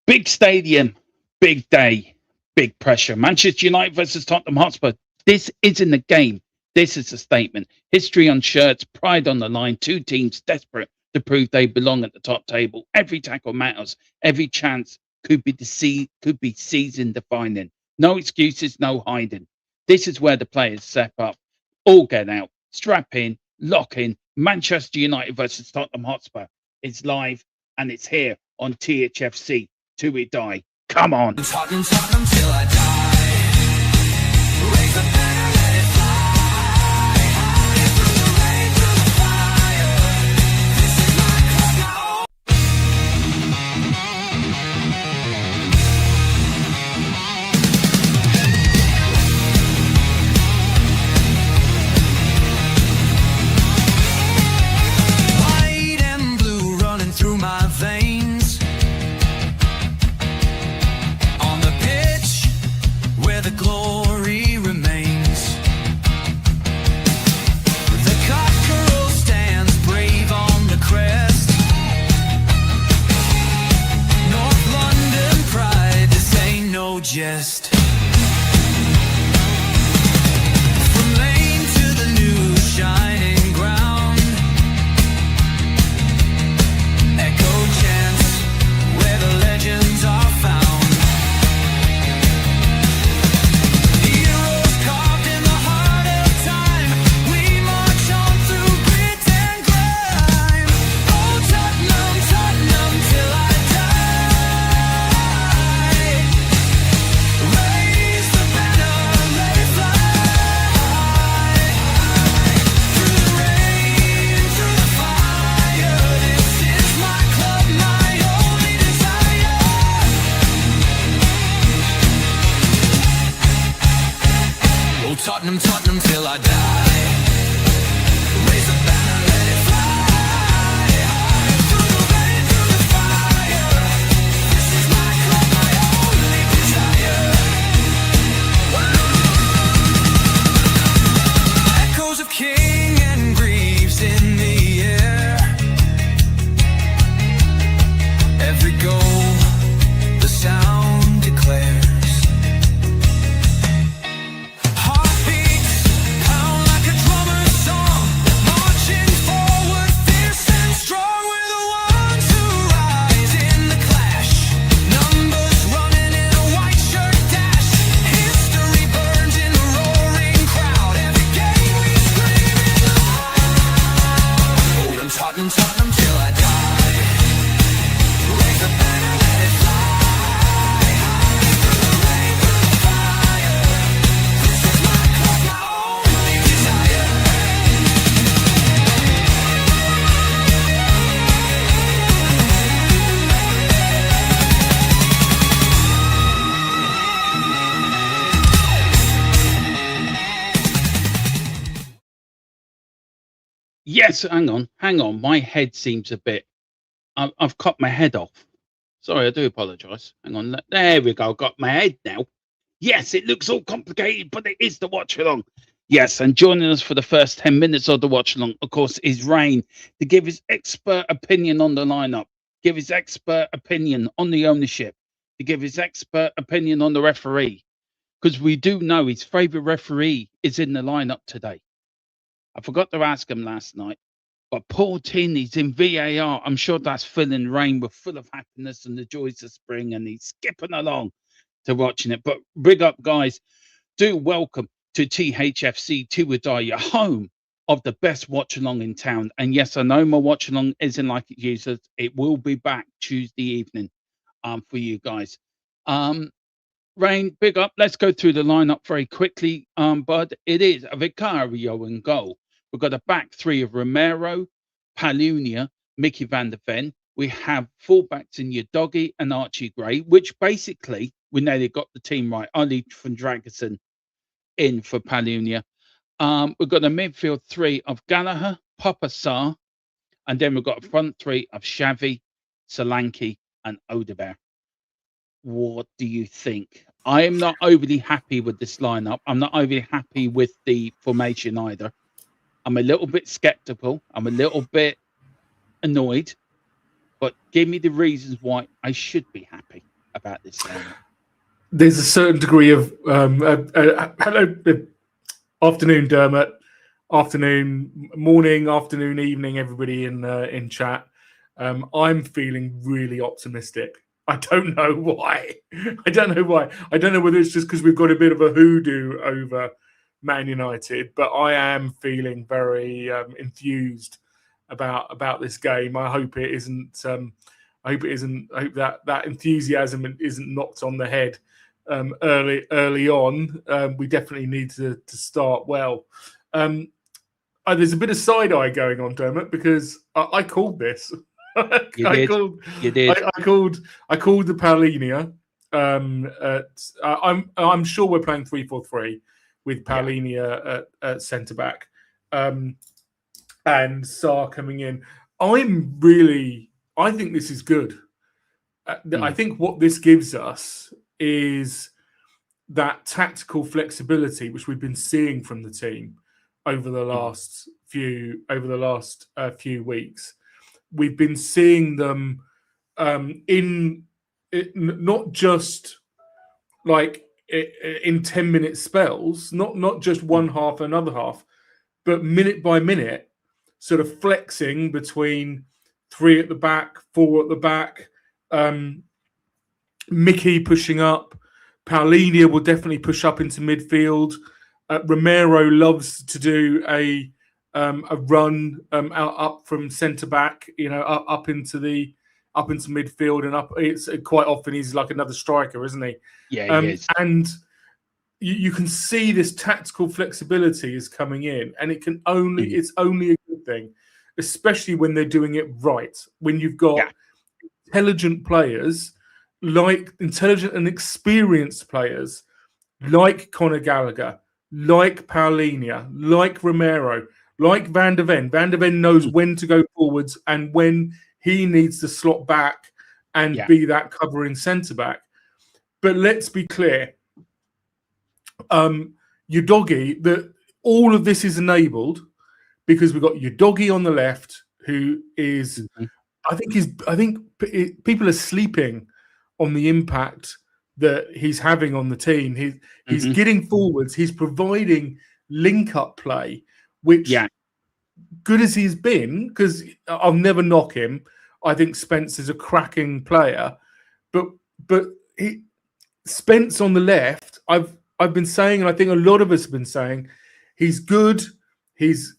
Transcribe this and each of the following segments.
Big stadium, big day, big pressure. Manchester United versus Tottenham Hotspur. This isn't a game. This is a statement. History on shirts, pride on the line. Two teams desperate to prove they belong at the top table. Every tackle matters. Every chance could be season defining. No excuses, no hiding. This is where the players step up. All get out. Strap in, lock in. Manchester United versus Tottenham Hotspur. It's live and it's here on THFC. Till we die. Come on. Tottenham till I die. Raise the banner, let it fly. High through the rain, through the fire. This is my club now. White and blue running through my veins. The glory remains. The cockerel stands brave on the crest. North London pride, this ain't no jest. From lane to the new shining ground, echo chants where the legends are found. Tottenham till I die. Raise the banner, let it fly. High through the rain, through the fire. This is my club, my only desire. Whoa. Echoes of King and Greaves in the air. Every goal, the sound declares. Tottenham till I die. Raise the banner, let it fly. High through the rain, through the fire. This is my club, my only desire. Yes, hang on. My head seems a bit. I've cut my head off. Sorry, I do apologise. Hang on. There we go. Got my head now. Yes, it looks all complicated, but it is the Watchalong. Yes, and joining us for the first 10 minutes of the Watchalong, of course, is Rain to give his expert opinion on the lineup, give his expert opinion on the ownership, to give his expert opinion on the referee, because we do know his favourite referee is in the lineup today. I forgot to ask him last night, but poor Tin, he's in VAR. I'm sure that's filling Rain with full of happiness and the joys of spring, and he's skipping along to watching it. But big up, guys. Do welcome to THFC to a Die, your home of the best watch-along in town. And yes, I know my watch-along isn't like it used. It will be back Tuesday evening for you guys. Rain, big up. Let's go through the lineup very quickly, bud. It is a Vicario in goal. We've got a back three of Romero, Palunia, Mickey van der Ven. We have fullbacks in Udogie and Archie Gray, which basically we nearly got the team right. Ali van Dragerson in for Palunia. We've got a midfield three of Gallagher, Papa Sarr, and then we've got a front three of Xavi, Solanke, and Odegaard. What do you think? I am not overly happy with this lineup. I'm not overly happy with the formation either. I'm a little bit skeptical. I'm a little bit annoyed. But give me the reasons why I should be happy. about this signing. There's a certain degree of hello, afternoon, Dermot. Afternoon, morning, afternoon, evening, everybody in chat. I'm feeling really optimistic. I don't know why. I don't know whether it's just because we've got a bit of a hoodoo over Man United, but I am feeling very enthused about this game. I hope it isn't. I hope that enthusiasm isn't knocked on the head early on. We definitely need to start well. There's a bit of side eye going on, Dermot, because I called this. I called the Paulinia. I'm sure we're playing 3-4-3 with Paulinia at centre back, and Sarr coming in. I think this is good. I think what this gives us is that tactical flexibility which we've been seeing from the team over the last few weeks. We've been seeing them not just like in 10-minute spells, not just one half another half, but minute by minute, sort of flexing between 3 at the back, 4 at the back. Mickey pushing up. Paulinia will definitely push up into midfield. Romero loves to do a run up from centre back, up into midfield and up. It's quite often he's like another striker, isn't he? Yeah, he is. And you can see this tactical flexibility is coming in, and it's only a good thing, especially when they're doing it right. When you've got intelligent players, like intelligent and experienced players, like Conor Gallagher, like Paulinia, like Romero, like Van de Ven. Van de Ven knows when to go forwards and when he needs to slot back and be that covering centre back. But let's be clear, Udogie, that all of this is enabled because we've got Udogie on the left, who is, I think people are sleeping on the impact that he's having on the team. He's getting forwards. He's providing link-up play, which, good as he's been, because I'll never knock him. I think Spence is a cracking player, but Spence on the left, I've been saying, and I think a lot of us have been saying, he's good. He's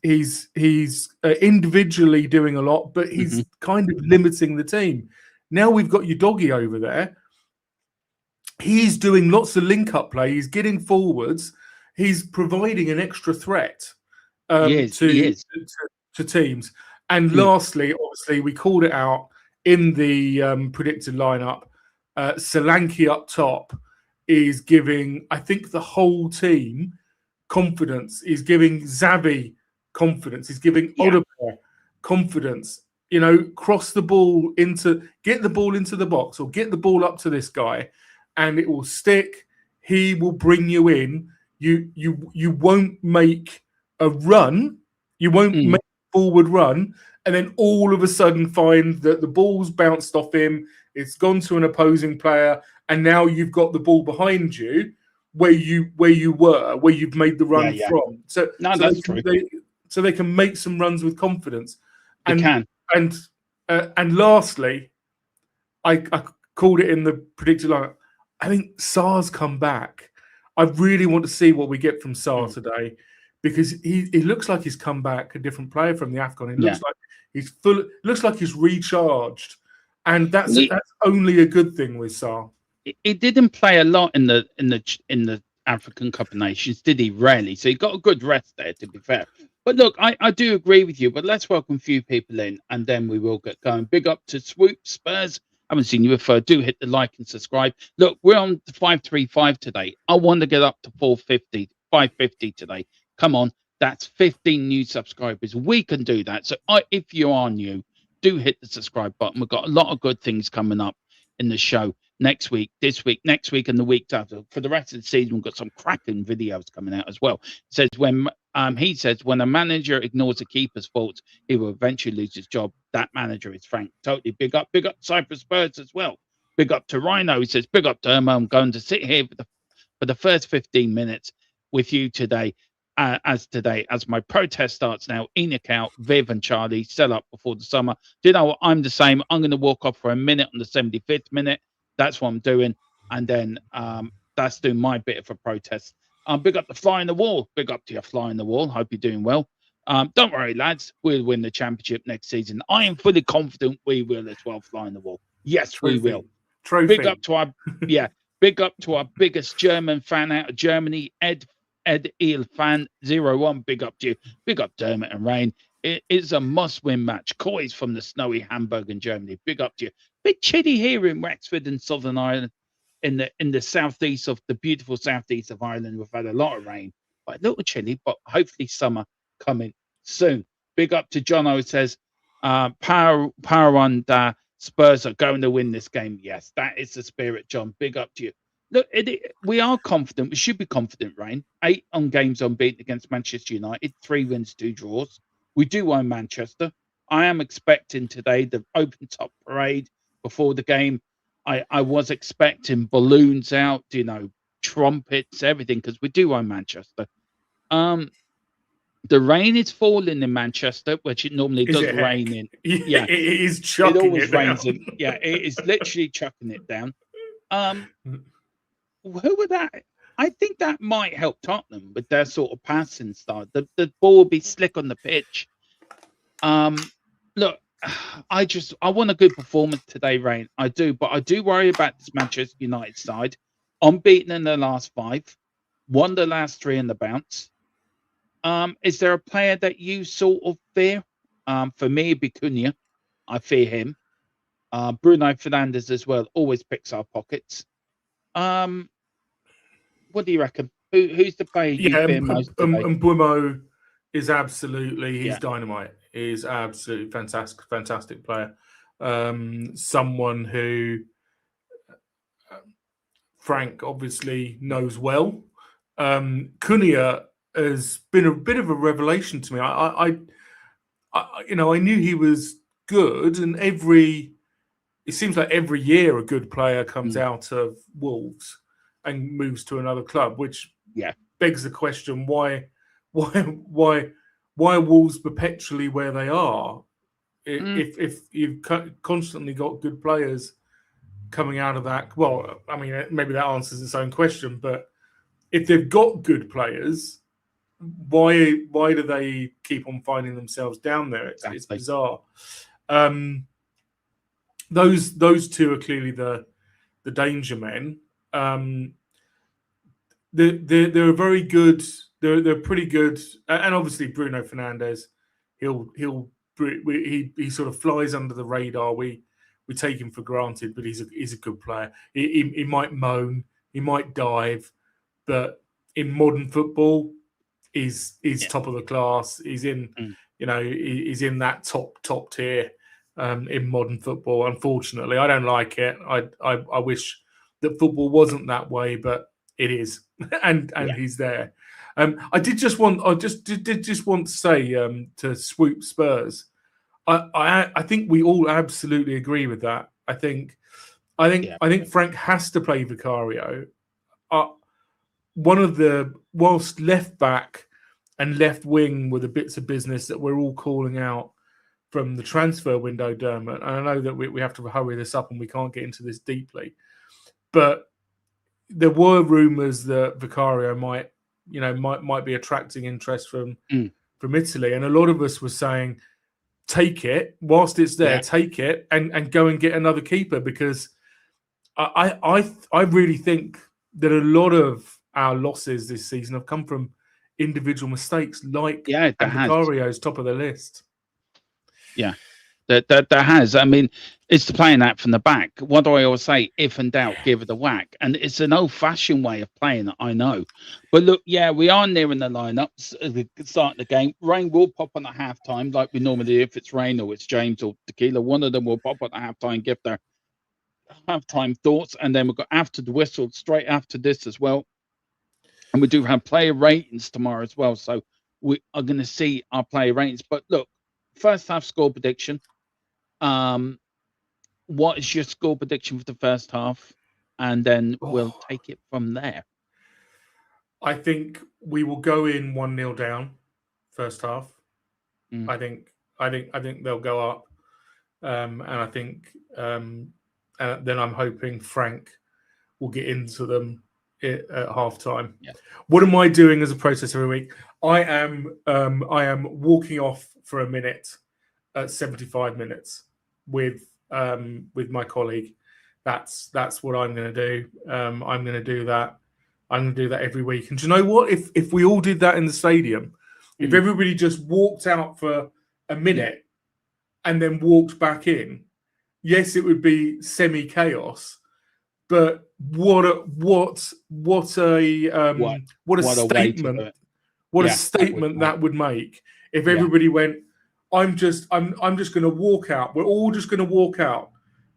individually doing a lot, but he's kind of limiting the team. Now we've got Udogie over there. He's doing lots of link-up play. He's getting forwards. He's providing an extra threat to teams. And lastly, obviously, we called it out in the predicted lineup. Solanke up top is giving, I think, the whole team confidence. He's giving Xavi confidence. He's giving Oliver confidence. Cross the ball get the ball into the box or get the ball up to this guy, and it will stick. He will bring you in. You won't make a run. You won't make a forward run, and then all of a sudden find that the ball's bounced off him. It's gone to an opposing player, and now you've got the ball behind you where you've made the run from. That's true. So they can make some runs with confidence. And lastly, I called it in the predicted lineup. I think Sarr's come back. I really want to see what we get from Sarr today, because he looks like he's come back a different player from the AFCON. It looks like he's full. Looks like he's recharged, and that's only a good thing with Sarr. He didn't play a lot in the African Cup of Nations, did he? Rarely. So he got a good rest there, to be fair. But look, I do agree with you. But let's welcome a few people in, and then we will get going. Big up to Swoop Spurs. Haven't seen you before. Do hit the like and subscribe. Look, we're on 535 today. I want to get up to 550 today. Come on, that's 15 new subscribers. We can do that. So if you are new, do hit the subscribe button. We've got a lot of good things coming up in the show next week, this week, next week, and the week after. For the rest of the season, we've got some cracking videos coming out as well. He says when a manager ignores a keeper's faults, he will eventually lose his job. That manager is Frank. Totally big up Cyprus Spurs as well. Big up to Rhino. He says, big up to Irma. I'm going to sit here for the first 15 minutes with you today. As my protest starts now, Enoch out, Viv and Charlie sell up before the summer. Do you know what? I'm the same. I'm going to walk off for a minute on the 75th minute. That's what I'm doing. And then that's doing my bit of a protest. Big up the fly in the wall. Big up to your fly in the wall. Hope you're doing well. Don't worry, lads. We'll win the championship next season. I am fully confident we will as well, fly in the wall. Yes, Trophy. we will. Trophy. Big up to our big up to our biggest German fan out of Germany, Ed Eel fan 01. Big up to you. Big up Dermot and Rain. It is a must-win match. Coys from the snowy Hamburg in Germany. Big up to you. Bit chilly here in Wexford and Southern Ireland, in the southeast of the beautiful southeast of Ireland. We've had a lot of rain, but a little chilly. But hopefully summer coming soon. Big up to John O says, power on Spurs are going to win this game. Yes, that is the spirit, John. Big up to you. Look, we are confident. We should be confident, Rain. 8 games unbeaten against Manchester United, 3 wins, 2 draws. We do own Manchester. I am expecting today the open top parade before the game. I was expecting balloons out, trumpets, everything, because we do own Manchester. The rain is falling in Manchester, which it normally doesn't rain in. Yeah, it is chucking it always it down. rains in. Yeah, it is literally chucking it down. Who would that? I think that might help Tottenham with their sort of passing style. The ball will be slick on the pitch. Look, I want a good performance today, Rain. I do, but I do worry about this Manchester United side. Unbeaten in the last 5, won the last 3 in the bounce. Is there a player that you sort of fear? For me, it'd be Cunha. I fear him. Bruno Fernandes as well always picks our pockets. What do you reckon? Who's the player you fear most today? And Buemo is absolutely dynamite. He's absolutely fantastic player. Someone who Frank obviously knows well. Cunha has been a bit of a revelation to me. I knew he was good, and it seems like every year a good player comes out of Wolves and moves to another club, which begs the question: why Wolves perpetually where they are? If you've constantly got good players coming out of that, well, I mean, maybe that answers its own question. But if they've got good players, why do they keep on finding themselves down there? It's bizarre. Those two are clearly the danger men. They're very good. They're pretty good, and obviously Bruno Fernandes, he sort of flies under the radar. We take him for granted, but he's a good player. He might moan, he might dive, but in modern football, he's top of the class. He's in he's in that top tier in modern football. Unfortunately, I don't like it. I wish that football wasn't that way, but it is, and he's there. I just want to say to swoop Spurs. I think we all absolutely agree with that. I think Frank has to play Vicario. Whilst left back and left wing were the bits of business that we're all calling out from the transfer window, Dermot. And I know that we have to hurry this up and we can't get into this deeply, but there were rumours that Vicario might be attracting interest from Italy, and a lot of us were saying, take it whilst it's there, take it and go and get another keeper, because I really think that a lot of our losses this season have come from individual mistakes, like Vicario's top of the list. Yeah, that has. I mean, it's the playing that from the back. What do I always say? If in doubt, give it a whack. And it's an old-fashioned way of playing, I know. But look, we are nearing the lineups at the start of the game. Rain will pop on at halftime, like we normally do. If it's Rain or it's James or Tequila, one of them will pop on at halftime, give their halftime thoughts, and then we've got after the whistle straight after this as well. And we do have player ratings tomorrow as well, so we are going to see our player ratings. But look, first half score prediction. what is your score prediction for the first half? And then we'll Oh, take it from there. I think we will go in 1-0 down first half. Mm. I think they'll go up, and I think then I'm hoping Frank will get into them at half time. Yeah. What am I doing as a process every week? I am walking off for a minute at 75 minutes with my colleague. That's what I'm going to do. I'm going to do that. I'm going to do that every week. And do you know what? If we all did that in the stadium, if everybody just walked out for a minute and then walked back in, yes, it would be semi chaos. But what a What a way to statement! do it. What a Yeah, statement make. that would make if Yeah. everybody went, I'm just going to walk out. We're all just going to walk out,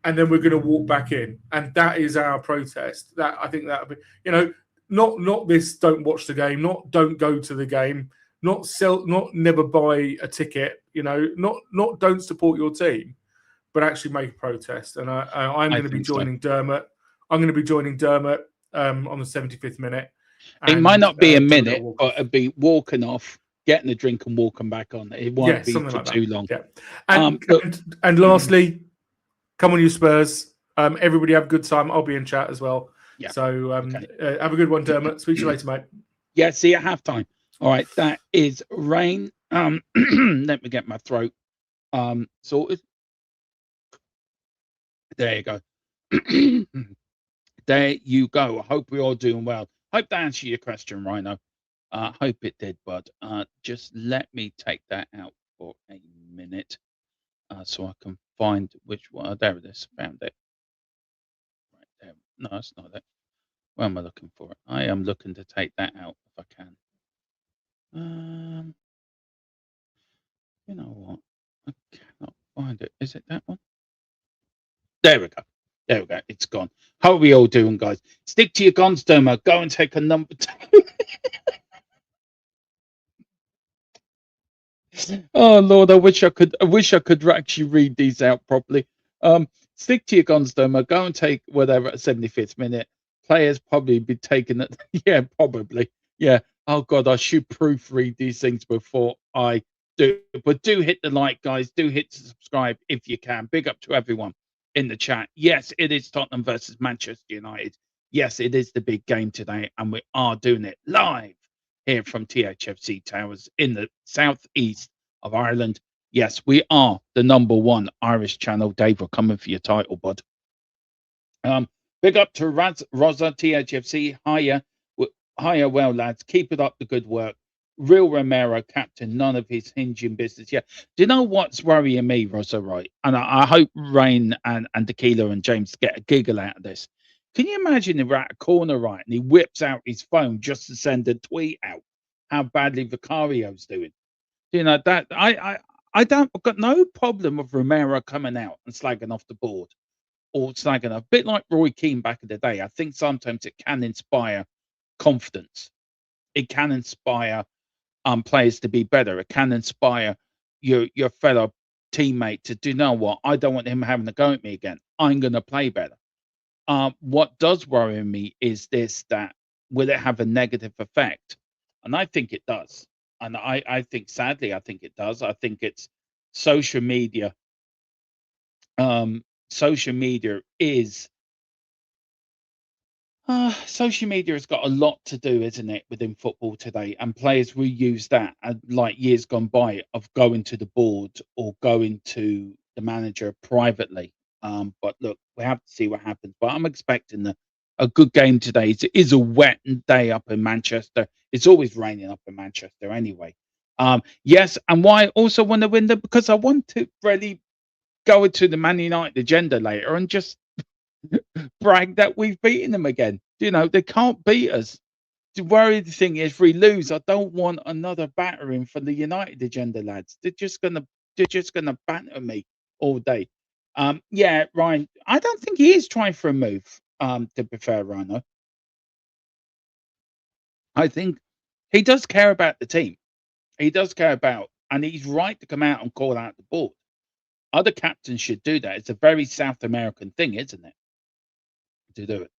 and then we're going to walk back in, and that is our protest. That I think that would be, not this. Don't watch the game. Not don't go to the game. Not never buy a ticket. Not don't support your team, but actually make a protest. And I'm going to be joining Dermot. I'm going to be joining Dermot on the 75th minute. It might not be a Dermot minute, will walk but off. it'll be walking off, getting a drink and walking back on. It won't be something for like too that. long. Yeah. Look, And lastly, come on, you Spurs. Everybody have a good time. I'll be in chat as well. Yeah. So Okay. have a good one, Dermot. Speak to you later, mate. Yeah, see you at halftime. All right, that is Rain. Let me get my throat sorted. There you go. There you go. I hope we're all doing well. Hope that answered your question, Rhino. Hope it did, bud. Just let me take that out for a minute so I can find which one. Oh, there it is. Found it. Right there. No, it's not it. Where am I looking for it? I am looking to take that out if I can. You know what? I cannot find it. Is it that one? There we go. There we go. It's gone. How are we all doing, guys? Stick to your guns, Doma. Go and take a number 2. Oh Lord, I wish I could actually read these out properly. Stick to your guns, Doma. Go and take whatever at 75th minute. Players probably be taking it. Yeah, probably. Yeah. Oh God, I should proofread these things before I do. But do hit the like, guys. Do hit subscribe if you can. Big up to everyone in the chat. Yes, it is Tottenham versus Manchester United. Yes, it is the big game today, and we are doing it live here from THFC Towers in the southeast of Ireland. Yes, we are the #1 Irish channel. Dave, we're coming for your title, bud. Big up to Rosa THFC. Hiya, well, lads. Keep it up, the good work. Real Romero, captain, none of his hinging business. Yeah. Do you know what's worrying me, Rosa, right? And I hope Rain and Tequila and James get a giggle out of this. Can you imagine if we're at a corner, right, and he whips out his phone just to send a tweet out how badly Vicario's doing? You know, that I've got no problem with Romero coming out and slagging off the board or slagging off, a bit like Roy Keane back in the day. I think sometimes it can inspire confidence. It can inspire players to be better. It can inspire your fellow teammate to do, you know what, I don't want him having a go at me again. I'm going to play better. What does worry me is this, that will it have a negative effect? And I think it does. And I think, sadly, I think it does. I think it's social media. Social media is social media has got a lot to do, isn't it, within football today? And players will use that, like years gone by, of going to the board or going to the manager privately. But look, we have to see what happens. But I'm expecting a good game today. It is a wet day up in Manchester. It's always raining up in Manchester anyway. Yes, and why I also want to win them, because I want to really go into the Man United agenda later and just brag that we've beaten them again. You know, they can't beat us. The worrying thing is, if we lose, I don't want another battering from the United agenda lads. They're just gonna banter me all day. Yeah, Ryan. I don't think he is trying for a move. To be fair, Rhino. I think he does care about the team. He does care about, and he's right to come out and call out the board. Other captains should do that. It's a very South American thing, isn't it? To do it.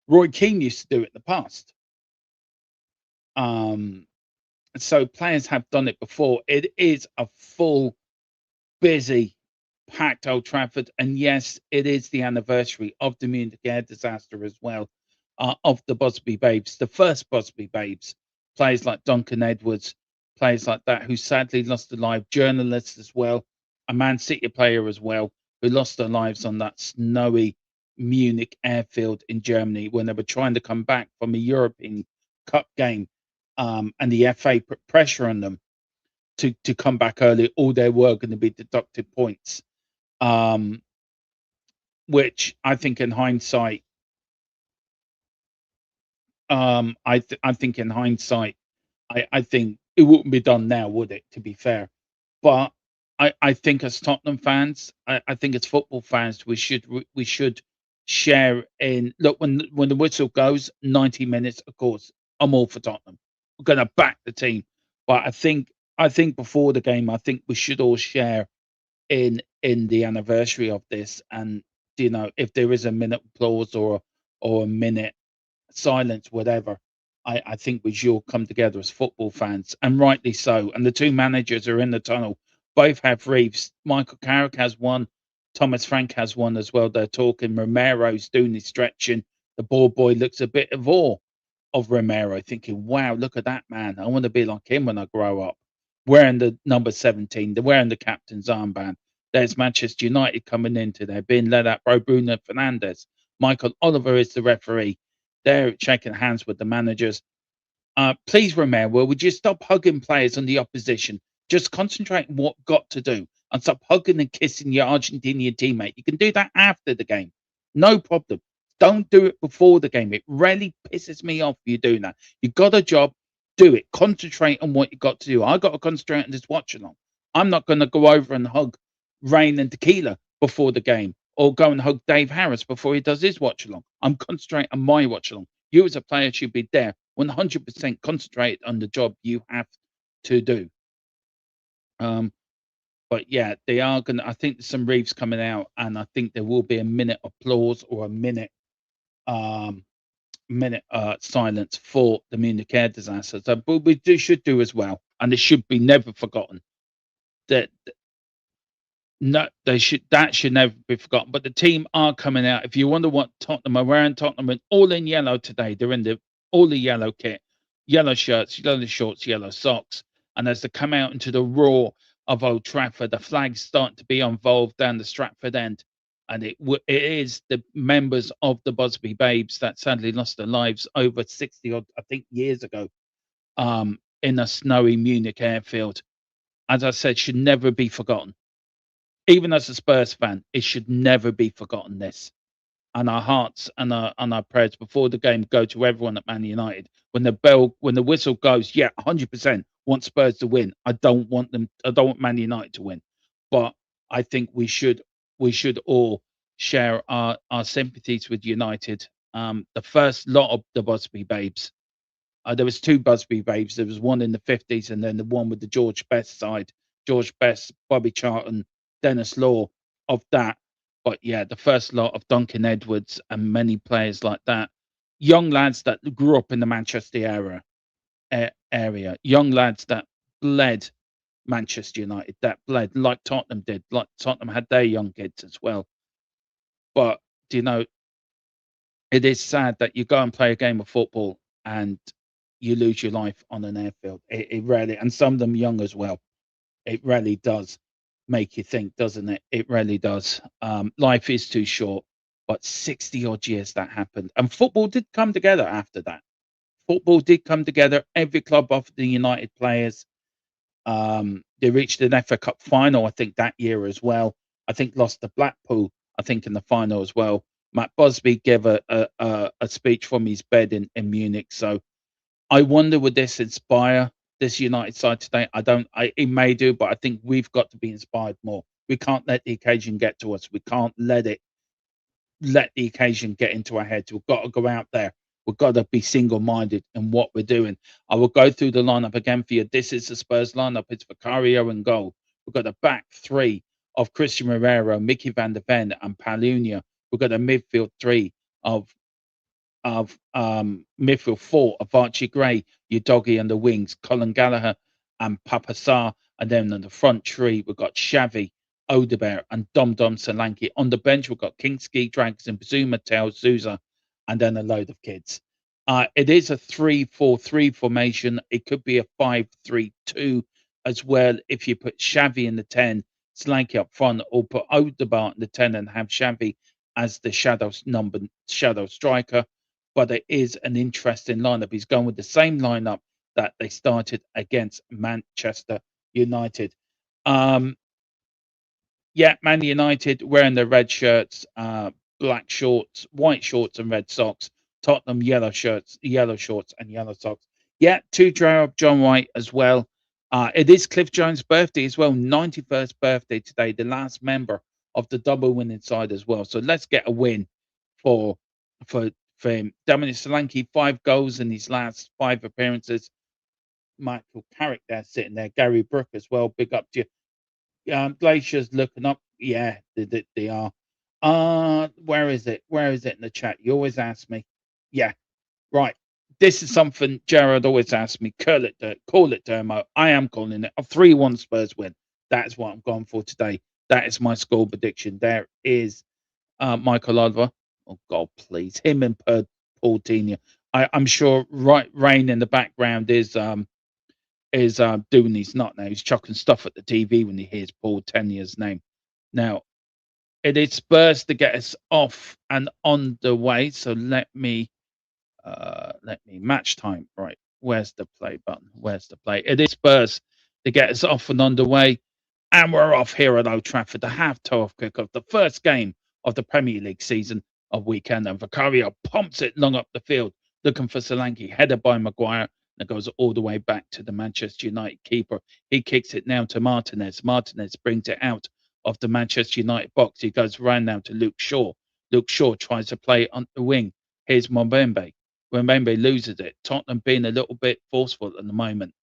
Roy Keane used to do it in the past. So players have done it before. It is a full, busy, packed Old Trafford, and yes, it is the anniversary of the Munich air disaster as well, of the Busby Babes, the first Busby Babes, players like Duncan Edwards, players like that who sadly lost their life, journalists as well, a Man City player as well, who lost their lives on that snowy Munich airfield in Germany when they were trying to come back from a European Cup game, and the FA put pressure on them to come back early, or they were going to be deducted points. Which I think in hindsight, I think in hindsight, I think it wouldn't be done now, would it? To be fair, but I think as Tottenham fans, I think as football fans, we should share in look when the whistle goes, 90 minutes. Of course, I'm all for Tottenham. We're going to back the team, but I think before the game, I think we should all share in the anniversary of this, and if there is a minute applause or a minute silence, whatever, I think we should all come together as football fans, and rightly so. And the two managers are in the tunnel, both have reefs. Michael Carrick has one, Thomas Frank has one as well. They're talking. Romero's doing his stretching. The ball boy looks a bit of awe of Romero, thinking, wow, look at that man, I want to be like him when I grow up, wearing the number 17, they're wearing the captain's armband. There's Manchester United coming into there, being led out by Bruno Fernandes. Michael Oliver is the referee. They're shaking hands with the managers. Please, Romero, would you stop hugging players on the opposition? Just concentrate on what got to do and stop hugging and kissing your Argentinian teammate. You can do that after the game. No problem. Don't do it before the game. It really pisses me off you doing that. You got a job, do it. Concentrate on what you got to do. I got to concentrate on this Watchalong. I'm not going to go over and hug Rain and Tequila before the game, or go and hug Dave Harris before he does his Watchalong. I'm concentrating on my Watchalong. You as a player should be there 100% concentrate on the job you have to do. But yeah, they are going to, I think there's some reefs coming out, and I think there will be a minute applause or a minute silence for the Munich air disaster. So, but we should do as well, and it should be never forgotten. That that should never be forgotten. But the team are coming out. If you wonder what Tottenham are wearing, Tottenham are all in yellow today. They're in all the yellow kit, yellow shirts, yellow shorts, yellow socks. And as they come out into the roar of Old Trafford, the flag's starting to be unfolded down the Stratford end. And it is the members of the Busby Babes that sadly lost their lives over 60 odd, I think, years ago, in a snowy Munich airfield. As I said, should never be forgotten. Even as a Spurs fan, it should never be forgotten. This, and our hearts and our prayers before the game go to everyone at Man United. When the whistle goes, yeah, 100% want Spurs to win. I don't want Man United to win, but I think we should all share our sympathies with United. The first lot of the Busby Babes. There was two Busby Babes. There was one in the 50s, and then the one with the George Best side. George Best, Bobby Charlton, Dennis Law of that. But yeah, the first lot of Duncan Edwards and many players like that. Young lads that grew up in the Manchester area. Young lads that bled Manchester United, that bled like Tottenham did, like Tottenham had their young kids as well. But, it is sad that you go and play a game of football and you lose your life on an airfield. It really, and some of them young as well. It really does make you think, doesn't it? It really does. Life is too short, but 60 odd years that happened. And football did come together after that. Football did come together. Every club offered the United players. They reached an FA Cup final, I think, that year as well. I think lost to Blackpool, I think, in the final as well. Matt Busby gave a speech from his bed in Munich. So I wonder, would this inspire this United side today? It may do, but I think we've got to be inspired more. We can't let the occasion get to us. We can't let the occasion get into our heads. We've got to go out there. We've got to be single-minded in what we're doing. I will go through the lineup again for you. This is the Spurs lineup. It's Vicario in goal. We've got a back three of Christian Romero, Mickey van der Ven, and Palunia. We've got a midfield three of midfield four of Archie Gray, your doggy on the wings, Colin Gallagher and Papasar. And then on the front three, we've got Xavi, Odebear, and Dom Solanke. On the bench, we've got Kingski, Dragons, Bazuma, Teo, Souza, and then a load of kids. It is a 3-4-3 formation. It could be a 5-3-2 as well if you put Xavi in the 10, Solanke up front, or put Odebear in the 10 and have Xavi as the shadow striker. But it is an interesting lineup. He's going with the same lineup that they started against Manchester United. Man United wearing the red shirts, black shorts, white shorts, and red socks. Tottenham yellow shirts, yellow shorts, and yellow socks. To John White as well. It is Cliff Jones' birthday as well, 91st birthday today, the last member of the double winning side as well. So let's get a win for him. Dominic Solanke, 5 goals in his last 5 appearances. Michael Carrick there sitting there. Gary Brook as well. Big up to you. Glacier's looking up. Yeah, they are. Where is it? Where is it in the chat? You always ask me. Yeah, right. This is something Jared always asks me. Call it Dermo. I am calling it a 3-1 Spurs win. That is what I'm going for today. That is my score prediction. There is Michael Oliver. Oh God, please. Him and Paul Dini. I'm sure Rain in the background is doing his nut now. He's chucking stuff at the TV when he hears Paul Tenier's name. Now, it is Spurs to get us off and on the way. So let me match time. Right. Where's the play button? Where's the play? It is Spurs to get us off and underway. And we're off here at Old Trafford, the half-12 kickoff, the first game of the Premier League season of weekend. And Vicario pumps it long up the field, looking for Solanke, headed by Maguire. And it goes all the way back to the Manchester United keeper. He kicks it now to Martinez. Martinez brings it out of the Manchester United box. He goes round now to Luke Shaw. Luke Shaw tries to play on the wing. Here's Mbembe. Mbembe loses it. Tottenham being a little bit forceful at the moment.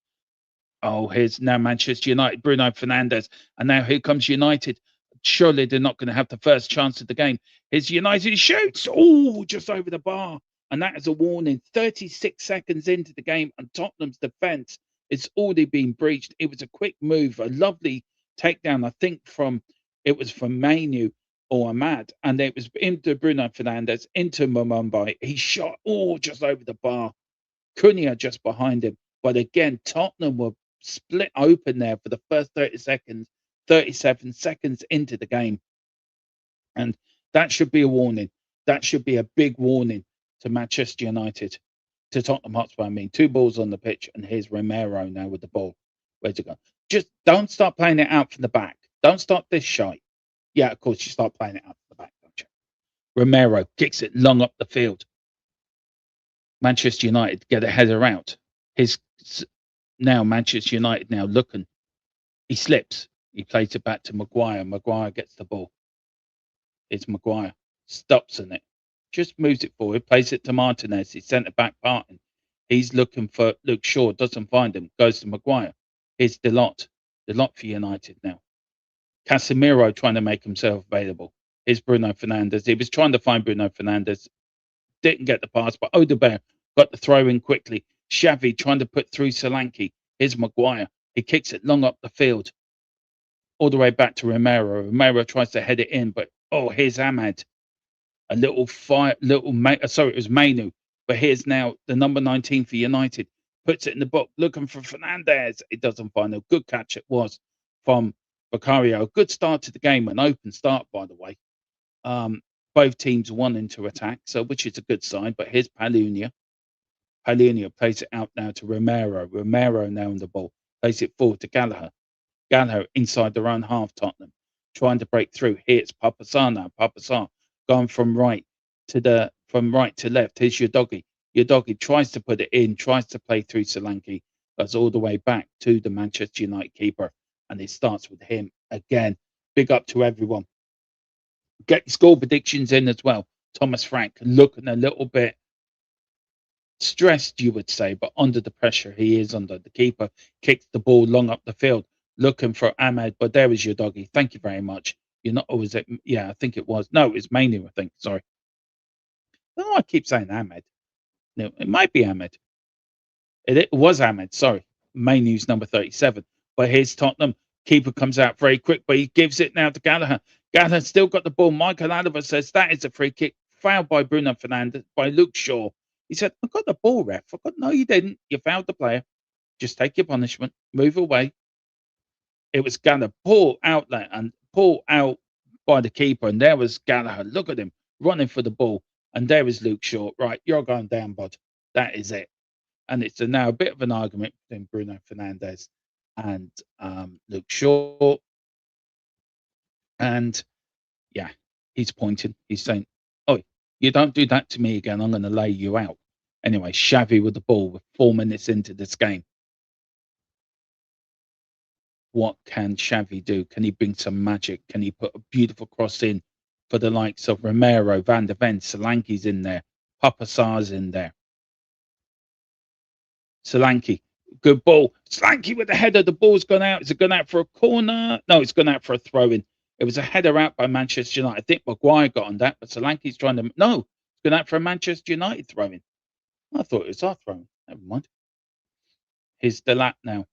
Oh, here's now Manchester United, Bruno Fernandes. And now here comes United. Surely they're not going to have the first chance of the game. Here's United shoots. Oh, just over the bar. And that is a warning. 36 seconds into the game, and Tottenham's defence is already been breached. It was a quick move, a lovely takedown, I think, from Manu or Ahmad. And it was into Bruno Fernandes, into Mbembe. He shot, just over the bar. Cunha just behind him. But again, Tottenham were split open there for the first 37 seconds into the game. And that should be a warning. That should be a big warning to Manchester United, to Tottenham Hotspur. I mean, 2 balls on the pitch, and here's Romero now with the ball. Where's it go? Just don't start playing it out from the back. Don't start this shite. Yeah, of course, you start playing it out from the back, don't you? Romero kicks it long up the field. Manchester United get a header out. Now Manchester United now looking. He slips. He plays it back to Maguire. Maguire gets the ball. It's Maguire. Stops in it. Just moves it forward. Plays it to Martinez. He's centre back parting. He's looking for Luke Shaw. Doesn't find him. Goes to Maguire. Here's Delot. Delot for United now. Casemiro trying to make himself available. Here's Bruno Fernandes. He was trying to find Bruno Fernandes. Didn't get the pass, but Odebear got the throw in quickly. Xavi trying to put through Solanke. Here's Maguire. He kicks it long up the field. All the way back to Romero. Romero tries to head it in, but here's Ahmad. A little fire, it was Manu. But here's now the number 19 for United. Puts it in the box, looking for Fernandes. It doesn't find a good catch. It was from Vicario. Good start to the game, an open start, by the way. Both teams won into attack, which is a good sign. But here's Palunia. Palunia plays it out now to Romero. Romero now on the ball. Plays it forward to Gallagher. Gallagher inside their own half, Tottenham. Trying to break through. Here it's Papasar now. Papasar going from right to left. Here's your doggy. Your doggy tries to put it in, tries to play through Solanke. Goes all the way back to the Manchester United keeper. And it starts with him again. Big up to everyone. Get your score predictions in as well. Thomas Frank looking a little bit stressed, you would say, but under the pressure he is under. The keeper kicks the ball long up the field. looking for Ahmed, but there was your doggy. Thank you very much. You're not always at, yeah, I think it was. No, it was Manu, I think. Sorry. No, I keep saying Ahmed. No, it might be Ahmed. It was Ahmed, sorry. Manu's number 37. But here's Tottenham. Keeper comes out very quick, but he gives it now to Gallagher. Gallagher still got the ball. Michael Oliver says that is a free kick. Fouled by Bruno Fernandes, by Luke Shaw. He said, I got the ball, ref. I got, no, you didn't. You fouled the player. Just take your punishment. Move away. It was Gallagher. Pull outlet and pull out by the keeper. And there was Gallagher. Look at him running for the ball. And there is Luke Shaw. Right, you're going down, bud. That is it. And it's now a bit of an argument between Bruno Fernandes and Luke Shaw. And yeah, he's pointing. He's saying, oh, you don't do that to me again. I'm going to lay you out. Anyway, Xavi with the ball with 4 minutes into this game. What can Xavi do? Can he bring some magic? Can he put a beautiful cross in for the likes of Romero, Van der Ven, Solanke's in there, Papa Sarr's in there. Solanke, good ball. Solanke with the header. The ball's gone out. Is it gone out for a corner? No, it's gone out for a throw-in. It was a header out by Manchester United. I think Maguire got on that, but Solanke's trying to... No, it's gone out for a Manchester United throw-in. I thought it was our throw-in. Never mind. Here's Delat now.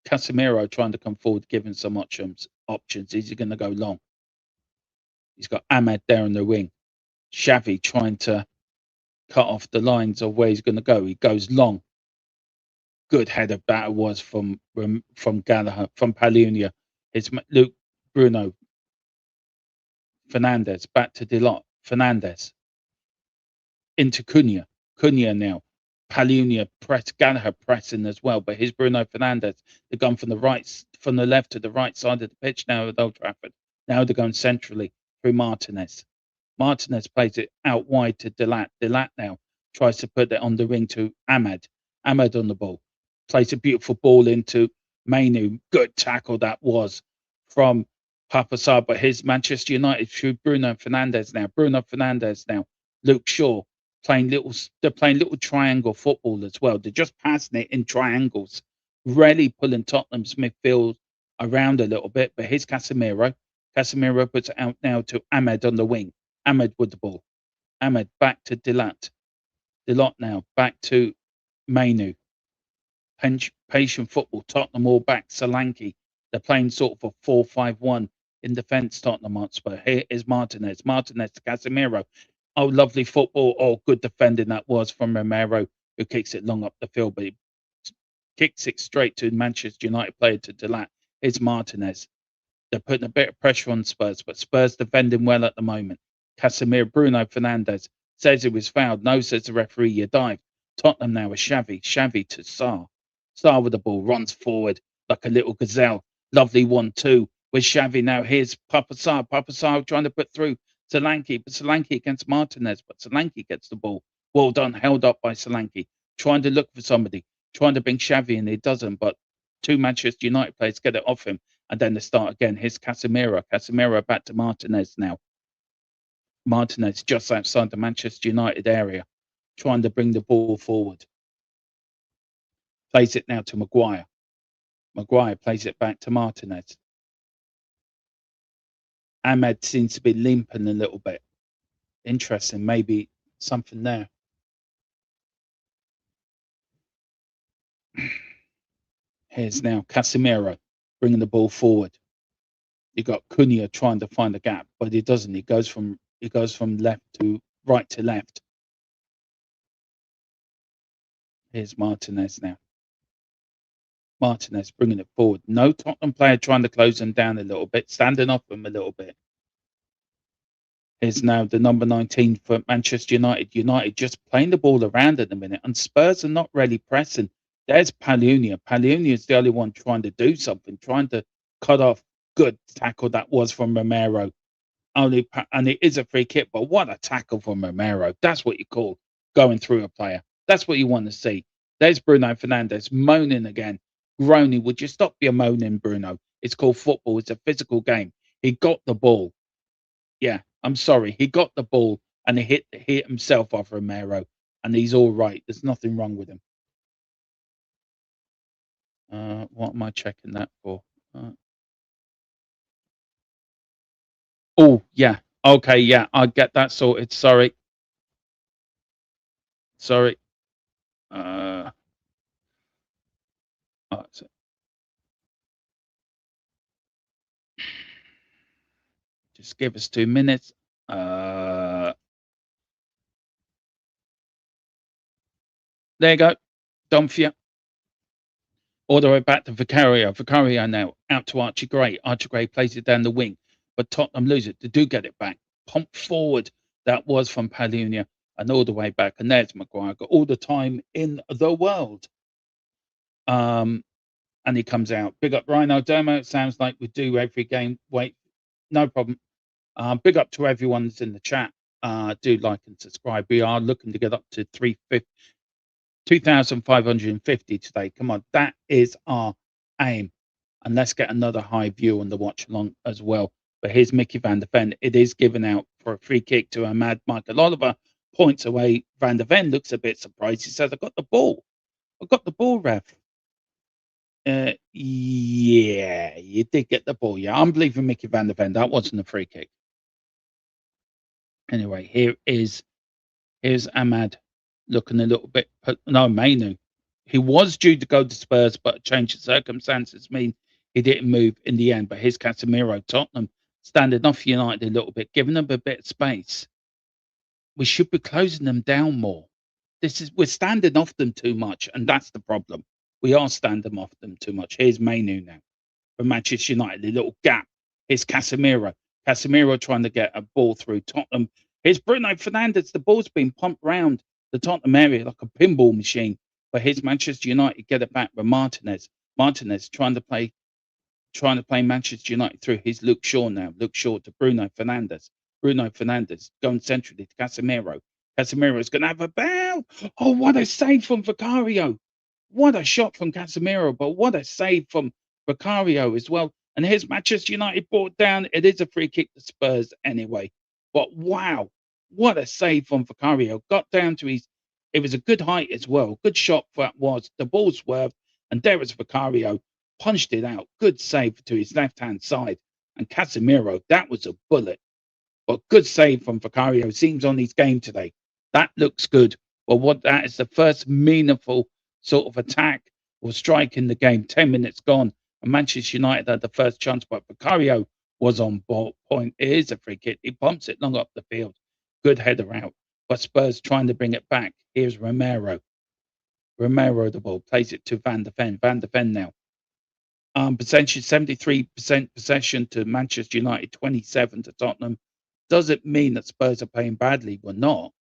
Casemiro trying to come forward, giving some options. Is he going to go long? He's got Ahmed there on the wing. Xavi trying to cut off the lines of where he's going to go. He goes long. Good header that was from Gallagher, from Palunia. It's Luke Bruno Fernandes back to Delot. Fernandes into Cunha. Cunha now. Palunia press Gallagher pressing as well, but here's Bruno Fernandes. They've gone from the left to the right side of the pitch now at Old Trafford. Now they're going centrally through Martinez. Martinez plays it out wide to Delat. Delat now tries to put it on the wing to Ahmed. Ahmed on the ball. Plays a beautiful ball into Manu. Good tackle that was from Papa Sarr, but here's Manchester United through Bruno Fernandes now. Bruno Fernandes now. Luke Shaw they're playing little triangle football as well. They're just passing it in triangles, really pulling Tottenham's midfield around a little bit. But here's Casemiro. Casemiro puts it out now to Ahmed on the wing. Ahmed with the ball. Ahmed back to Delat. Delat now back to Manu. Patient football. Tottenham all back. Solanke. They're playing sort of a 4-5-1 in defence. Tottenham Hotspur. Here is Martinez. Martinez to Casemiro. Oh, lovely football. Oh, good defending that was from Romero, who kicks it long up the field, but he kicks it straight to Manchester United player to Delat. Here's Martinez. They're putting a bit of pressure on Spurs, but Spurs defending well at the moment. Casemiro, Bruno Fernandes says it was fouled. No, says the referee, you dive. Tottenham now with Xavi. Xavi to Sarr. Sarr with the ball, runs forward like a little gazelle. Lovely 1-2 with Xavi now. Here's Papa Sarr. Papa Sarr trying to put through Solanke, but Solanke against Martinez, but Solanke gets the ball. Well done, held up by Solanke. Trying to look for somebody, trying to bring Xavi in, he doesn't, but 2 Manchester United players get it off him, and then they start again. Here's Casemiro. Casemiro back to Martinez now. Martinez just outside the Manchester United area, trying to bring the ball forward. Plays it now to Maguire. Maguire plays it back to Martinez. Ahmed seems to be limping a little bit. Interesting, maybe something there. Here's now Casemiro bringing the ball forward. You got Cunha trying to find a gap, but he doesn't. He goes from left to right to left. Here's Martinez now. Martinez bringing it forward. No Tottenham player trying to close him down a little bit, standing off him a little bit. Here's now the number 19 for Manchester United. United just playing the ball around at the minute, and Spurs are not really pressing. There's Palunia. Palunia is the only one trying to do something, trying to cut off. Good tackle that was from Romero. And it is a free kick, but what a tackle from Romero. That's what you call going through a player. That's what you want to see. There's Bruno Fernandes moaning again. Groaning. Would you stop your moaning, Bruno? It's called football. It's a physical game. He got the ball. Yeah, I'm sorry. He got the ball and he hit himself off Romero, and he's all right. There's nothing wrong with him. What am I checking that for? Oh, yeah. Okay, yeah, I'll get that sorted. Sorry. Sorry. So just give us 2 minutes. There you go. Done for you. All the way back to Vicario. Vicario now out to Archie Gray. Archie Gray plays it down the wing, but Tottenham lose it. They do get it back. Pump forward. That was from Palunia and all the way back. And there's Maguire. Got all the time in the world. And he comes out. Big up Rhino Dermo. It sounds like we do every game. Wait, no problem. Big up to everyone that's in the chat. Do like and subscribe. We are looking to get up to 2,550 today. Come on, that is our aim. And let's get another high view on the watch along as well. But here's Mickey van der Ven. It is given out for a free kick to Ahmad Michael Oliver. Points away. Van der Ven looks a bit surprised. He says, I got the ball. I got the ball, ref. Yeah, you did get the ball. Yeah, I'm believing Mickey van der Ven. That wasn't a free kick. Anyway, here's Ahmad looking a little bit. No, Mainu. He was due to go to Spurs, but a change of circumstances mean he didn't move in the end. But here's Casemiro, Tottenham standing off United a little bit, giving them a bit of space. We should be closing them down more. We're standing off them too much, and that's the problem. We are standing off them too much. Here's Mainu now for Manchester United, a little gap. Here's Casemiro. Casemiro trying to get a ball through Tottenham. Here's Bruno Fernandes. The ball's been pumped round the Tottenham area like a pinball machine. But here's Manchester United get it back with Martinez. Martinez trying to play Manchester United through. Here's Luke Shaw now. Luke Shaw to Bruno Fernandes. Bruno Fernandes going centrally to Casemiro. Casemiro's going to have a bow. Oh, what a save from Vicario. What a shot from Casemiro, but what a save from Vicario as well. And here's Manchester United brought down. It is a free kick to Spurs anyway. But wow, what a save from Vicario. Got down to it was a good height as well. Good shot that was. The ball swerved, and there was Vicario. Punched it out. Good save to his left-hand side. And Casemiro, that was a bullet. But good save from Vicario. Seems on his game today. That looks good. Well, that is the first meaningful sort of attack or strike in the game. 10 minutes gone. And Manchester United had the first chance, but Vicario was on point. It is a free kick. He pumps it long up the field. Good header out. But Spurs trying to bring it back. Here's Romero. Romero, the ball, plays it to Van der Ven. Van der Ven now. Percentage 73% possession to Manchester United, 27 to Tottenham. Does it mean that Spurs are playing badly? We're not.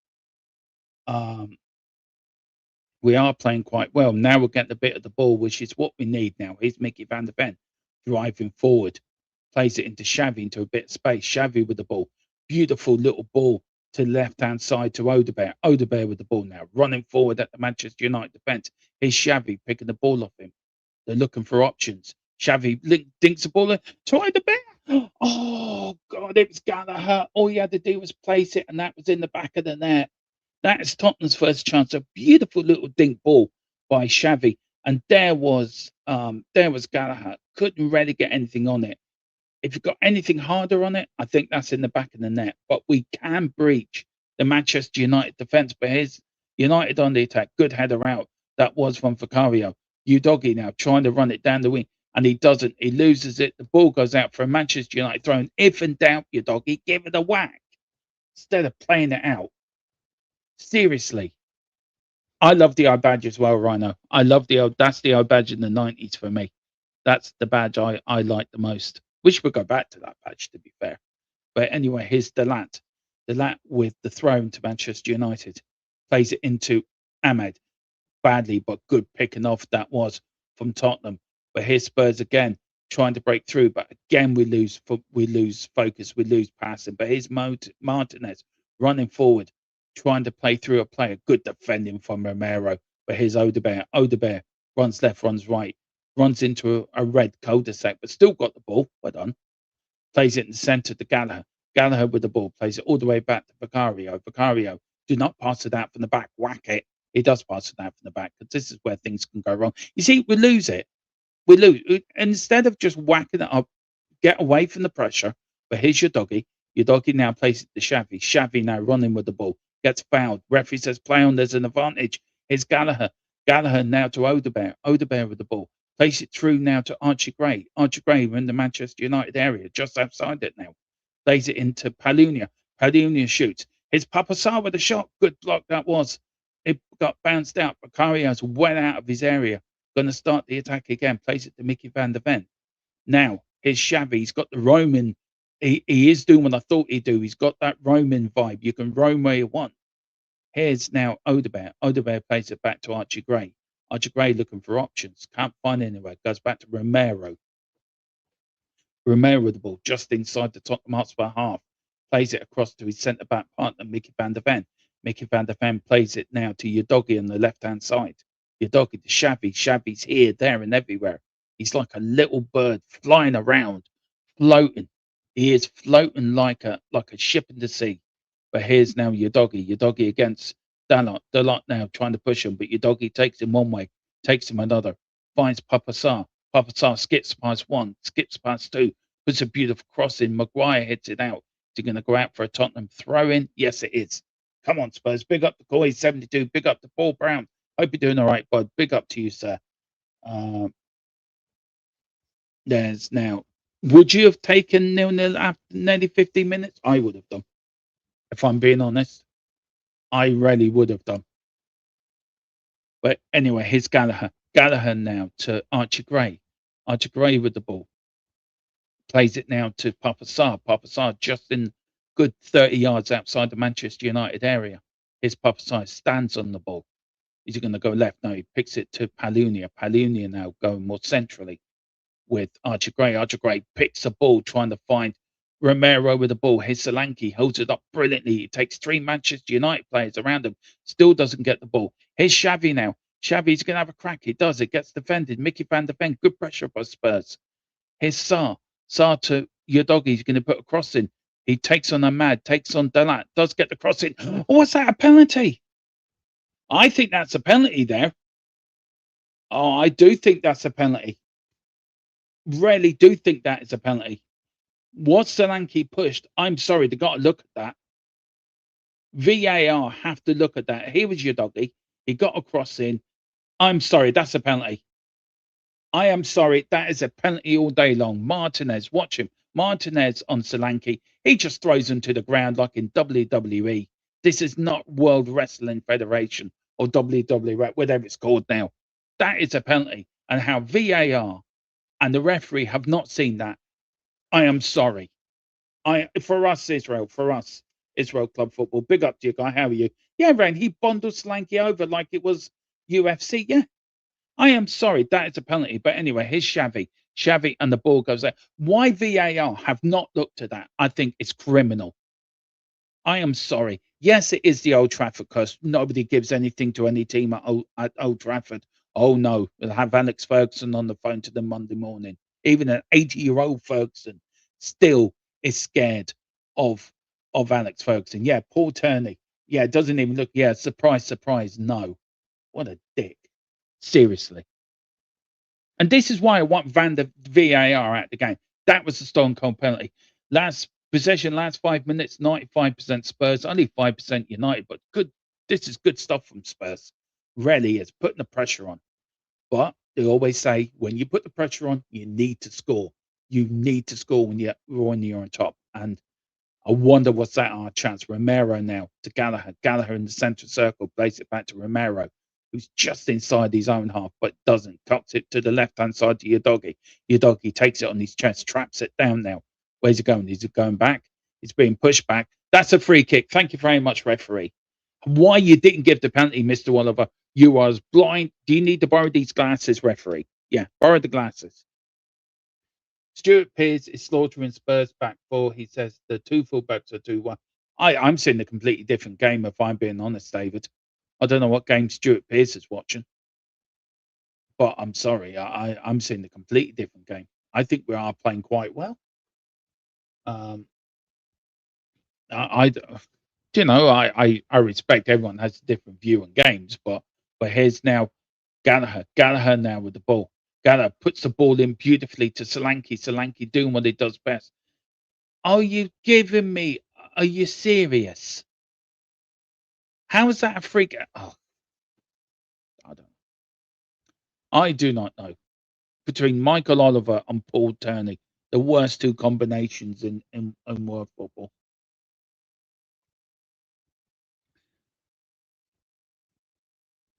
We are playing quite well. Now we're getting a bit of the ball, which is what we need now. Here's Mickey van der Ven driving forward. Plays it into Xavi into a bit of space. Xavi with the ball. Beautiful little ball to the left-hand side to Odebear. Odebear with the ball now. Running forward at the Manchester United defence. Here's Xavi picking the ball off him. They're looking for options. Xavi dinks the ball in to Odebear. Oh, God, it was going to hurt. All he had to do was place it, and that was in the back of the net. That is Tottenham's first chance. A beautiful little dink ball by Xavi. And there was Gallagher. Couldn't really get anything on it. If you've got anything harder on it, I think that's in the back of the net. But we can breach the Manchester United defence. But here's United on the attack. Good header out. That was from Vicario. Udogie now trying to run it down the wing. And he doesn't. He loses it. The ball goes out for a Manchester United throw. If in doubt, Udogie, give it a whack. Instead of playing it out. Seriously. I love the eye badge as well, Rhino. I love that's the eye badge in the 90s for me. That's the badge I like the most. Wish we'd go back to that badge, to be fair. But anyway, here's Delat. Delat with the throw to Manchester United. Plays it into Ahmed. Badly, but good picking off that was from Tottenham. But here's Spurs again, trying to break through. But again, we lose focus. We lose passing. But here's Martinez running forward, trying to play through a player. Good defending from Romero. But here's Odebear. Odebear runs left, runs right. Runs into a red cul-de-sac, but still got the ball. Well done. Plays it in the centre to Gallagher. Gallagher with the ball. Plays it all the way back to Vicario. Vicario, do not pass it out from the back. Whack it. He does pass it out from the back because this is where things can go wrong. You see, we lose it. We lose. Instead of just whacking it up, get away from the pressure. But here's your doggy. Your doggy now plays it to Xavi. Xavi now running with the ball. Gets fouled. Referee says play on. There's an advantage. Here's Gallagher. Gallagher now to Odebear. Odebear with the ball. Plays it through now to Archie Gray. Archie Gray in the Manchester United area, just outside it now. Plays it into Palunia. Palunia shoots. Here's Papasar with a shot. Good block that was. It got bounced out, but Karius went out of his area. Going to start the attack again. Plays it to Mickey van der Ven. Now, here's Xavi. He's got the Roman. He is doing what I thought he'd do. He's got that Roman vibe. You can roam where you want. Here's now Odebear. Odebear plays it back to Archie Gray. Archie Gray looking for options. Can't find anywhere. Goes back to Romero. Romero with the ball just inside the Tottenham Hotspur half. Plays it across to his centre-back partner, Mickey van der Ven. Mickey van der Ven plays it now to Udogie on the left-hand side. Udogie to Xavi. Xavi's here, there, and everywhere. He's like a little bird flying around, floating. He is floating like a ship in the sea. But here's now Udogie. Udogie against Dalot. Dalot now trying to push him, but Udogie takes him one way, takes him another. Finds Papasar. Papasar skips past one, skips past two, puts a beautiful cross in. Maguire hits it out. Is he going to go out for a Tottenham throw in? Yes, it is. Come on, Spurs. Big up the call. He's 72. Big up to Paul Brown. Hope you're doing all right, bud. Big up to you, sir. There's now. Would you have taken 0-0 after nearly 15 minutes? I would have done. If I'm being honest, I really would have done. But anyway, here's Gallagher. Gallagher now to Archie Gray. Archie Gray with the ball. Plays it now to Papasar. Papasar just in good 30 yards outside the Manchester United area. Here's Papasar. Stands on the ball. Is he going to go left? No, he picks it to Palunia. Palunia now going more centrally with Archie Gray. Archie Gray picks the ball, trying to find Romero with the ball. Here's Solanke, holds it up brilliantly. He takes 3 Manchester United players around him, still doesn't get the ball. Here's Xavi now. Xavi's going to have a crack. He does. It gets defended. Mickey van der Ven, good pressure by Spurs. Here's Sarr. Sarr to Udogie. He's going to put a cross in. He takes on Ahmad, takes on Dalat, does get the cross in. Oh, what's that? A penalty? I think that's a penalty there. Oh, I do think that's a penalty. Really do think that is a penalty. Was Solanke pushed? I'm sorry, they got to look at that. VAR have to look at that. Here was Udogie. He got a cross in. I'm sorry, that's a penalty. I am sorry, that is a penalty all day long. Martinez, watch him. Martinez on Solanke. He just throws him to the ground like in WWE. This is not World Wrestling Federation or WWE, whatever it's called now. That is a penalty. And how VAR and the referee have not seen that, I am sorry. For us, Israel Club Football, big up to you, guy. How are you? Yeah, Ren, he bundled Solanke over like it was UFC. Yeah, I am sorry. That is a penalty. But anyway, here's Xavi. Xavi and the ball goes there. Why VAR have not looked at that, I think it's criminal. I am sorry. Yes, it is the Old Trafford curse. Nobody gives anything to any team at Old Trafford. Oh, no. We'll have Alex Ferguson on the phone to them Monday morning. Even an 80-year-old Ferguson still is scared of Alex Ferguson. Yeah, Paul Turney. Yeah, it doesn't even look. Yeah, surprise, surprise. No. What a dick. Seriously. And this is why I want VAR at the game. That was a stone cold penalty. Last possession, last 5 minutes, 95% Spurs, only 5% United. But good. This is good stuff from Spurs. Really is putting the pressure on. But they always say when you put the pressure on, you need to score. You need to score when you're on top. And I wonder what's that our chance. Romero now to Gallagher. Gallagher in the centre circle, plays it back to Romero, who's just inside his own half, but doesn't. Cuts it to the left-hand side to Udogie. Udogie takes it on his chest, traps it down now. Where's he going? Is it going back? It's being pushed back. That's a free kick. Thank you very much, referee. Why you didn't give the penalty, Mr. Oliver? You was blind. Do you need to borrow these glasses, referee? Yeah, borrow the glasses. Stuart Pearce is slaughtering Spurs back four. He says the two fullbacks are 2-1. I'm seeing a completely different game, if I'm being honest, David. I don't know what game Stuart Pearce is watching, but I'm sorry, I'm seeing a completely different game. I think we are playing quite well. I respect everyone has a different view on games, but here's now Gallagher now with the ball. Gala puts the ball in beautifully to Solanke. Solanke doing what he does best. Are you giving me? Are you serious? How is that a free kick? Oh, I don't. I do not know. Between Michael Oliver and Paul Turney, the worst two combinations in world football.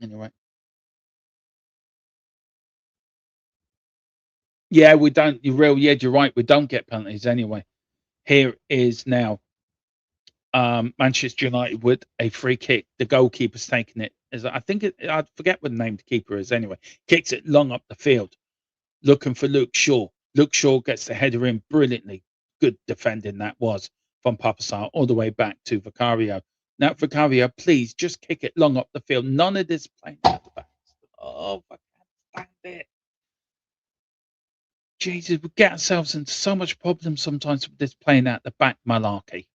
Anyway. Yeah, we don't. You're right. We don't get penalties anyway. Here is now Manchester United with a free kick. The goalkeeper's taking it. I forget what the name of the keeper is anyway. Kicks it long up the field, looking for Luke Shaw. Luke Shaw gets the header in brilliantly. Good defending that was from Papasar all the way back to Vicario. Now, Vicario, please just kick it long up the field. None of this playing at the back. Oh, I can't stand it. Jesus, we get ourselves into so much problems sometimes with this playing out the back malarkey.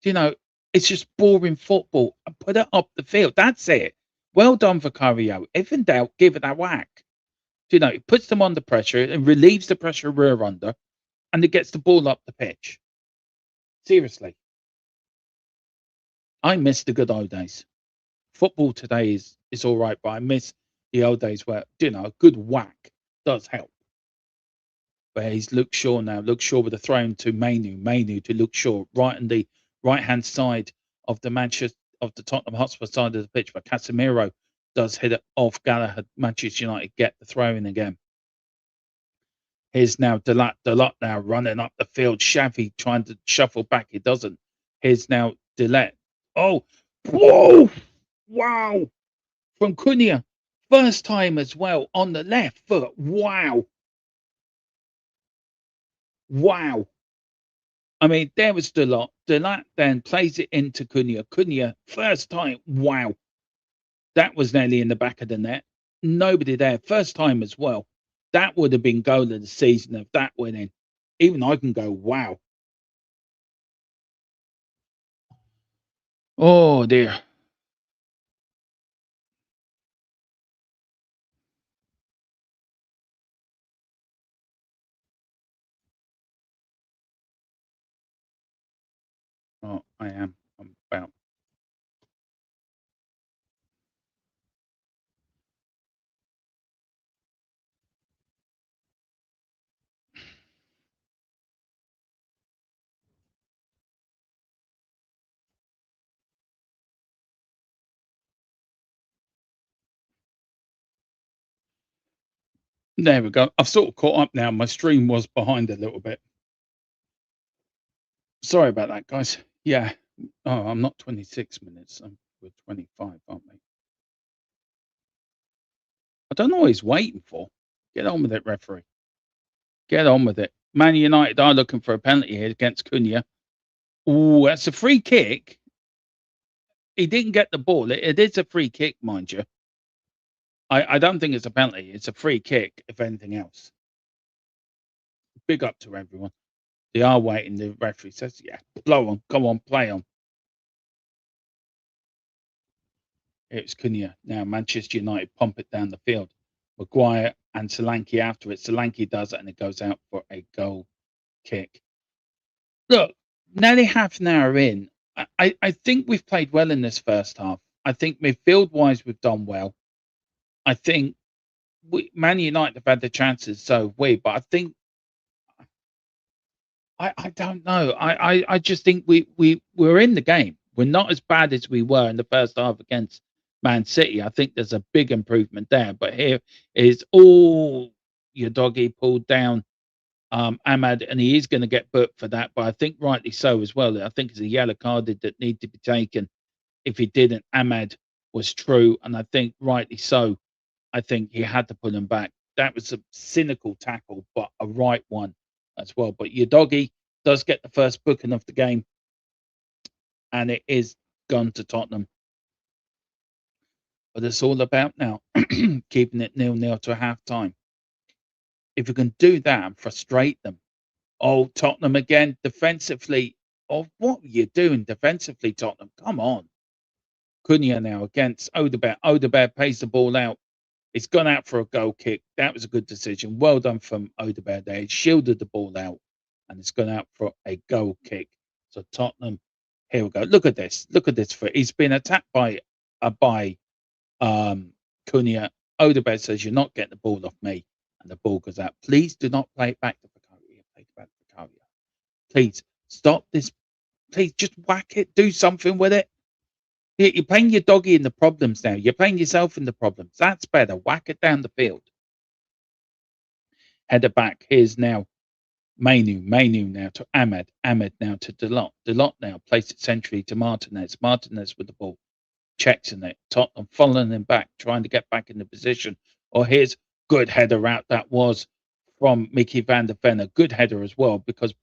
You know, it's just boring football. Put it up the field. That's it. Well done, Vicario. If in doubt, give it a whack. You know, it puts them under pressure and relieves the pressure we're under, and it gets the ball up the pitch. Seriously. I miss the good old days. Football today is all right, but I miss the old days where, a good whack does help. But he's Luke Shaw now. Luke Shaw with a throw to Mainu. Mainu to Luke Shaw, right on the right-hand side of the Tottenham Hotspur side of the pitch. But Casemiro does hit it off Gallagher. Manchester United get the throw in again. Here's now Delat now running up the field. Xavi trying to shuffle back. He doesn't. Here's now Delat. Oh, whoa! Wow! From Cunha. First time as well on the left foot. Wow! Wow. I mean, there was Delat. Delat then plays it into Cunha. Cunha, first time. Wow. That was nearly in the back of the net. Nobody there. First time as well. That would have been goal of the season if that went in. Even I can go, wow. Oh, dear. Oh, I am. I'm about. There we go. I've sort of caught up now. My stream was behind a little bit. Sorry about that, guys. Yeah. Oh, I'm not 26 minutes. We're 25, aren't we? I don't know what he's waiting for. Get on with it, referee. Get on with it. Man United are looking for a penalty here against Cunha. Oh, that's a free kick. He didn't get the ball. It is a free kick, mind you. I don't think it's a penalty. It's a free kick, if anything else. Big up to everyone. They are waiting. The referee says, yeah, blow on. Come on, play on. It's Cunha. Now Manchester United pump it down the field. Maguire and Solanke after it. Solanke does it and it goes out for a goal kick. Look, nearly half an hour in. I think we've played well in this first half. I think midfield-wise we've done well. I think Man United have had the chances, so have we. But I think I don't know. I just think we're in the game. We're not as bad as we were in the first half against Man City. I think there's a big improvement there. But here is all your doggy pulled down Ahmad, and he is going to get booked for that. But I think rightly so as well. I think it's a yellow card that need to be taken. If he didn't, Ahmad was true, and I think rightly so. I think he had to put him back. That was a cynical tackle, but a right one as well. But your doggy does get the first booking of the game, and it is gone to Tottenham. But it's all about now keeping it 0-0 to half time. If you can do that and frustrate them, oh, Tottenham again defensively. Oh, what are you doing defensively, Tottenham? Come on. Cunha now against Odegaard. Odegaard pays the ball out. It's gone out for a goal kick. That was a good decision. Well done from Odegaard there. He shielded the ball out, and it's gone out for a goal kick. So Tottenham, here we go. Look at this. Look at this foot. He's been attacked by Cunha. Odegaard says, "You're not getting the ball off me," and the ball goes out. Please do not play it back to Vicaria. Play it back to Vicaria. Please stop this. Please just whack it. Do something with it. You're playing your doggy in the problems now. You're playing yourself in the problems. That's better. Whack it down the field. Header back. Here's now Mainu now to Ahmed now to Delot now plays it centrally to Martinez with the ball, checks in it. Tottenham following him back, trying to get back in the position. Or here's good header out that was from Mickey van der Ven. Good header as well, because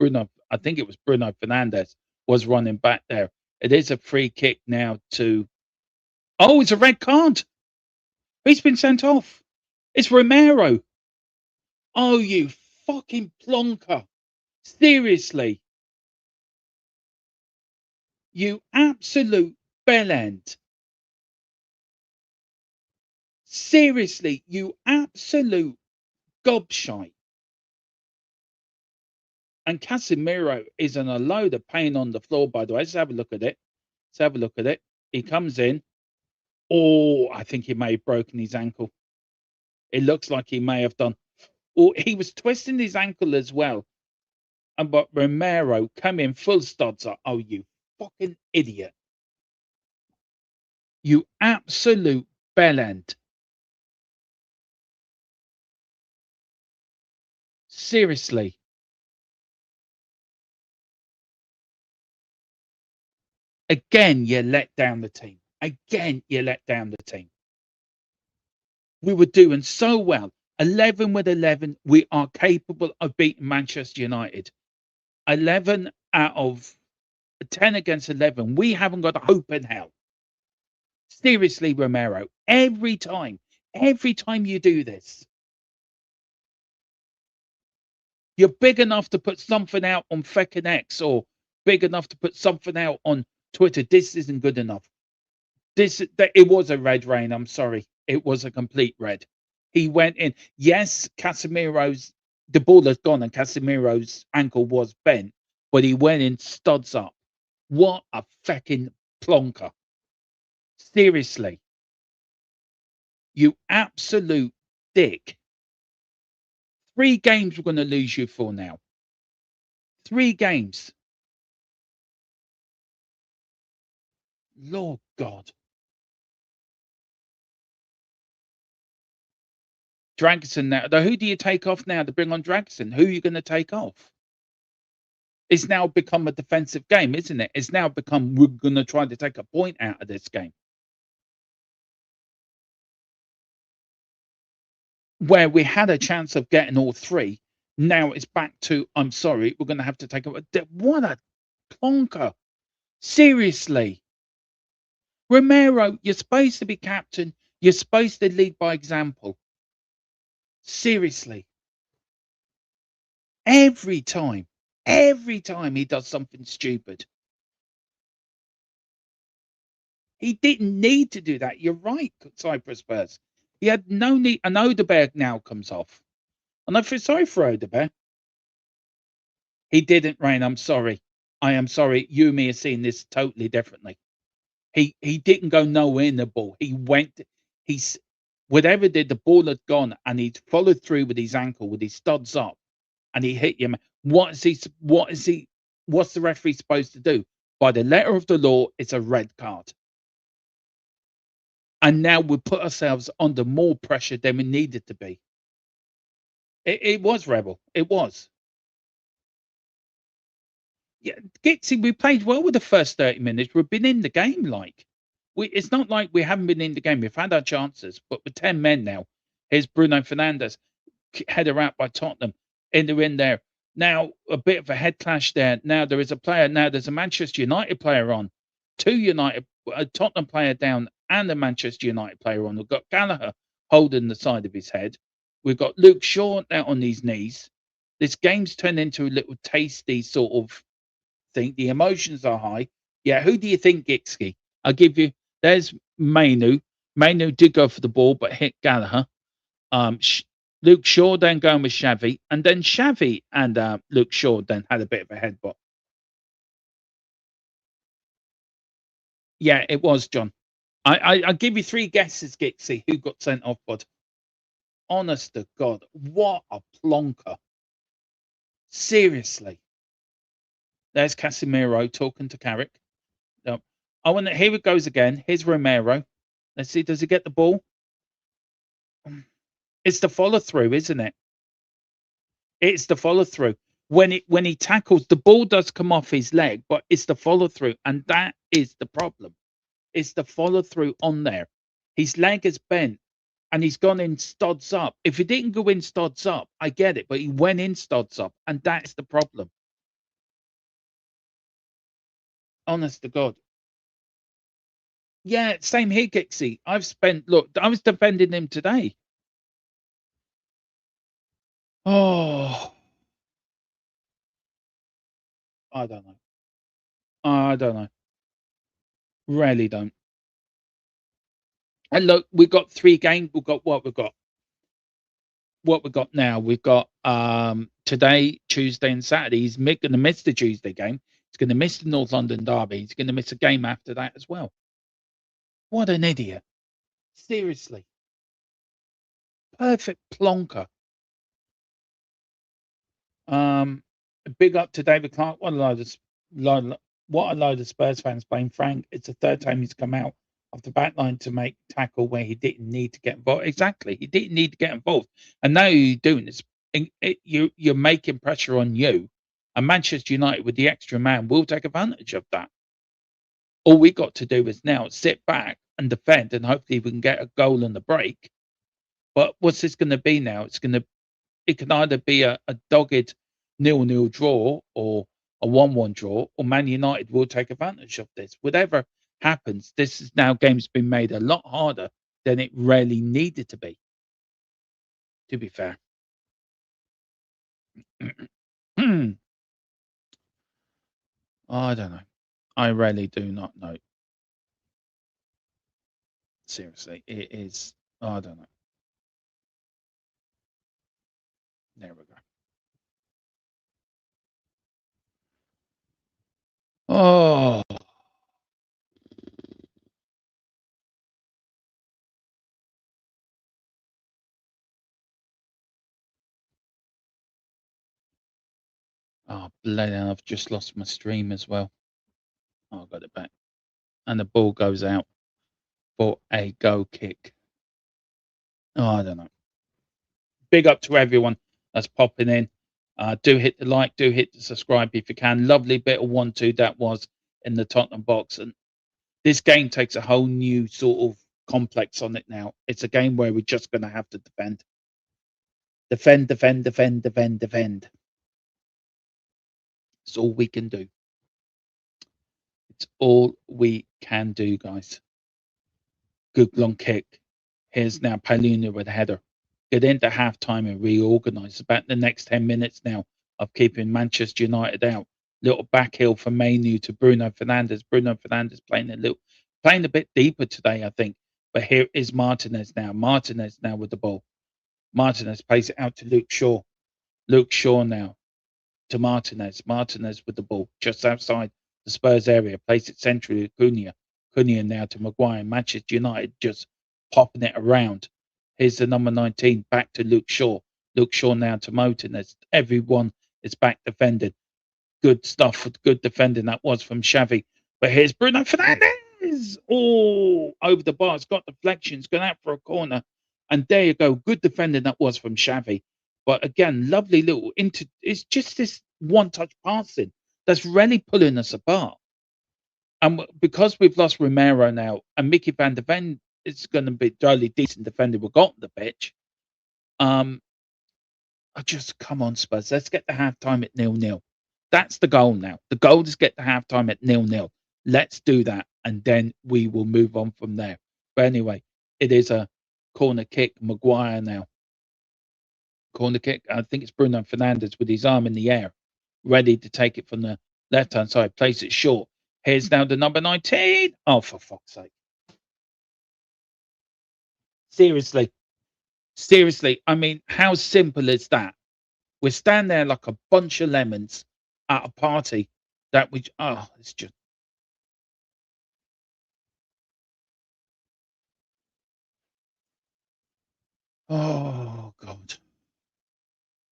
I think it was Bruno Fernandes was running back there. It is a free kick now to... Oh, it's a red card. He's been sent off. It's Romero. Oh, you fucking plonker. Seriously. You absolute bellend. Seriously, you absolute gobshite. And Casemiro is on a load of pain on the floor, by the way. Let's have a look at it. He comes in. Oh, I think he may have broken his ankle. It looks like he may have done. Or he was twisting his ankle as well. But Romero come in full studs up. Oh, you fucking idiot. You absolute bellend. Seriously. Again, you let down the team. We were doing so well. 11 with 11. We are capable of beating Manchester United. 11 out of 10 against 11. We haven't got a hope in hell. Seriously, Romero. Every time you do this, you're big enough to put something out on Feckin' X or big enough to put something out on Twitter. This isn't good enough. It was a red rain. I'm sorry. It was a complete red. He went in. Yes, the ball has gone and Casemiro's ankle was bent, but he went in studs up. What a fucking plonker. Seriously. You absolute dick. 3 games we're going to lose you for now. 3 games. Lord God. Dragosin now. Who do you take off now to bring on Dragosin? Who are you going to take off? It's now become a defensive game, isn't it? It's now become we're going to try to take a point out of this game. Where we had a chance of getting all 3. Now it's back to, I'm sorry, we're going to have to take a... What a plonker. Seriously. Romero, you're supposed to be captain. You're supposed to lead by example. Seriously. Every time he does something stupid. He didn't need to do that. You're right, Cyprus Spurs. He had no need. And Odegaard now comes off. And I feel sorry for Odegaard. He didn't rain. I'm sorry. I am sorry. You and me are seeing this totally differently. He didn't go nowhere in the ball. He went. Whatever did, the ball had gone, and he followed through with his ankle, with his studs up, and he hit you. What's the referee supposed to do? By the letter of the law, it's a red card. And now we put ourselves under more pressure than we needed to be. It was rebel. It was. Yeah, Gitsy, we played well with the first 30 minutes. We've been in the game it's not like we haven't been in the game. We've had our chances, but with 10 men now. Here's Bruno Fernandes, header out by Tottenham. They're in there. Now, a bit of a head clash there. Now, there is a player. Now, there's a Manchester United player on. 2 a Tottenham player down and a Manchester United player on. We've got Gallagher holding the side of his head. We've got Luke Shaw out on his knees. This game's turned into a little tasty sort of thing. The emotions are high. Yeah, who do you think, Gitsky? I'll give you... There's Mainu. Mainu did go for the ball, but hit Gallagher. Luke Shaw then going with Xavi, and then Xavi and Luke Shaw then had a bit of a headbutt. Yeah, it was, John. I give you 3 guesses, Gixie, who got sent off, bud. Honest to God, what a plonker. Seriously. There's Casemiro talking to Carrick. No. Here it goes again. Here's Romero. Let's see, does he get the ball? It's the follow through, isn't it? It's the follow through. When he tackles, the ball does come off his leg, but it's the follow through, and that is the problem. It's the follow through on there. His leg is bent, and he's gone in studs up. If he didn't go in studs up, I get it, but he went in studs up, and that's the problem. Honest to God. Yeah, same here, Gixie. I was defending him today. Oh, I don't know. I don't know. Really don't. And look, we've got 3 games. We've got what we've got. What we've got now. We've got today, Tuesday, and Saturday. He's going to miss the Tuesday game. He's going to miss the North London derby. He's going to miss a game after that as well. What an idiot! Seriously, perfect plonker. Big up to David Clark. What a load of Spurs fans blame Frank. It's the 3rd time he's come out of the back line to make tackle where he didn't need to get involved. Exactly, he didn't need to get involved, and now you're doing this. You're making pressure on you, and Manchester United with the extra man will take advantage of that. All we got to do is now sit back and defend, and hopefully we can get a goal on the break. But what's this going to be now? It can either be a dogged 0-0 draw or a 1-1 draw, or Man United will take advantage of this. Whatever happens, this is now game's been made a lot harder than it really needed to be fair. I don't know. I really do not know. Seriously, it is. I don't know. There we go. Oh, bloody hell, I've just lost my stream as well. Oh, I got it back. And the ball goes out for a goal kick. Oh, I don't know. Big up to everyone that's popping in. Do hit the like, do hit the subscribe if you can. Lovely bit of 1-2 that was in the Tottenham box. And this game takes a whole new sort of complex on it now. It's a game where we're just going to have to defend. Defend. It's all we can do. It's all we can do, guys. Good long kick. Here's now Palhinha with a header. Get into half-time and reorganise. About the next 10 minutes now of keeping Manchester United out. Little backheel from Manu to Bruno Fernandes. Bruno Fernandes playing a bit deeper today, I think. But here is Martinez now. Martinez now with the ball. Martinez plays it out to Luke Shaw. Luke Shaw now to Martinez. Martinez with the ball just outside the Spurs area. Plays it centrally to Cunha. Cunha now to Maguire. Manchester United just popping it around. Here's the number 19 back to Luke Shaw. Luke Shaw now to Martinez. Everyone is back defending. Good stuff. Good defending that was from Xavi. But here's Bruno Fernandes. Oh, over the bar. It's got deflections. Gone out for a corner. And there you go. Good defending that was from Xavi. But again, lovely little it's just this one-touch passing that's really pulling us apart. And because we've lost Romero now, and Mickey van der Ven is going to be totally decent defender we've got on the pitch. I just come on, Spurs. Let's get the halftime at 0-0. That's the goal now. The goal is get the halftime at 0-0. Let's do that, and then we will move on from there. But anyway, it is a corner kick. Maguire now. Corner kick. I think it's Bruno Fernandes with his arm in the air, ready to take it from the left-hand side. Plays it short. Here's now the number 19. Oh, for fuck's sake. Seriously. Seriously, I mean, how simple is that? We stand there like a bunch of lemons at a party that we. Oh, it's just. Oh God.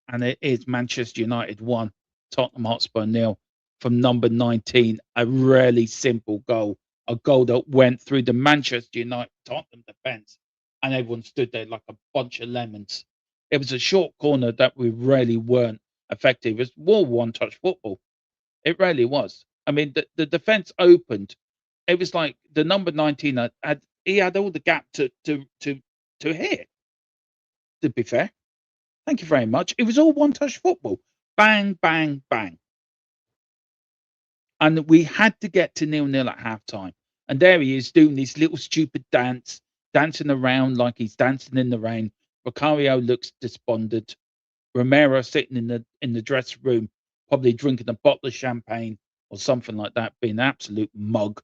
And it is Manchester United 1, Tottenham Hotspur 0 from number 19. A really simple goal, a goal that went through the Manchester United Tottenham defence, and everyone stood there like a bunch of lemons. It was a short corner that we really weren't effective. It was more one-touch football. It really was. I mean, the defence opened. It was like the number 19 had all the gap to hit. To be fair. Thank you very much. It was all one-touch football. Bang, bang, bang. And we had to get to 0-0 at halftime. And there he is doing this little stupid dance, dancing around like he's dancing in the rain. Vicario looks despondent. Romero sitting in the dressing room, probably drinking a bottle of champagne or something like that, being an absolute mug.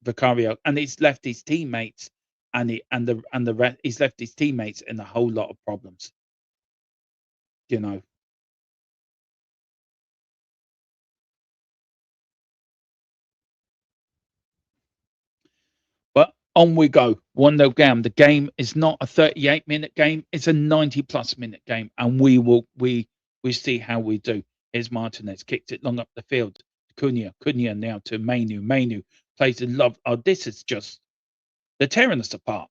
Vicario, and he's left his teammates he's left his teammates in a whole lot of problems. You know, but on we go. 1-0 game. The game is not a 38-minute game, it's a 90-plus minute game. And we see how we do. Here's Martinez, kicked it long up the field. Cunha now to Mainu plays in love. Oh, this is just, they're tearing us apart.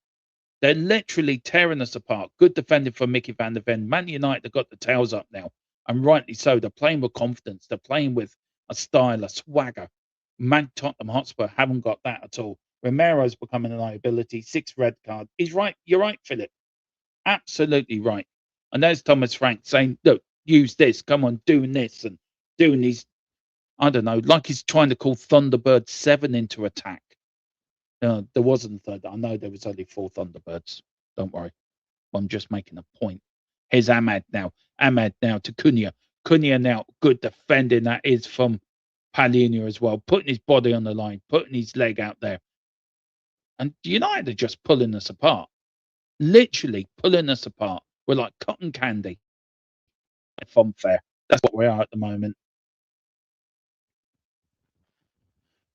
They're literally tearing us apart. Good defending from Mickey van der Ven. Man United have got the tails up now, and rightly so. They're playing with confidence. They're playing with a style, a swagger. Man, Tottenham Hotspur haven't got that at all. Romero's becoming a liability. 6 red card. He's right. You're right, Philip. Absolutely right. And there's Thomas Frank saying, "Look, use this. Come on, doing this and doing these." I don't know, like he's trying to call Thunderbird 7 into attack. No, there wasn't third. I know there was only 4 Thunderbirds. Don't worry. I'm just making a point. Here's Ahmad now. Ahmad now to Cunha. Cunha now. Good defending that is from Palhinha as well. Putting his body on the line. Putting his leg out there. And United are just pulling us apart. Literally pulling us apart. We're like cotton candy. If I'm fair. That's what we are at the moment.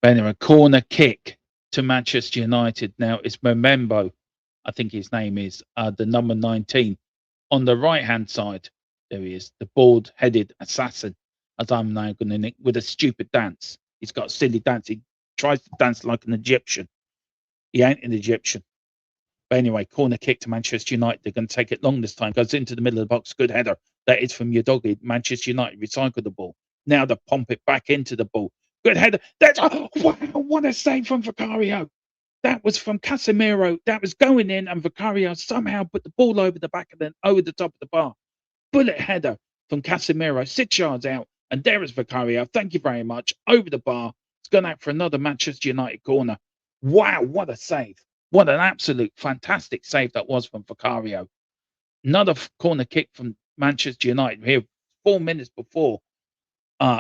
But anyway, corner kick to Manchester United now. It's Memembo, I think his name is, the number 19. On the right-hand side, there he is, the bald-headed assassin, as I'm now going to nick, with a stupid dance. He's got a silly dance. He tries to dance like an Egyptian. He ain't an Egyptian. But anyway, corner kick to Manchester United. They're going to take it long this time. Goes into the middle of the box. Good header. That is from Udogie. Manchester United recycle the ball. Now they pump it back into the ball. Good header. That's, oh, wow, what a save from Vicario. That was from Casemiro. That was going in, and Vicario somehow put the ball over the back of over the top of the bar. Bullet header from Casemiro, 6 yards out, and there is Vicario. Thank you very much. Over the bar. It's gone out for another Manchester United corner. Wow, what a save. What an absolute fantastic save that was from Vicario. Another corner kick from Manchester United here 4 minutes before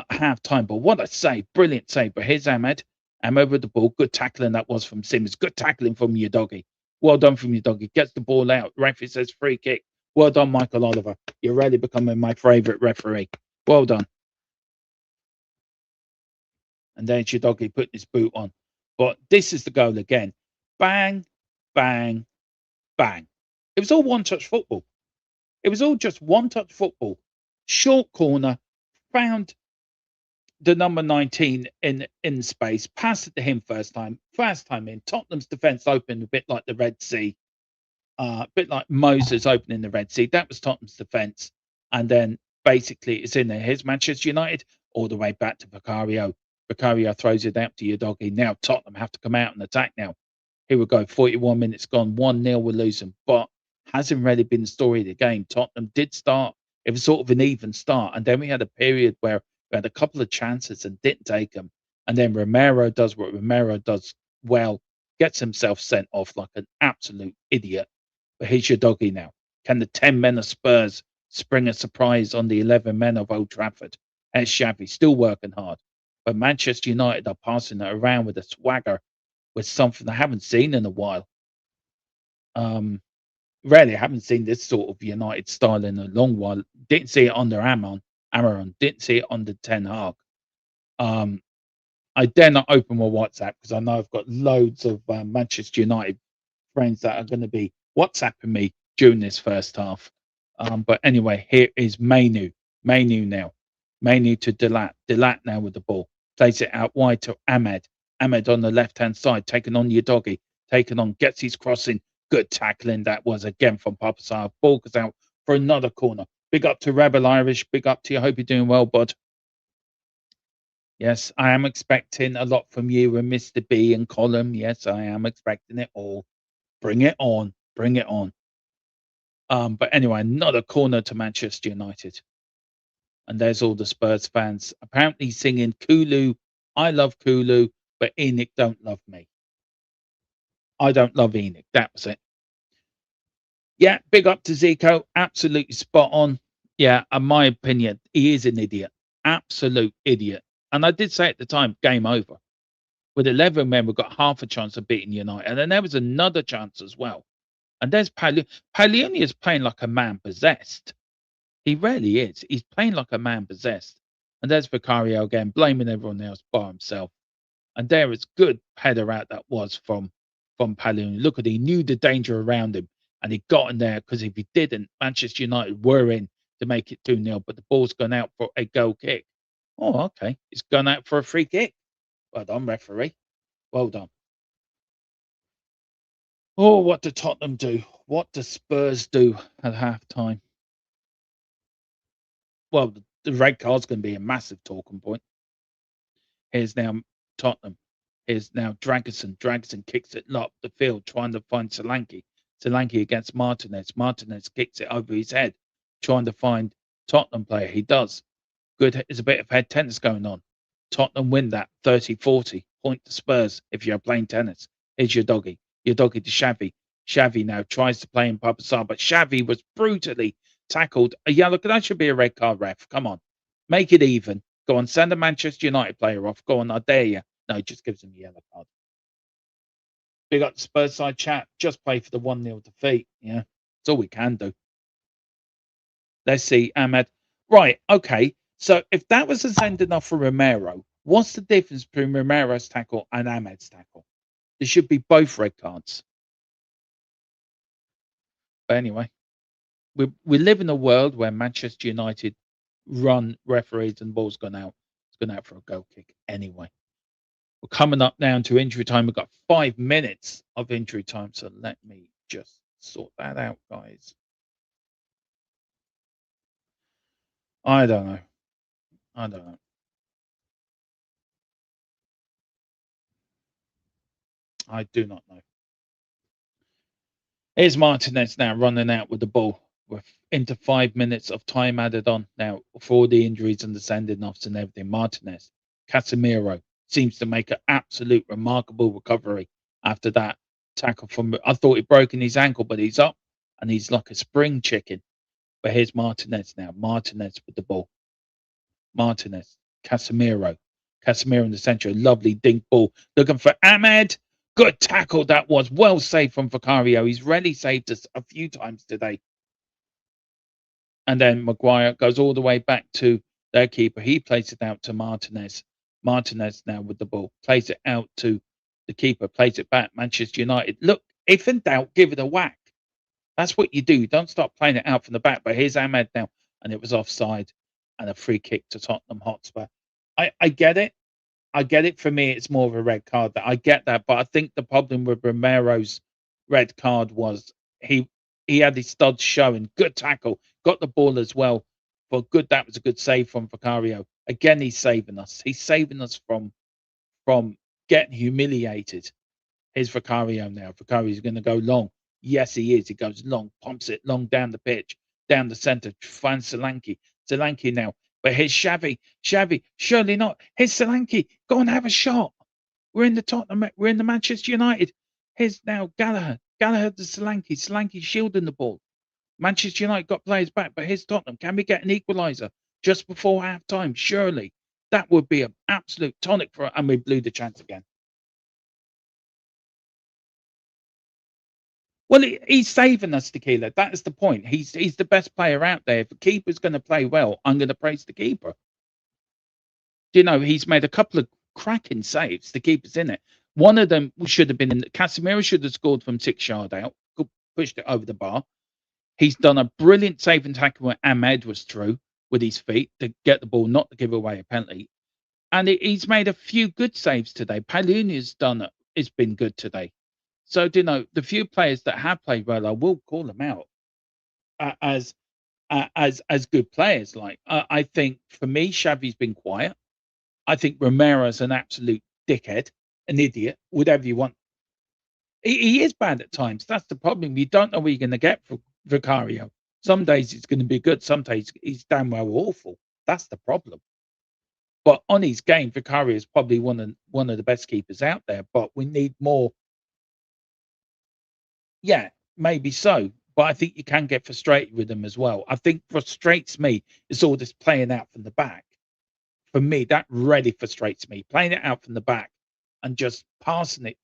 half time. But what a save. Brilliant save. But here's Ahmed. Ahmed with the ball. Good tackling that was from Simmons. Good tackling from Udogie. Well done from Udogie. Gets the ball out. Referee says free kick. Well done, Michael Oliver. You're really becoming my favourite referee. Well done. And then Udogie putting his boot on. But this is the goal again. Bang, bang, bang. It was all one-touch football. It was all just one-touch football. Short corner, found the number 19 in space, passed it to him first time in. Tottenham's defence opened a bit like the Red Sea, a bit like Moses opening the Red Sea. That was Tottenham's defence. And then basically it's in there. Here's Manchester United all the way back to Vicario. Vicario throws it out to Udogie. Now Tottenham have to come out and attack now. Here we go. 41 minutes gone. 1-0, we're losing. But hasn't really been the story of the game. Tottenham did start. It was sort of an even start. And then we had a period where we had a couple of chances and didn't take them. And then Romero does what Romero does well, gets himself sent off like an absolute idiot. But here's Udogie now. Can the 10 men of Spurs spring a surprise on the 11 men of Old Trafford? Here's Xavi, still working hard. But Manchester United are passing it around with a swagger, with something I haven't seen in a while. Rarely haven't seen this sort of United style in a long while. Didn't see it under Amaron. Didn't see it under Ten Hag. Um, I dare not open my WhatsApp because I know I've got loads of Manchester United friends that are going to be WhatsApping me during this first half. But anyway, here is Mainu. Mainu now. Mainu to Delat. Delat now with the ball. Plays it out wide to Ahmed. Ahmed on the left-hand side, taking on your doggy. Taking on, gets his crossing. Good tackling that was again from Papasar. Ball goes out for another corner. Big up to Rebel Irish. Big up to you. Hope you're doing well, bud. Yes, I am expecting a lot from you and Mr. B and Column. Yes, I am expecting it all. Bring it on. Bring it on. But anyway, another corner to Manchester United. And there's all the Spurs fans apparently singing Kulu. I love Kulu, but Enoch don't love me. I don't love Enoch. That was it. Yeah, big up to Zico. Absolutely spot on. Yeah, in my opinion, he is an idiot. Absolute idiot. And I did say at the time, game over. With 11 men, we've got half a chance of beating United. And then there was another chance as well. And there's Paglioni is playing like a man possessed. He really is. He's playing like a man possessed. And there's Vicario again, blaming everyone else by himself. And there is good header out that was from Paglioni. Look at he knew the danger around him. And he got in there because if he didn't, Manchester United were in to make it 2-0. But the ball's gone out for a goal kick. Oh, okay. It's gone out for a free kick. Well done, referee. Well done. Oh, what do Tottenham do? What do Spurs do at half time? Well, the red card's going to be a massive talking point. Here's now Tottenham. Here's now Dragosin. Dragosin kicks it up the field, trying to find Solanke. Solanke against Martinez. Martinez kicks it over his head, trying to find Tottenham player. He does. Good. There's a bit of head tennis going on. Tottenham win that 30-40. Point to Spurs if you're playing tennis. Here's your doggy. Your doggy to Xavi. Xavi now tries to play in Papasar, but Xavi was brutally tackled. A yellow. That should be a red card, ref. Come on. Make it even. Go on. Send a Manchester United player off. Go on. I dare you. No, just gives him a yellow card. Big up the Spurs side chat. Just play for the 1-0 defeat. Yeah. That's all we can do. Let's see, Ahmed. Right. Okay. So if that was a send enough for Romero, what's the difference between Romero's tackle and Ahmed's tackle? There should be both red cards. But anyway, we live in a world where Manchester United run referees and the ball's gone out. It's gone out for a goal kick anyway. We're coming up now to injury time. We've got 5 minutes of injury time. So let me just sort that out, guys. I don't know. I don't know. I do not know. Here's Martinez now running out with the ball. We're into 5 minutes of time added on now for all the injuries and the sending offs and everything. Martinez, Casemiro seems to make an absolute remarkable recovery after that tackle from. I thought he'd broken his ankle, but he's up and he's like a spring chicken. But here's Martinez now. Martinez with the ball. Martinez, Casemiro in the centre. Lovely dink ball. Looking for Ahmed. Good tackle that was. Well saved from Vicario. He's really saved us a few times today. And then Maguire goes all the way back to their keeper. He plays it out to Martinez. Martinez now with the ball. Plays it out to the keeper. Plays it back. Manchester United. Look, if in doubt, give it a whack. That's what you do. Don't start playing it out from the back. But here's Ahmed now. And it was offside. And a free kick to Tottenham Hotspur. I get it. I get it. For me, it's more of a red card. I get that, but I think the problem with Romero's red card was he had his studs showing. Good tackle, got the ball as well. But good, that was a good save from Vicario. Again, he's saving us. He's saving us from getting humiliated. Here's Vicario now. Vicario's going to go long. Yes, he is. He goes long, pumps it long down the pitch, down the centre. Finds Solanke. Solanke now. But here's Xavi. Xavi, surely not. Here's Solanke. Go and have a shot. We're in the Tottenham. We're in the Manchester United. Here's now Gallagher. Gallagher to Solanke. Solanke shielding the ball. Manchester United got players back, but here's Tottenham. Can we get an equaliser just before half time? Surely. That would be an absolute tonic for it. And we blew the chance again. Well, he's saving us, Tequila. That is the point. He's the best player out there. If the keeper's going to play well, I'm going to praise the keeper. He's made a couple of cracking saves. The keeper's in it. One of them should have been in. Casemiro should have scored from 6 yard out, pushed it over the bar. He's done a brilliant save and tackle when Ahmed was through with his feet to get the ball, not to give away a penalty. And he's made a few good saves today. Palunia's done it. It's been good today. So, the few players that have played well, I will call them out as good players. Like I think for me, Xavi's been quiet. I think Romero's an absolute dickhead, an idiot, whatever you want. He is bad at times. That's the problem. You don't know what you're going to get from Vicario. Some days it's going to be good. Some days he's damn well awful. That's the problem. But on his game, Vicario is probably one of the best keepers out there. But we need more. Yeah, maybe so. But I think you can get frustrated with them as well. I think frustrates me is all this playing out from the back. For me, that really frustrates me. Playing it out from the back and just passing it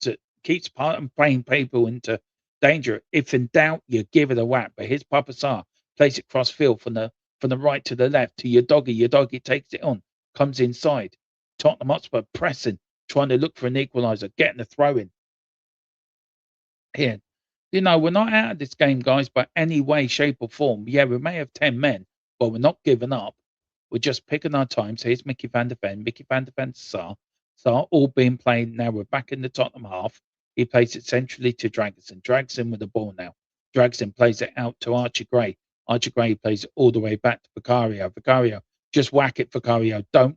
keeps playing people into danger. If in doubt, you give it a whack. But here's Papasar, plays it cross field from the right to the left to your doggy. Your doggy takes it on, comes inside. Tottenham Hotspur pressing, trying to look for an equaliser, getting the throw in. Here, we're not out of this game, guys, by any way, shape, or form. Yeah, we may have 10 men, but we're not giving up. We're just picking our time. So here's Mickey van der Ven, Sar, all being played. Now we're back in the Tottenham half. He plays it centrally to Dragosin. Dragosin with the ball now. Dragosin plays it out to Archie Gray. Archie Gray plays it all the way back to Vicario. Vicario, just whack it, Vicario. Don't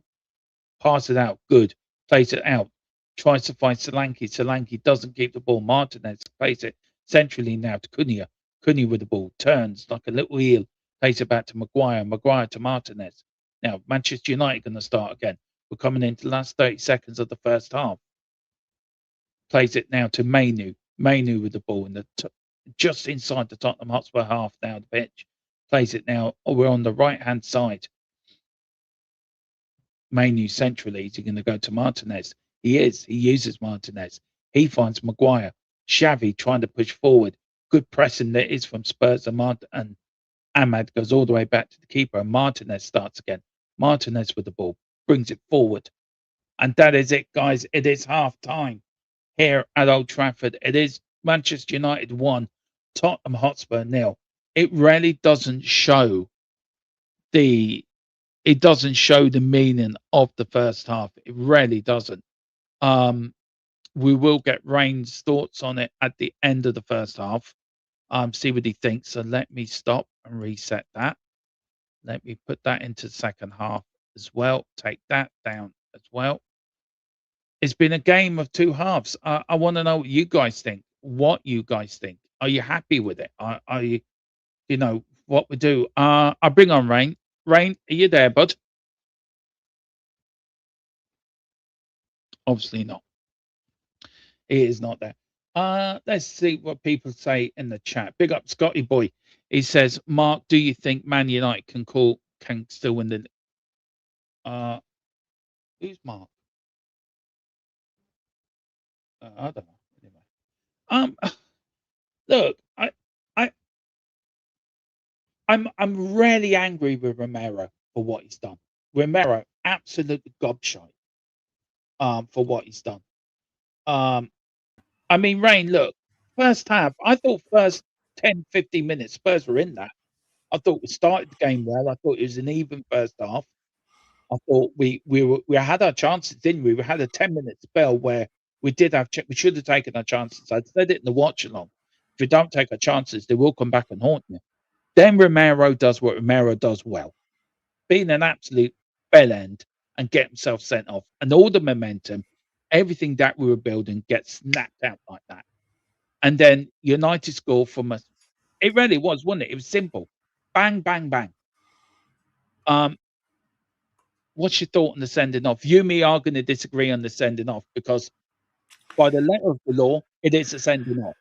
pass it out. Good. Plays it out. Tries to find Solanke. Solanke doesn't keep the ball. Martinez plays it centrally now to Cunha. Cunha with the ball. Turns like a little eel. Plays it back to Maguire. Maguire to Martinez. Now, Manchester United going to start again. We're coming into the last 30 seconds of the first half. Plays it now to Mainu. Mainu with the ball just inside the Tottenham Hotspur half now, the pitch. Plays it now. We're on the right-hand side. Mainu centrally. Is he going to go to Martinez? He is. He uses Martinez. He finds Maguire. Xavi trying to push forward. Good pressing there is from Spurs and Ahmad goes all the way back to the keeper and Martinez starts again. Martinez with the ball. Brings it forward. And that is it, guys. It is half time here at Old Trafford. It is Manchester United 1, Tottenham Hotspur 0. It really doesn't show the meaning of the first half. It really doesn't. We will get Rain's thoughts on it at the end of the first half. See what he thinks. So let me stop and reset that. Let me put that into the second half as well. Take that down as well. It's been a game of two halves. I want to know what you guys think. Are you happy with it? Are you, what we do? I bring on Rain. Rain, are you there, bud? Obviously not. He is not there. Let's see what people say in the chat. Big up Scotty boy. He says, Mark, do you think Man United can still win the who's Mark? I don't know. Anyway. Look, I'm really angry with Romero for what he's done. Romero, absolutely gobshite for what he's done. I mean, Rain, look, first half, I thought first 10, 15 minutes, Spurs were in that. I thought we started the game well. I thought it was an even first half. I thought we had our chances, didn't we? We had a 10-minute spell where we should have taken our chances. I said it in the watch-along. If we don't take our chances, they will come back and haunt you. Then Romero does what Romero does well. Being an absolute bell end and get himself sent off. And all the momentum, everything that we were building gets snapped out like that. And then United score from us. It really was, wasn't it? It was simple. Bang, bang, bang. What's your thought on the sending off? You and me are going to disagree on the sending off because by the letter of the law, it is a sending off.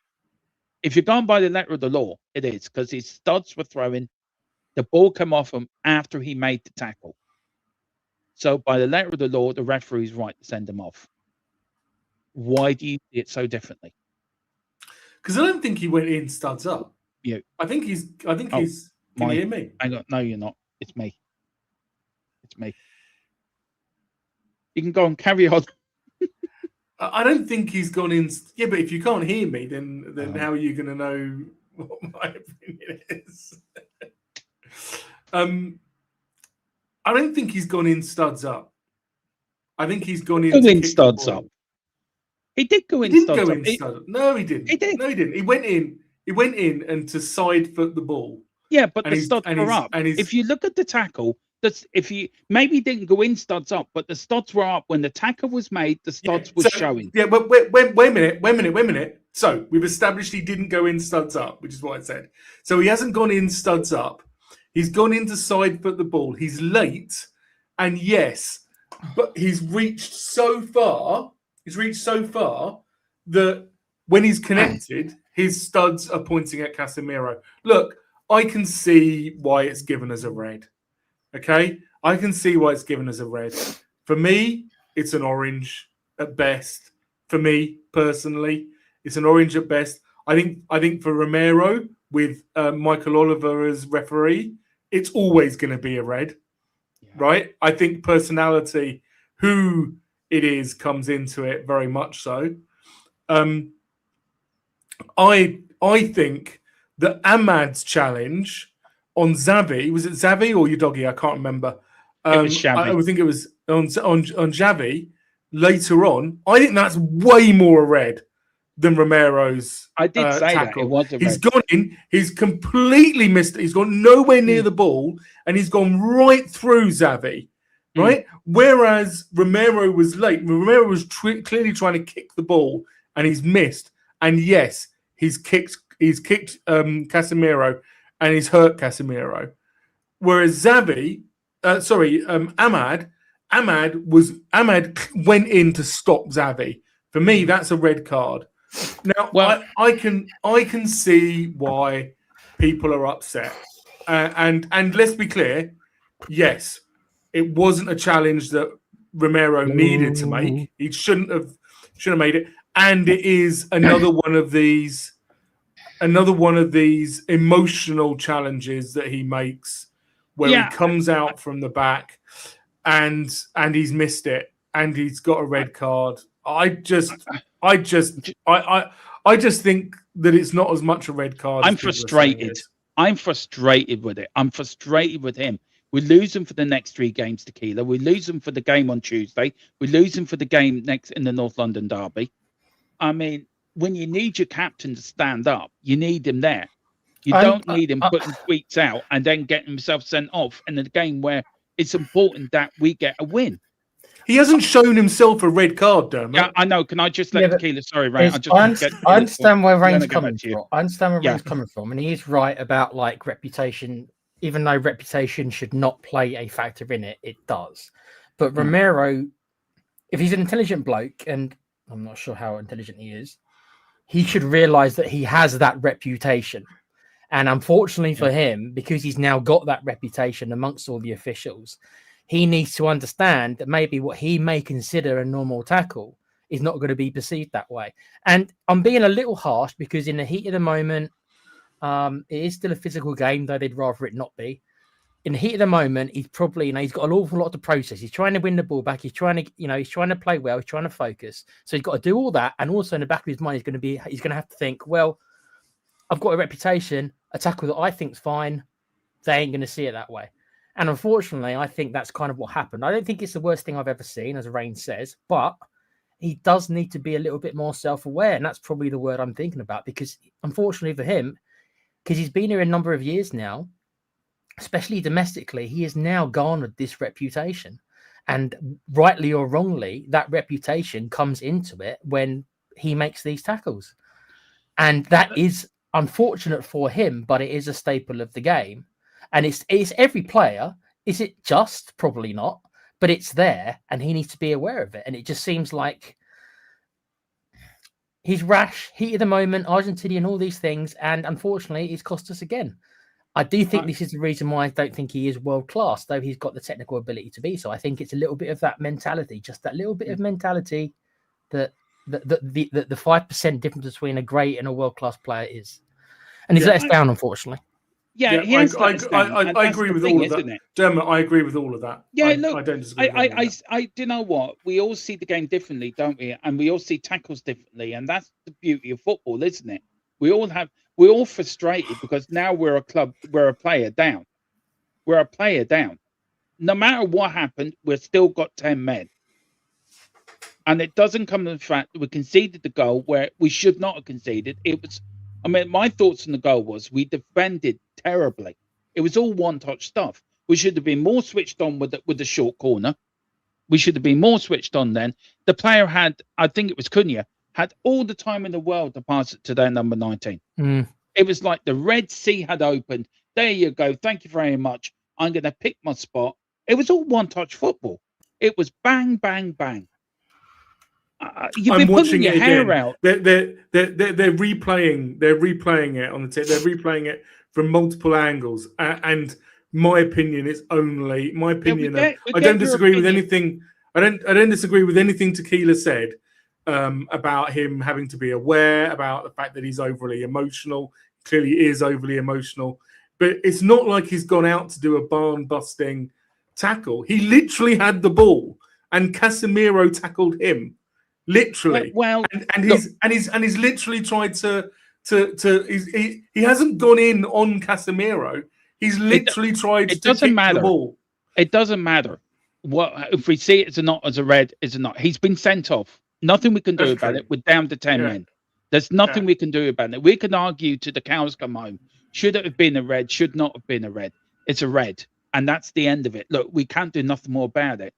If you're going by the letter of the law, it is because his studs were throwing. The ball came off him after he made the tackle. So by the letter of the law, the referee's right to send him off. Why do you see it so differently? Because I don't think he went in studs up. Yeah. I think he's. Can Oh, you hear me? Hang on. No, you're not. It's me. It's me. You can go and carry on. I don't think he's gone in. Yeah, but if you can't hear me, then how are you going to know what my opinion is? I don't think he's gone in studs up. I think he's gone in Go to in kick studs the ball. up. He did go He in didn't studs go up. in studs up. No, he didn't. He did. No, he didn't. He went in. He went in and to side foot the ball. Yeah, but And the he's- studs and were he's- up. and he's- If you look at the tackle, that's if you maybe didn't go in studs up, but the studs were up when the tackle was made. The studs were showing. Yeah, but wait a minute. So we've established he didn't go in studs up, which is what I said. So he hasn't gone in studs up. He's gone in to side foot the ball. He's late, and yes, but he's reached so far. He's reached so far that when he's connected, his studs are pointing at Casemiro. Look, I can see why it's given as a red. Okay, I can see why it's given as a red. For me, it's an orange at best. For me personally, it's an orange at best. I think for Romero with Michael Oliver as referee, it's always going to be a red, right? I think personality, who it is, comes into it very much so. I think that Ahmad's challenge on Xavi, was it Xavi or Udogie? I can't remember. It was Xavi. I think it was on Xavi later on. I think that's way more a red than Romero's I did say tackle. that. It was a He's red. gone in, he's completely missed it. He's gone nowhere near the ball and he's gone right through Xavi, right? Whereas Romero was late. Romero was clearly trying to kick the ball and he's missed. And yes, he's kicked Casemiro and he's hurt Casemiro. Whereas Ahmad went in to stop Xavi. For me, that's a red card. Now, Well- I can see why people are upset, and let's be clear. Yes, it wasn't a challenge that Romero needed to make. He shouldn't have made it, and it is another one of these emotional challenges that he makes, where Yeah. he comes out from the back, and he's missed it, and he's got a red card. I just think that it's not as much a red card. I'm as people are saying it frustrated. is. I'm frustrated with it. I'm frustrated with him. We lose him for the next 3 games, Tequila. We lose him for the game on Tuesday. We lose him for the game next in the North London derby. I mean, when you need your captain to stand up, you need him there. You don't need him putting tweets out and then getting himself sent off in a game where it's important that we get a win. He hasn't shown himself a red card, Dermot. Yeah, I know. Can I just let Yeah, but Tequila? Sorry, Ray. I understand where Rain's Then I go coming back to you. from. I understand where Yeah. Rain's coming from, and he is right about like reputation. Even though reputation should not play a factor in it, it does. But Romero, if he's an intelligent bloke, and I'm not sure how intelligent he is, he should realize that he has that reputation. And unfortunately for him, because he's now got that reputation amongst all the officials, he needs to understand that maybe what he may consider a normal tackle is not going to be perceived that way. And I'm being a little harsh because in the heat of the moment, it is still a physical game, though they'd rather it not be. In the heat of the moment, he's probably, he's got an awful lot to process. He's trying to win the ball back. He's trying to, he's trying to play well. He's trying to focus. So he's got to do all that. And also in the back of his mind, he's going to have to think, well, I've got a reputation, a tackle that I think's fine. They ain't going to see it that way. And unfortunately, I think that's kind of what happened. I don't think it's the worst thing I've ever seen, as Rain says, but he does need to be a little bit more self-aware. And that's probably the word I'm thinking about, because unfortunately for him, because he's been here a number of years now, especially domestically, he has now garnered this reputation. And rightly or wrongly, that reputation comes into it when he makes these tackles. And that is unfortunate for him, but it is a staple of the game. And it's every player. Is it just? Probably not. But it's there, and he needs to be aware of it. And it just seems like he's rash, heat of the moment, Argentinian, all these things. And unfortunately, it's cost us again. I do think this is the reason why I don't think he is world class, though he's got the technical ability to be. So I think it's a little bit of that mentality, just that little bit of mentality that the 5% difference between a great and a world class player is, and he's Yeah, let us down, unfortunately. Yeah, he has let us down, and I that's agree the with thing, all of that. isn't it? Dermot, I agree with all of that. Yeah, I look, don't disagree with any of that. I, do you know what? We all see the game differently, don't we? And we all see tackles differently, and that's the beauty of football, isn't it? We're all frustrated because now we're a player down. We're a player down. No matter what happened, we've still got 10 men. And it doesn't come to the fact that we conceded the goal where we should not have conceded. My thoughts on the goal was we defended terribly. It was all one-touch stuff. We should have been more switched on with the short corner. We should have been more switched on then. The player had, I think it was Cunha, had all the time in the world to pass it to their number 19. It was like the Red Sea had opened. There you go. Thank you very much. I'm going to pick my spot. It was all one-touch football. It was bang, bang, bang. You've been pulling your hair out. They're replaying. They're replaying it on the tape. They're replaying it from multiple angles. And my opinion is only my opinion. I don't disagree with anything. I don't disagree with anything Tequila said about him having to be aware about the fact that he's overly emotional. Clearly, is overly emotional. But it's not like he's gone out to do a barn-busting tackle. He literally had the ball, and Casemiro tackled him. Literally, he's literally tried to he hasn't gone in on Casemiro. He's literally tried to kick the ball. It doesn't matter what if we see it as a red, is it not? He's been sent off. Nothing we can do about it. We're down to 10 men. There's nothing we can do about it. We can argue to the cows come home. Should it have been a red? Should not have been a red. It's a red, and that's the end of it. Look, we can't do nothing more about it.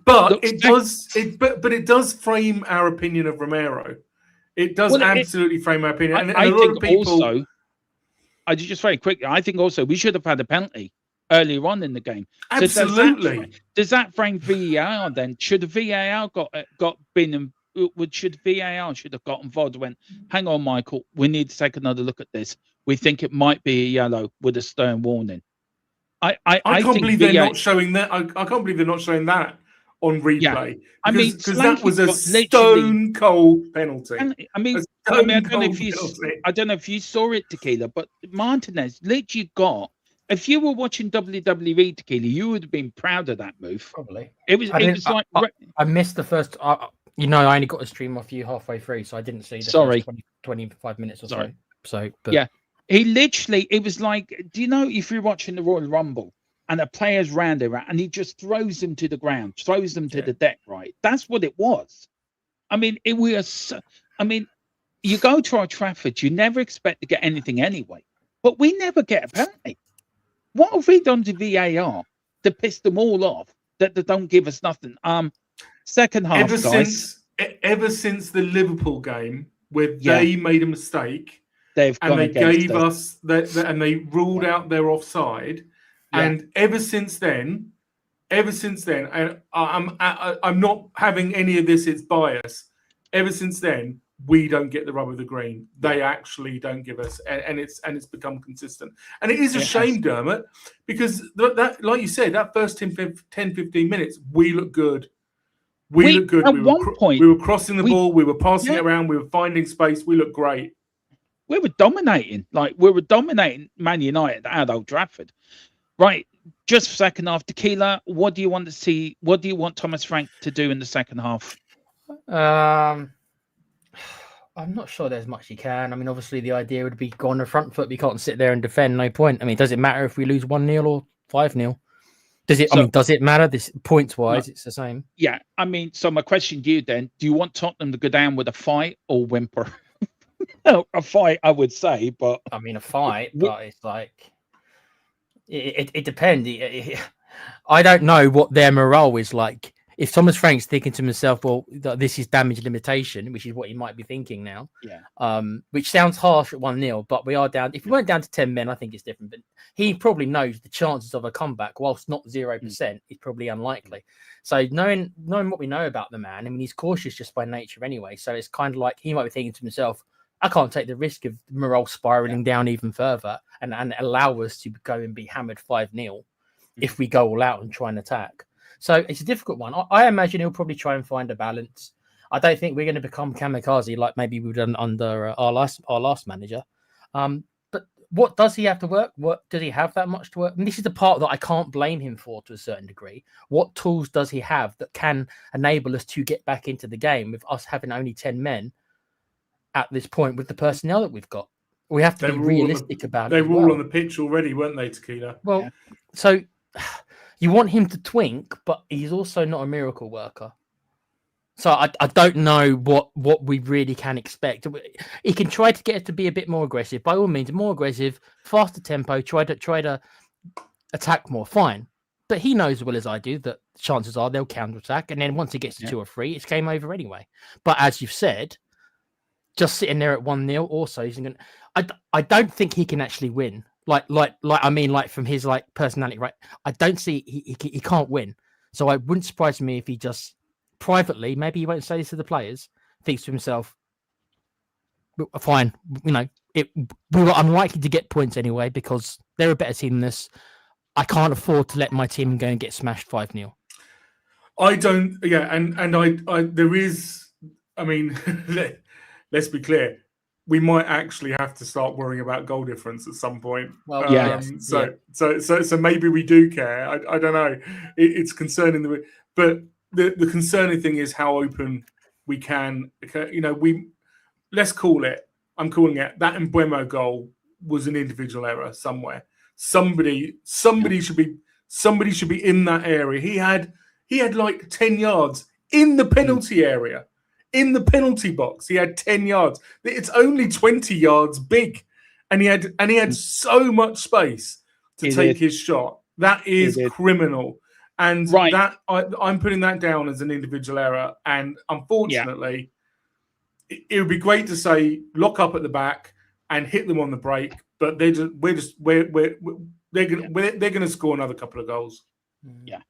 But it does frame our opinion of Romero. It does absolutely frame our opinion. And I a lot think of people... also, I just very quickly, I think also we should have had a penalty earlier on in the game. Absolutely. So does that frame VAR then? Should the VAR should have got involved? Went, hang on, Michael, we need to take another look at this. We think it might be a yellow with a stern warning. I can't believe they're not showing that. I can't believe they're not showing that on replay. Yeah. Because that was a stone cold penalty. I don't know if you saw it, Tequila, but Martinez literally got. If you were watching WWE, Tequila, you would have been proud of that move. Probably. I missed the first. I only got a stream off you halfway through, so I didn't see the first 25 minutes or so. So, yeah. He literally, it was like, do you know if you're watching the Royal Rumble and a player's round there and he just throws them to the ground, throws them to the deck, right? That's what it was. You go to Old Trafford, you never expect to get anything anyway, but we never get a penalty. What have we done to VAR to piss them all off that they don't give us nothing? Second half, ever since the Liverpool game where they made a mistake, they gave us and they ruled out their offside, and ever since then, and I'm not having any of this. It's bias. Ever since then, we don't get the rub of the green. They actually don't give us, and it's become consistent. And it is a shame, Dermot, because that, like you said, that first 10-15 minutes, we look good. We look good. At one point, we were crossing the ball. We were passing it around. We were finding space. We looked great. We were dominating. Man United at Old Trafford. Right. Just second half, Tequila, what do you want to see? What do you want Thomas Frank to do in the second half? I'm not sure there's much he can. Obviously the idea would be go on the front foot. We can't sit there and defend. No point. Does it matter if we lose 1-0 or 5-0? Does it? Does it matter? This points wise, it's the same. Yeah. So my question to you then: do you want Tottenham to go down with a fight or whimper? A fight, I would say, but a fight. But it's like it depends. I don't know what their morale is like. If Thomas Frank's thinking to himself, well, this is damage limitation, which is what he might be thinking now. Yeah. Which sounds harsh at 1-0, but we are down. If we went down to 10 men, I think it's different. But he probably knows the chances of a comeback, whilst not 0%, is probably unlikely. So knowing what we know about the man, he's cautious just by nature anyway. So it's kind of like he might be thinking to himself, I can't take the risk of morale spiraling down even further and allow us to go and be hammered 5-0 if we go all out and try and attack. So it's a difficult one. I imagine he'll probably try and find a balance. I don't think we're going to become kamikaze like maybe we've done under our last manager. But what does he have to work? What does he have that much to work? And this is the part that I can't blame him for to a certain degree. What tools does he have that can enable us to get back into the game with us having only 10 men at this point with the personnel that we've got? We have to be realistic about it. They were all on the pitch already, weren't they, Tequila? Well, so you want him to twink, but he's also not a miracle worker. So I don't know what we really can expect. He can try to get us to be a bit more aggressive. By all means, more aggressive, faster tempo, try to attack more. Fine. But he knows as well as I do that chances are they'll counterattack. And then once he gets to 2 or 3, it's game over anyway. But as you've said, just sitting there at 1-0 also isn't going to... I don't think he can actually win. Like from his personality, right? I don't see he can't win. So it wouldn't surprise me if he just privately, maybe he won't say this to the players, thinks to himself, fine, we were unlikely to get points anyway because they're a better team than us. I can't afford to let my team go and get smashed 5-0. I don't, and I there is, I mean, let's be clear, we might actually have to start worrying about goal difference at some point. Well, so maybe we do care. I don't know. It's concerning but the concerning thing is how open we can. Let's call it. I'm calling it that Mbeumo goal was an individual error somewhere. Somebody should be in that area. He had like 10 yards in the penalty area. In the penalty box, he had 10 yards. It's only 20 yards big, and he had so much space to take his shot. That is criminal, and that I'm putting that down as an individual error. And unfortunately, it would be great to say lock up at the back and hit them on the break, but they're going to score another couple of goals. Yeah.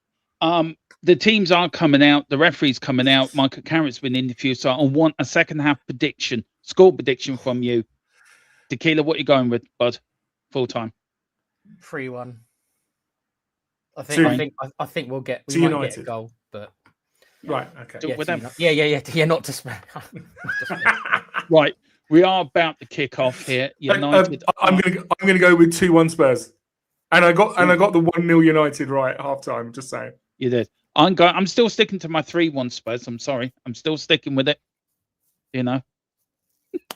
The teams are coming out. The referee's coming out. Michael Carrick's been interviewed. So I want a second half score prediction from you. Tequila, what are you going with, bud? Full time. 3-1. I think we'll get. We might get a goal, but right. Okay. Yeah. Not to spare. Right. We are about to kick off here. United. I'm gonna go with 2-1 Spurs, and I got the 1-0 United right at half time. Just saying. You did. I'm still sticking to my 3-1 Spurs. I'm sorry. I'm still sticking with it.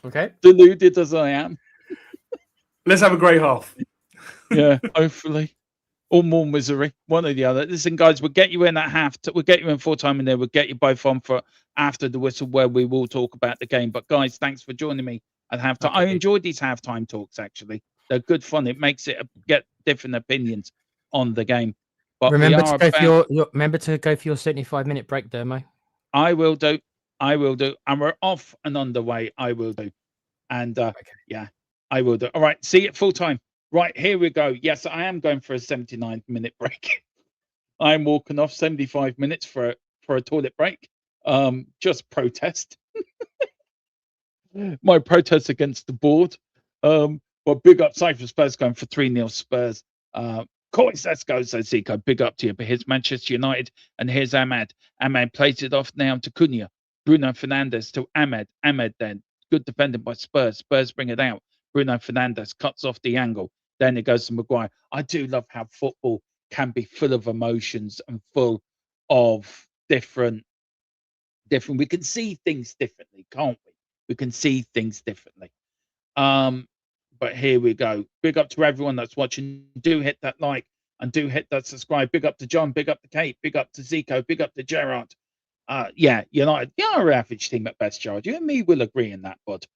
Okay. Deluded as I am. Let's have a great half. Yeah, hopefully. Or more misery. One or the other. Listen, guys, we'll get you in at half. We'll get you in full time in there. We'll get you both on for after the whistle where we will talk about the game. But guys, thanks for joining me at halftime. I enjoyed these halftime talks, actually. They're good fun. It makes it get different opinions on the game. But remember to go for your 75-minute break, Dermo. I will do. And we're off and underway. I will do. And I will do. All right. See you at full time. Right. Here we go. Yes, I am going for a 79-minute break. I'm walking off 75 minutes for a toilet break. Just protest. My protest against the board. Well, big up Cyprus Spurs going for 3-0 Spurs. Course, let's go, says Zico. Big up to you. But here's Manchester United, and here's Ahmad. Ahmad plays it off now to Cunha. Bruno Fernandes to Ahmad. Ahmad then. Good defended by Spurs. Spurs bring it out. Bruno Fernandes cuts off the angle. Then it goes to Maguire. I do love how football can be full of emotions and full of different. We can see things differently, can't we? We can see things differently. But here we go. Big up to everyone that's watching. Do hit that like and do hit that subscribe. Big up to John. Big up to Kate. Big up to Zico. Big up to Gerard. United. You're an average team at best, Gerard. You and me will agree in that, bud.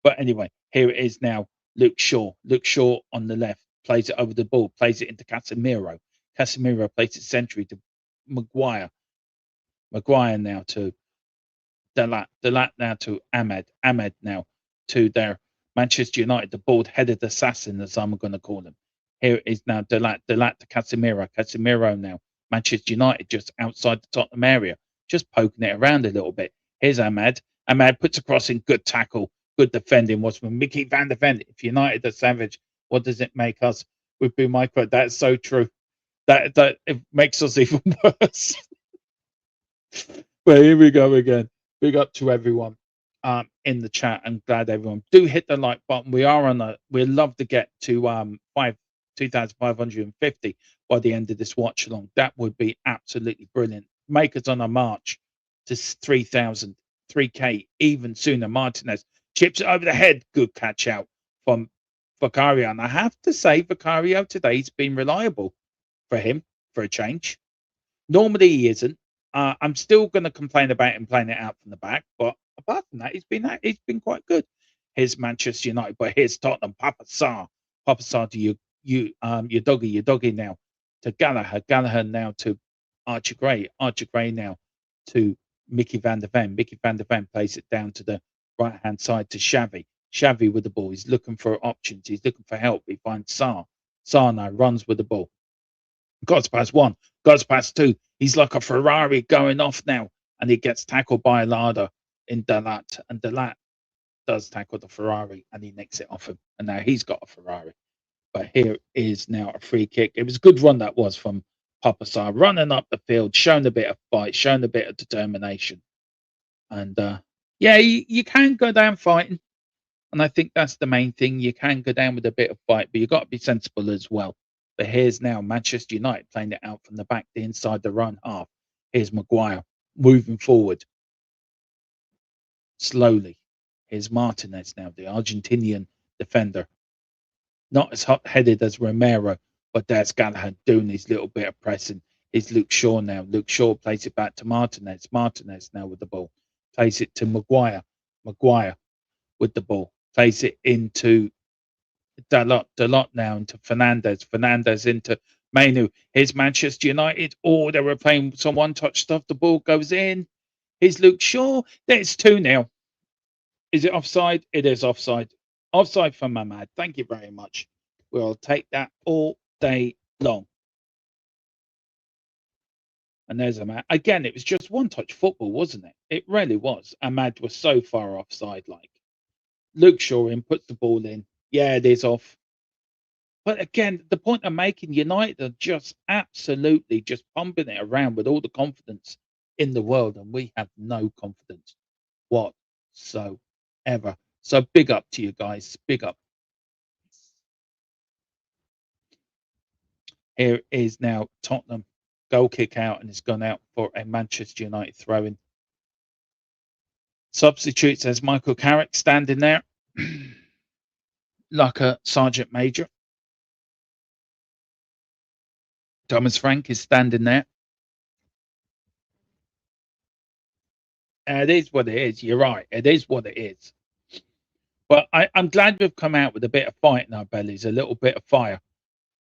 But anyway, here it is now. Luke Shaw. Luke Shaw on the left. Plays it over the ball. Plays it into Casemiro. Casemiro plays it centrally to Maguire. Maguire now to Delat. Delat now to Ahmed. Ahmed now to their Manchester United, the bald-headed assassin, as I'm going to call him. Here it is now, Delat to Casemiro. Casemiro now, Manchester United just outside the Tottenham area, just poking it around a little bit. Here's Ahmad. Ahmad puts a cross in, good tackle, good defending. What's from Mickey van der Ven? If United are savage, what does it make us? With Boo Micro, that's so true. That it makes us even worse. But here we go again. Big up to everyone in the chat. I'm glad everyone do hit the like button. We are on a. We'd love to get to 2,550 by the end of this watch along. That would be absolutely brilliant. Make us on a march to 3,000, 3K even sooner. Martinez chips it over the head. Good catch out from Vicario, and I have to say Vicario today's been reliable for him for a change. Normally he isn't. I'm still going to complain about him playing it out from the back, but apart from that, he's been quite good. Here's Manchester United, but here's Tottenham. Papa Sarr to your doggy now to Gallagher now to Archie Gray now to Mickey van der Ven. Mickey van der Ven plays it down to the right hand side to Xavi with the ball. He's looking for options. He's looking for help. He finds Sarr. Sarr now runs with the ball. God's past one. God's past two. He's like a Ferrari going off now, and he gets tackled by Alada in Dalat, and Dalat does tackle the Ferrari, and he nicks it off him, and now he's got a Ferrari. But here is now a free kick. It was a good run that was from Papa Sarr, running up the field, showing a bit of fight, showing a bit of determination, and yeah, you can go down fighting, and I think that's the main thing. You can go down with a bit of fight, but you got to be sensible as well. But here's now Manchester United playing it out from the back, the inside the run half. Here's Maguire moving forward slowly. Here's Martinez now, the Argentinian defender. Not as hot-headed as Romero, but there's Gallagher doing his little bit of pressing. Here's Luke Shaw now. Luke Shaw plays it back to Martinez. Martinez now with the ball. Plays it to Maguire. Maguire with the ball. Plays it into Dalot now into Fernandez. Fernandez into Mainu. Here's Manchester United. Oh, they were playing some one-touch stuff. The ball goes in. Here's Luke Shaw. There's 2-0. Is it offside? It is offside. Offside for Mamad. Thank you very much. We'll take that all day long. And there's Ahmad. Again, it was just one-touch football, wasn't it? It really was. Ahmad was so far offside. Like Luke Shaw in, puts the ball in. Yeah, it is off. But again, the point I'm making, United are just absolutely just pumping it around with all the confidence in the world, and we have no confidence whatsoever. So big up to you guys. Big up. Here is now Tottenham. Goal kick out, and it's gone out for a Manchester United throw-in. Substitutes as Michael Carrick standing there like a sergeant major. Thomas Frank is standing there. It is what it is. You're right. It is what it is. But I'm glad we've come out with a bit of fight in our bellies, a little bit of fire,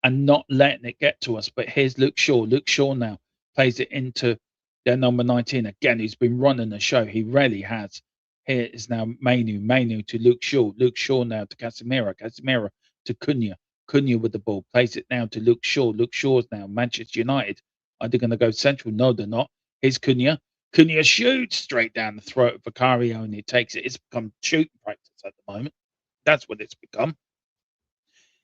and not letting it get to us. But here's Luke Shaw. Luke Shaw now plays it into their number 19. Again, he's been running the show. He really has. Here is now Mainu to Luke Shaw. Luke Shaw now to Casemiro. Casemiro to Cunha. Cunha with the ball. Plays it now to Luke Shaw. Luke Shaw's now Manchester United. Are they going to go central? No, they're not. Here's Cunha. Cunha shoots straight down the throat of Vicario, and he takes it. It's become shooting practice at the moment. That's what it's become.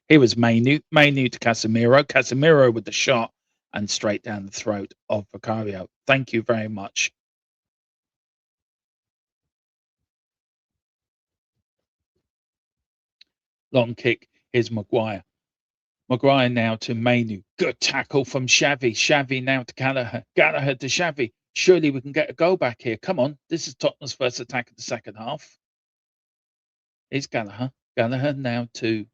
Here was Mainu to Casemiro. Casemiro with the shot and straight down the throat of Vicario. Thank you very much. Long kick. Here's Maguire. Maguire now to Mainu. Good tackle from Xavi. Xavi now to Gallagher. Gallagher to Xavi. Surely we can get a goal back here. Come on. This is Tottenham's first attack of the second half. Here's Gallagher. Gallagher now to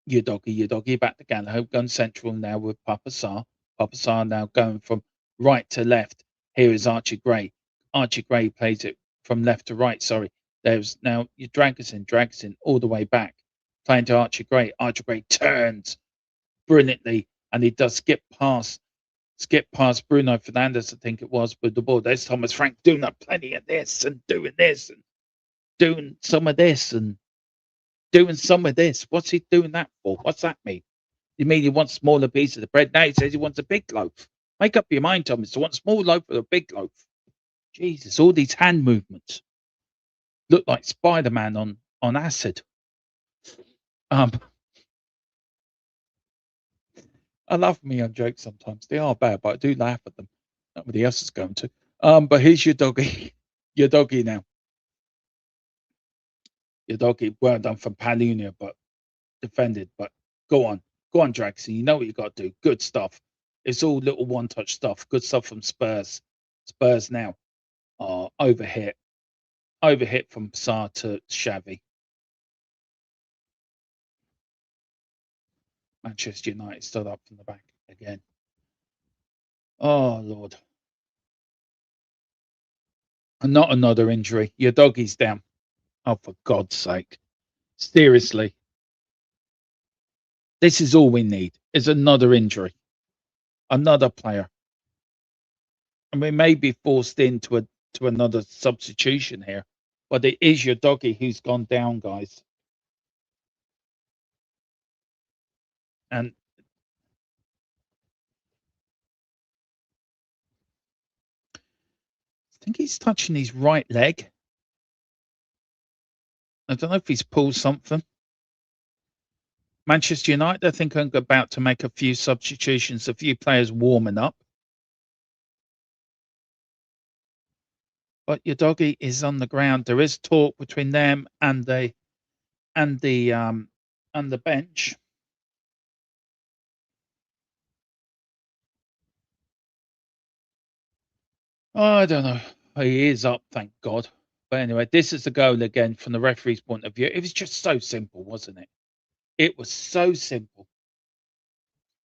your doggy back to Gallagher. Going central now with Papa Sarr. Papa Sarr now going from right to left. Here is Archie Gray. Archie Gray plays it from left to right. Sorry. There's now you drag us in all the way back. Playing to Archie Gray. Archie Gray turns brilliantly, and he does skip past Bruno Fernandes, I think it was, with the ball. There's Thomas Frank doing plenty of this and doing this and doing some of this and doing some of this. What's he doing that for? What's that mean? You mean he wants smaller piece of the bread? Now he says he wants a big loaf. Make up your mind, Thomas. Do you want a small loaf or a big loaf? Jesus, all these hand movements look like Spider-Man on acid. I love me on jokes sometimes. They are bad, but I do laugh at them. Nobody else is going to. But here's your doggy. Your doggy now. Your doggy. Well done from Palunia, but defended. But go on, Draxon. You know what you got to do. Good stuff. It's all little one-touch stuff. Good stuff from Spurs. Spurs now. Overhit from Sarr to Xavi. Manchester United stood up from the back again. Oh Lord. And not another injury. Your doggy's down. Oh, for God's sake. Seriously. This is all we need. Is another injury. Another player. And we may be forced into another substitution here. But it is your doggy who's gone down, guys. And I think he's touching his right leg. I don't know if he's pulled something. Manchester United, I think, are about to make a few substitutions, a few players warming up. But your doggy is on the ground. There is talk between them and the bench. Oh, I don't know. He is up, thank God. But anyway, this is the goal again from the referee's point of view. It was just so simple, wasn't it? It was so simple.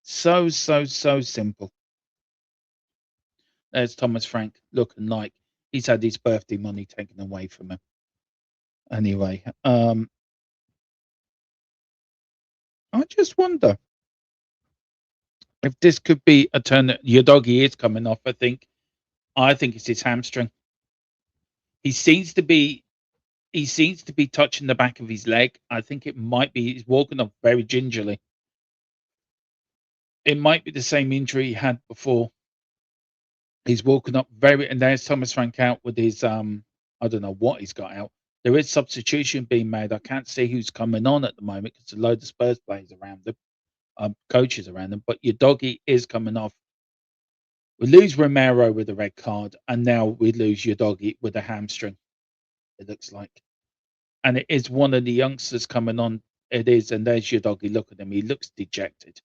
So simple. There's Thomas Frank looking like he's had his birthday money taken away from him. Anyway, I just wonder if this could be a turn. Your doggy is coming off, I think it's his hamstring. He seems to be touching the back of his leg. I think it might be he's walking up very gingerly. It might be the same injury he had before. He's walking up and there's Thomas Frank out with his I don't know what he's got out. There is substitution being made. I can't see who's coming on at the moment because there's a load of Spurs players around them, coaches around them. But your doggy is coming off. We lose Romero with a red card, and now we lose your doggy with a hamstring. It looks like, and it is one of the youngsters coming on. It is, and there's your doggy. Look at him. He looks dejected.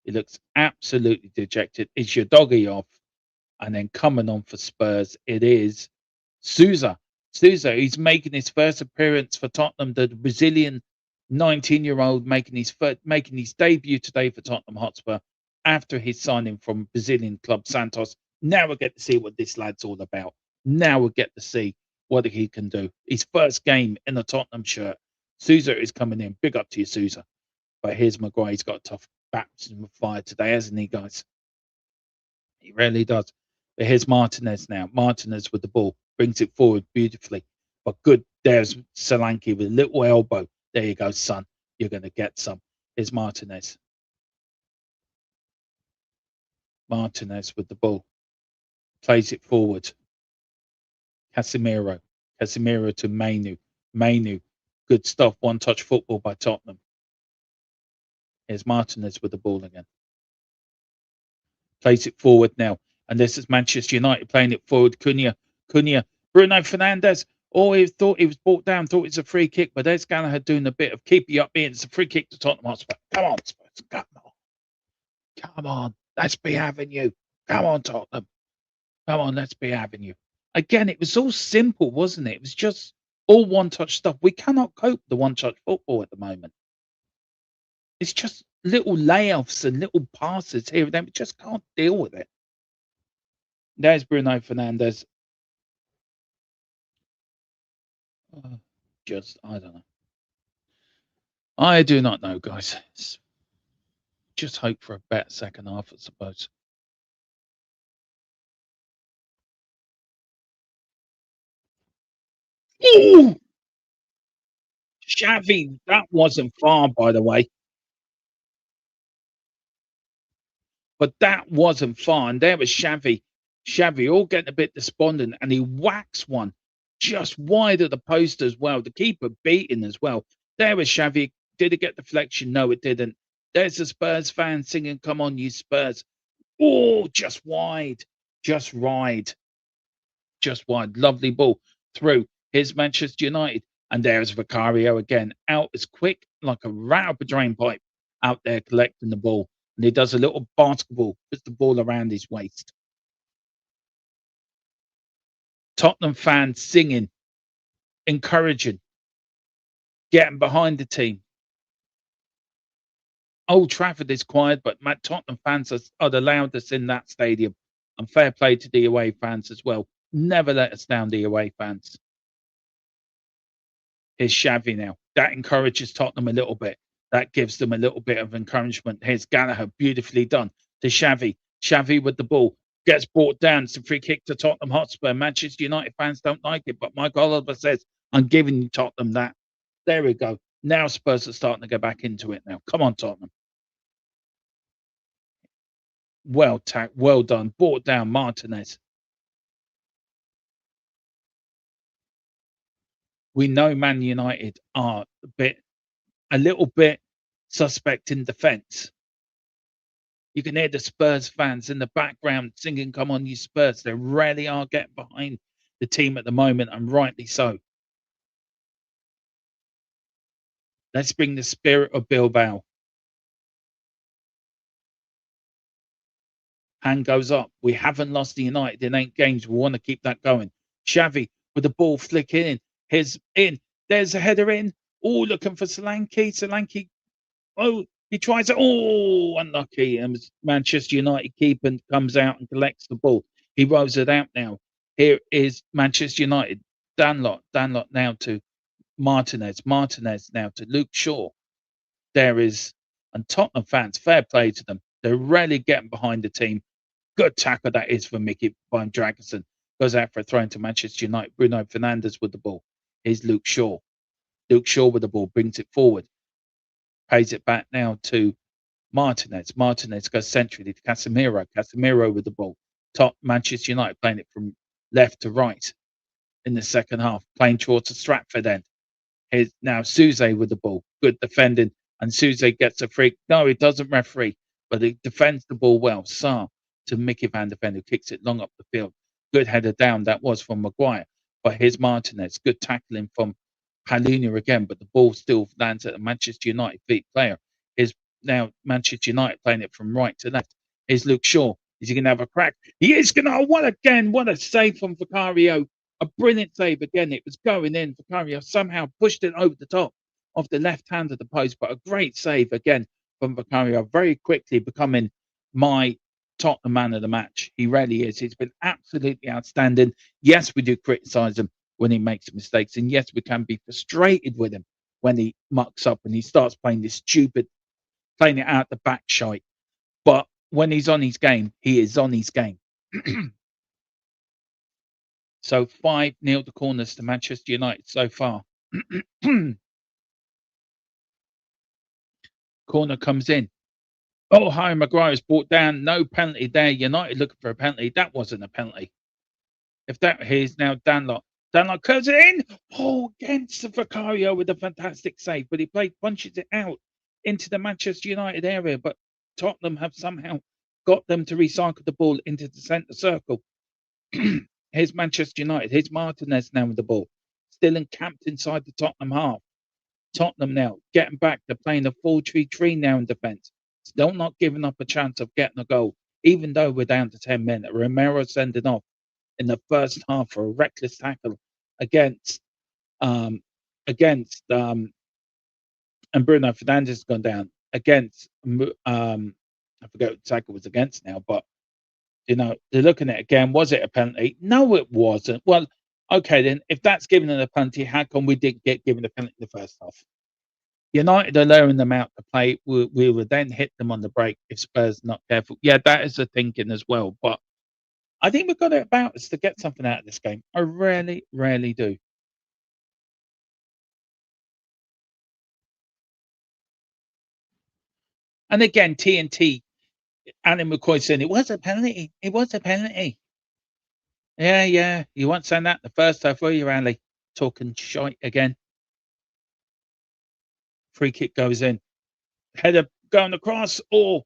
He looks absolutely dejected. Is your doggy off? And then coming on for Spurs, it is Sousa. He's making his first appearance for Tottenham. The Brazilian 19-year-old making his debut today for Tottenham Hotspur after his signing from Brazilian club Santos. Now we get to see what this lad's all about. Now we get to see what he can do. His first game in a Tottenham shirt. Sousa is coming in. Big up to you, Sousa. But here's Maguire. He's got a tough baptism of fire today, hasn't he, guys? He really does. But here's Martinez now. Martinez with the ball. Brings it forward beautifully. But good. There's Solanke with a little elbow. There you go, son. You're going to get some. Here's Martinez. Martinez with the ball. Plays it forward. Casemiro to Mainu. Good stuff. One-touch football by Tottenham. Here's Martinez with the ball again. Plays it forward now. And this is Manchester United playing it forward. Cunha. Bruno Fernandes. Oh, he thought he was brought down. Thought it was a free kick. But there's Gallagher doing a bit of keep you up here. It's a free kick to Tottenham Hotspur. Come on, Spurs. Come on. Let's be having you. Come on, Tottenham. Come on, let's be having you. Again, it was all simple, wasn't it? It was just all one-touch stuff. We cannot cope with the one-touch football at the moment. It's just little layoffs and little passes here and there. We just can't deal with it. There's Bruno Fernandes. I don't know. I do not know, guys. Just hope for a better second half, I suppose. Ooh! Xavi, that wasn't far, by the way. But that wasn't far. And there was Xavi. Xavi all getting a bit despondent, and he whacks one just wide of the post as well. The keeper beating as well. There was Xavi. Did it get deflection? No, it didn't. There's the Spurs fan singing, "Come on, you Spurs." Oh, just wide. Just right. just wide. Lovely ball through. Here's Manchester United. And there's Vicario again. Out as quick like a rat up a drain pipe. Out there collecting the ball. And he does a little basketball. Puts the ball around his waist. Tottenham fans singing. Encouraging. Getting behind the team. Old Trafford is quiet, but Tottenham fans are the loudest in that stadium. And fair play to the away fans as well. Never let us down, the away fans. Here's Xavi now. That encourages Tottenham a little bit. That gives them a little bit of encouragement. Here's Gallagher, beautifully done to Xavi. Xavi with the ball. Gets brought down. It's a free kick to Tottenham Hotspur. Manchester United fans don't like it, but Mike Oliver says, I'm giving you Tottenham that. There we go. Now Spurs are starting to go back into it now. Come on, Tottenham. Well tacked, well done. Brought down Martinez. We know Man United are a little bit suspect in defence. You can hear the Spurs fans in the background singing, come on, you Spurs. They really are getting behind the team at the moment, and rightly so. Let's bring the spirit of Bilbao. Hand goes up. We haven't lost the United in 8 games. We want to keep that going. Xavi with the ball flicking in. Here's in. There's a header in. Oh, looking for Solanke. Solanke. Oh, he tries it. Oh, unlucky. And Manchester United keeper comes out and collects the ball. He rolls it out now. Here is Manchester United. Danlot now to Martinez. Martinez now to Luke Shaw. There is, and Tottenham fans, fair play to them. They're really getting behind the team. Good tackle that is for Mickey Van Dragerson. Goes out for a throw into Manchester United. Bruno Fernandes with the ball. Here's Luke Shaw. Luke Shaw with the ball, brings it forward. Pays it back now to Martinez. Martinez goes centrally to Casemiro. Casemiro with the ball. Top Manchester United playing it from left to right in the second half. Playing towards the Stratford end. Here's now Suze with the ball. Good defending. And Suze gets a free. No, he doesn't referee, but he defends the ball well. Sarr to Mickey van der Ven, who kicks it long up the field. Good header down. That was from Maguire. But here's Martinez. Good tackling from Palhinha again, but the ball still lands at a Manchester United feet player. Is now Manchester United playing it from right to left. Here's Luke Shaw. Is he going to have a crack? He is going to. Oh, what again? What a save from Vicario. A brilliant save again. It was going in. Vicario somehow pushed it over the top of the left hand of the post, but a great save again from Vicario. Very quickly becoming my Tottenham man of the match. He really is. He's been absolutely outstanding. Yes, we do criticise him when he makes mistakes, and yes, we can be frustrated with him when he mucks up and he starts playing this stupid, playing it out the back shite. But when he's on his game, he is on his game. So 5-0 the corners to Manchester United so far. Corner comes in. Oh, Harry Maguire is brought down. No penalty there. United looking for a penalty. That wasn't a penalty. If that, here's now Danlot. Danlot curves it in. Oh, against Vicario with a fantastic save, but he punches it out into the Manchester United area. But Tottenham have somehow got them to recycle the ball into the centre circle. Here's Manchester United. Here's Martinez now with the ball. Still encamped inside the Tottenham half. Tottenham now getting back. They're playing a 4-3-3 now in defence. Still not giving up a chance of getting a goal, even though we're down to 10 men. Romero sending off in the first half for a reckless tackle against and Bruno Fernandes has gone down against I forget what the tackle was against now, but you know, they're looking at it again. Was it a penalty? No, it wasn't. Well, okay, then if that's giving it a penalty, how come we didn't get given a penalty in the first half? United are lowering them out to play. We will then hit them on the break if Spurs not careful. Yeah, that is the thinking as well. But I think we've got it about us to get something out of this game. I really, really do. And again, TNT, Alan McCoy saying it was a penalty. It was a penalty. Yeah. You weren't saying that the first half, were you, Ali? Talking shite again. Free kick goes in. Header going across. Oh,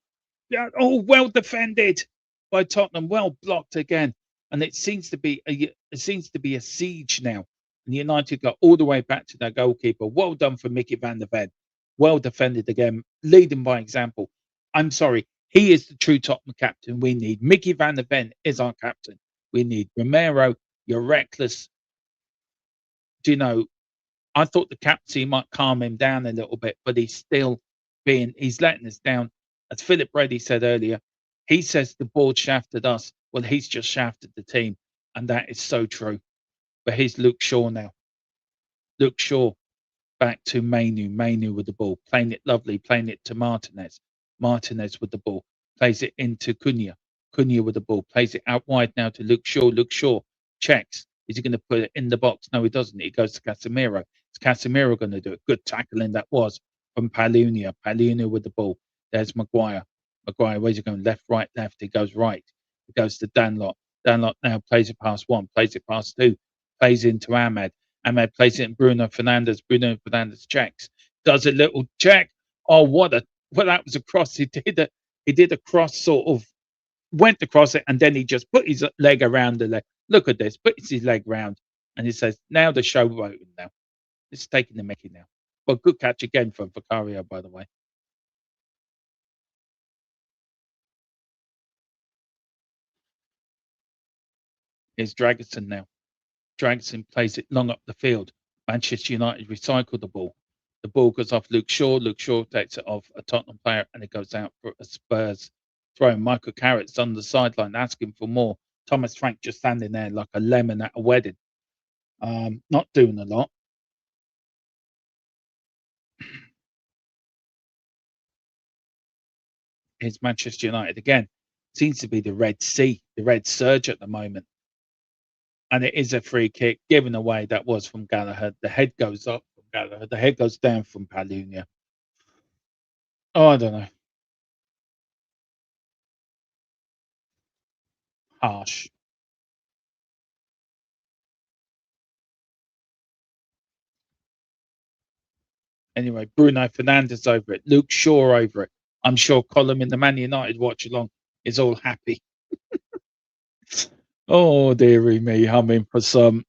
well defended by Tottenham. Well blocked again. and it seems to be a siege now. And United got all the way back to their goalkeeper. Well done for Mickey van der Ven. Well defended again, leading by example. I'm sorry, he is the true Tottenham captain we need. Mickey van der Ven is our captain. We need Romero. You're reckless. Do you know? I thought the captaincy might calm him down a little bit, but he's letting us down. As Philip Brady said earlier, he says the board shafted us. Well, he's just shafted the team, and that is so true. But here's Luke Shaw now. Luke Shaw back to Mainu. Mainu with the ball, playing it lovely, playing it to Martinez. Martinez with the ball, plays it into Cunha. Cunha with the ball, plays it out wide now to Luke Shaw. Luke Shaw checks. Is he going to put it in the box? No, he doesn't. He goes to Casemiro. Is Casemiro going to do it? Good tackling that was from Palunia. Palunia with the ball. There's Maguire. Maguire, where's he going? Left, right, left. He goes right. He goes to Danlot. Danlot now plays it past one, plays it past two, plays into Ahmed. Ahmed plays it in Bruno Fernandes. Bruno Fernandes checks. Does a little check. Oh, that was a cross. He did a cross, sort of went across it, and then he just put his leg around the leg. Look at this, puts his leg round, and he says, now the show voting now. It's taking the mickey now. Well, good catch again from Vicario, by the way. Here's Dragusin now. Dragusin plays it long up the field. Manchester United recycle the ball. The ball goes off Luke Shaw. Luke Shaw takes it off a Tottenham player, and it goes out for a Spurs throw. Michael Carrick's on the sideline asking for more. Thomas Frank just standing there like a lemon at a wedding. Not doing a lot. Here's Manchester United again. Seems to be the Red Sea, the Red Surge at the moment. And it is a free kick given away. That was from Gallagher. The head goes up from Gallagher. The head goes down from Palunia. Oh, I don't know. Harsh. Anyway, Bruno Fernandes over it. Luke Shaw over it. I'm sure Colin in the Man United watch along is all happy. Oh, dearie me. I'm in for some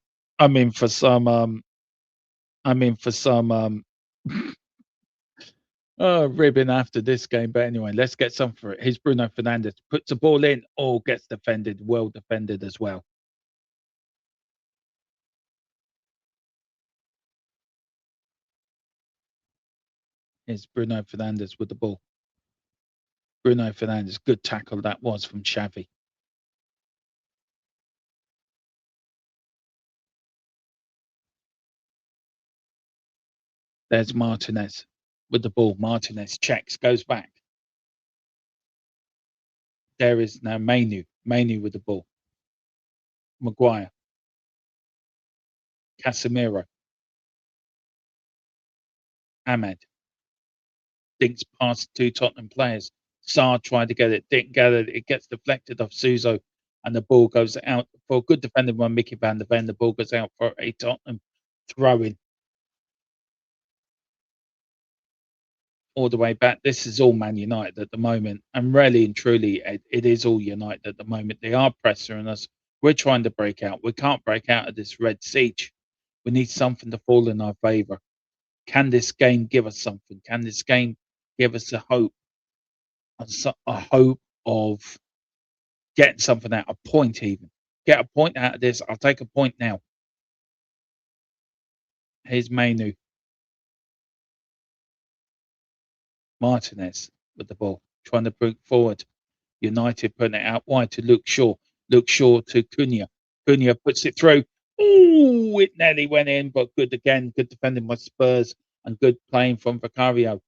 ribbon after this game. But anyway, let's get some for it. Here's Bruno Fernandes. Puts the ball in. Oh, gets defended. Well defended as well. Here's Bruno Fernandes with the ball. Bruno Fernandes. Good tackle that was from Xavi. There's Martinez with the ball. Martinez checks, goes back. There is now Mainu. Mainu with the ball. Maguire. Casemiro. Ahmed. Dinks past two Tottenham players. Sarr tried to get it, didn't get it. It gets deflected off Suso, and the ball goes out for a good defending by Mickey van der Ven. The ball goes out for a Tottenham throw-in. All the way back. This is all Man United at the moment, and really and truly, it is all United at the moment. They are pressuring us. We're trying to break out. We can't break out of this red siege. We need something to fall in our favour. Can this game give us something? Can this game give us a hope of getting something out, a point even? Get a point out of this. I'll take a point now. Here's Mainu. Martinez with the ball, trying to bring forward. United putting it out wide to Luke Shaw. Luke Shaw to Cunha. Cunha puts it through. Oh, it nearly went in, but good again. Good defending by Spurs and good playing from Vicario.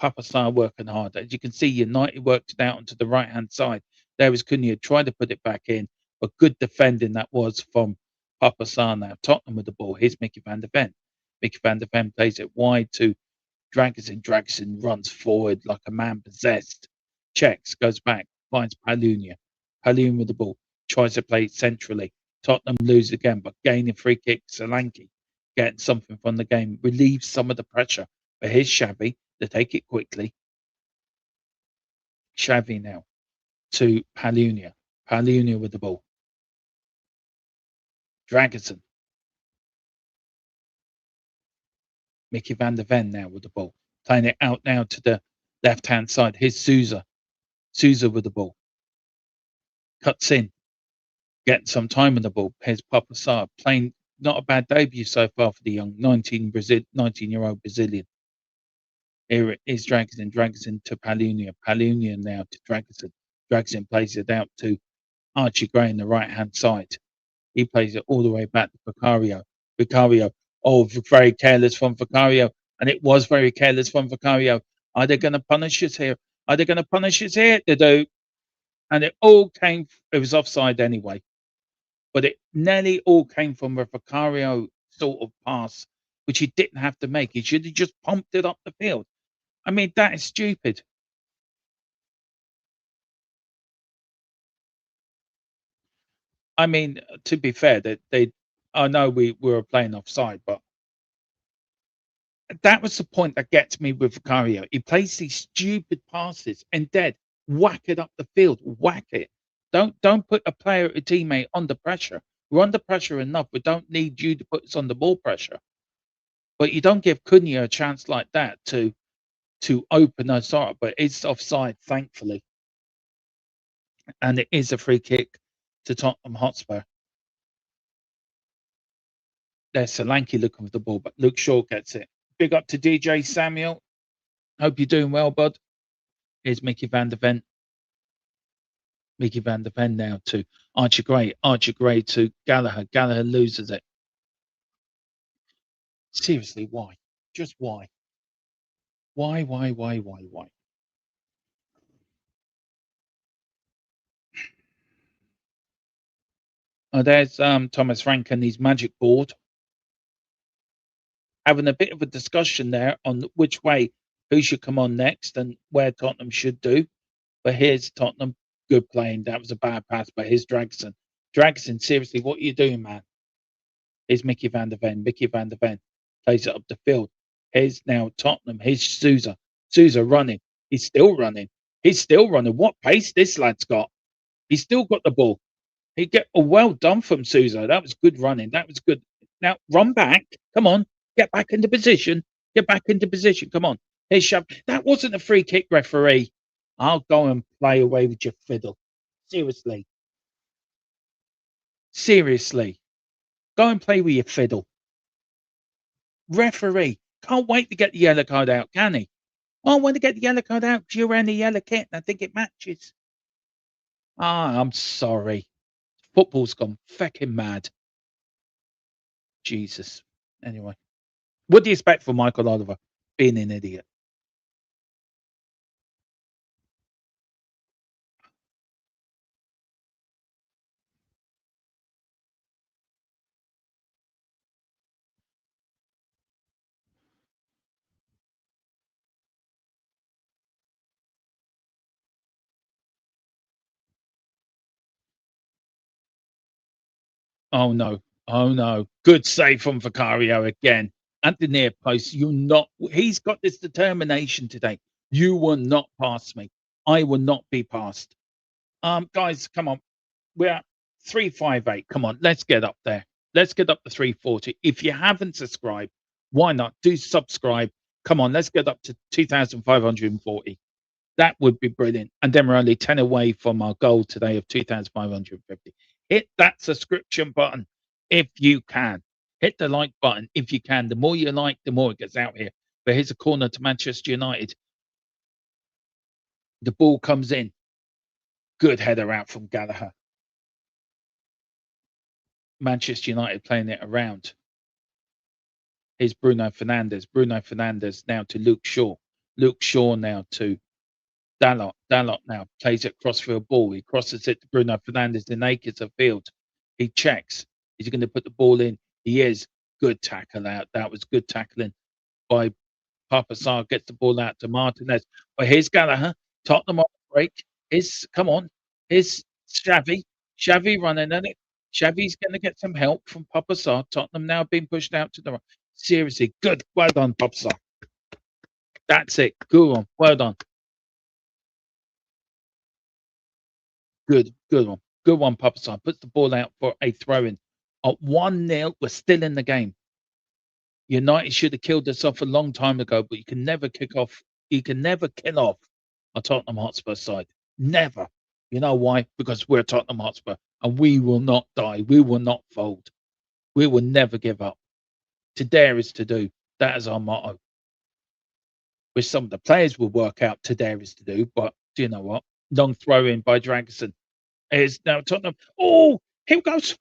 Papa Sarr working hard. As you can see, United worked it out onto the right-hand side. There was Cunha trying to put it back in, but good defending that was from Papa Sarr now. Tottenham with the ball. Here's Mickey van der Ven. Mickey van der Ven plays it wide to Dragusin. Dragusin runs forward like a man possessed. Checks, goes back, finds Palunia. Palunia with the ball. Tries to play it centrally. Tottenham lose again, but gaining free kick. Solanke getting something from the game. Relieves some of the pressure. But here's Xavi to take it quickly. Xavi now to Palunia. Palunia with the ball. Dragerson. Mickey van der Ven now with the ball. Playing it out now to the left-hand side. Here's Souza. Souza with the ball. Cuts in. Getting some time on the ball. Here's Papa Sarr. Playing not a bad debut so far for the young 19-year-old Brazilian. Here it is Dragerson. Dragerson to Palunia. Palunia now to Dragerson. Dragerson plays it out to Archie Gray on the right-hand side. He plays it all the way back to Vicario. Vicario. Oh, very careless from Vicario. And it was very careless from Vicario. Are they going to punish us here? Are they going to punish us here? They do. And it all came, it was offside anyway. But it nearly all came from a Vicario sort of pass, which he didn't have to make. He should have just pumped it up the field. I mean, that is stupid. I mean, to be fair, I know we were playing offside, but that was the point that gets me with Vicario. He plays these stupid passes and whack it up the field, whack it. Don't put a player, a teammate under pressure. We're under pressure enough. We don't need you to put us under ball pressure. But you don't give Cunha a chance like that to open us up. But it's offside, thankfully. And it is a free kick to Tottenham Hotspur. There's Solanke looking for the ball, but Luke Shaw gets it. Big up to DJ Samuel. Hope you're doing well, bud. Here's Mickey van der Ven. Mickey van der Ven now to Archie Gray. Archie Gray to Gallagher. Gallagher loses it. Seriously, why? Just why? Why? Oh, there's Thomas Frank and his magic board. Having a bit of a discussion there on which way, who should come on next and where Tottenham should do. But here's Tottenham. Good playing. That was a bad pass, but here's Dragerson. Dragerson, seriously, what are you doing, man? Here's Mickey van der Ven. Mickey van der Ven plays it up the field. Here's now Tottenham. Here's Souza. Souza running. He's still running. He's still running. What pace this lad's got. He's still got the ball. He get well done from Souza. That was good running. That was good. Now run back. Come on. Get back into position. Get back into position. Come on. Here's Shove. That wasn't a free kick, referee. I'll go and play away with your fiddle. Seriously. Seriously. Go and play with your fiddle. Referee. Can't wait to get the yellow card out, can he? I want to get the yellow card out because you're wearing the yellow kit and I think it matches. I'm sorry. Football's gone feckin' mad. Jesus. Anyway. What do you expect from Michael Oliver? Being an idiot. Oh no. Oh no. Good save from Vicario again. At the near post. He's got this determination today. You will not pass me. I will not be passed. Guys, come on. We're at 358. Come on, let's get up there. Let's get up to 340. If you haven't subscribed, why not? Do subscribe. Come on, let's get up to 2,540. That would be brilliant. And then we're only 10 away from our goal today of 2,550. Hit that subscription button if you can. Hit the like button if you can. The more you like, the more it gets out here. But here's a corner to Manchester United. The ball comes in. Good header out from Gallagher. Manchester United playing it around. Here's Bruno Fernandes. Bruno Fernandes now to Luke Shaw. Luke Shaw now to Dalot. Dalot now plays it crossfield ball. He crosses it to Bruno Fernandes in acres of field. He checks. He's going to put the ball in. He is. Good tackle out. That was good tackling by Papa Sarr. Gets the ball out to Martinez. But here's Gallagher. Tottenham on break. Come on. Here's Xavi. Xavi running at it. Xavi's going to get some help from Papa Sarr. Tottenham now being pushed out to the right. Seriously, good. Well done, Papa Sarr. That's it. Good one. Well done. Good one. Good one, Papa Sarr. Puts the ball out for a throw-in At 1-0, we're still in the game. United should have killed us off a long time ago, but you can never kill off a Tottenham Hotspur side. Never. You know why? Because we're Tottenham Hotspur and we will not die. We will not fold. We will never give up. To dare is to do. That is our motto. Which some of the players will work out to dare is to do, but do you know what? Long throw in by Dragerson. Is now Tottenham. Oh, here goes.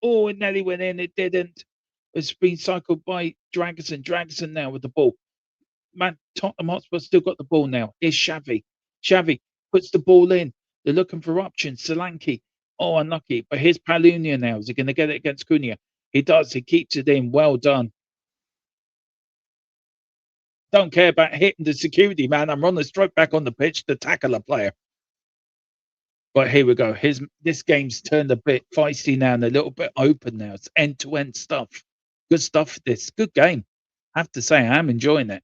Oh, it nearly went in. It didn't. It's been cycled by Dragerson. Dragerson now with the ball. Man, Tottenham Hotspur still got the ball now. Here's Xavi. Xavi puts the ball in. They're looking for options. Solanke. Oh, unlucky. But here's Palunia now. Is he going to get it against Cunha? He does. He keeps it in. Well done. Don't care about hitting the security man. I'm running straight back on the pitch to tackle a player. But here we go. This game's turned a bit feisty now and a little bit open now. It's end-to-end stuff. Good stuff. This good game. I have to say, I am enjoying it.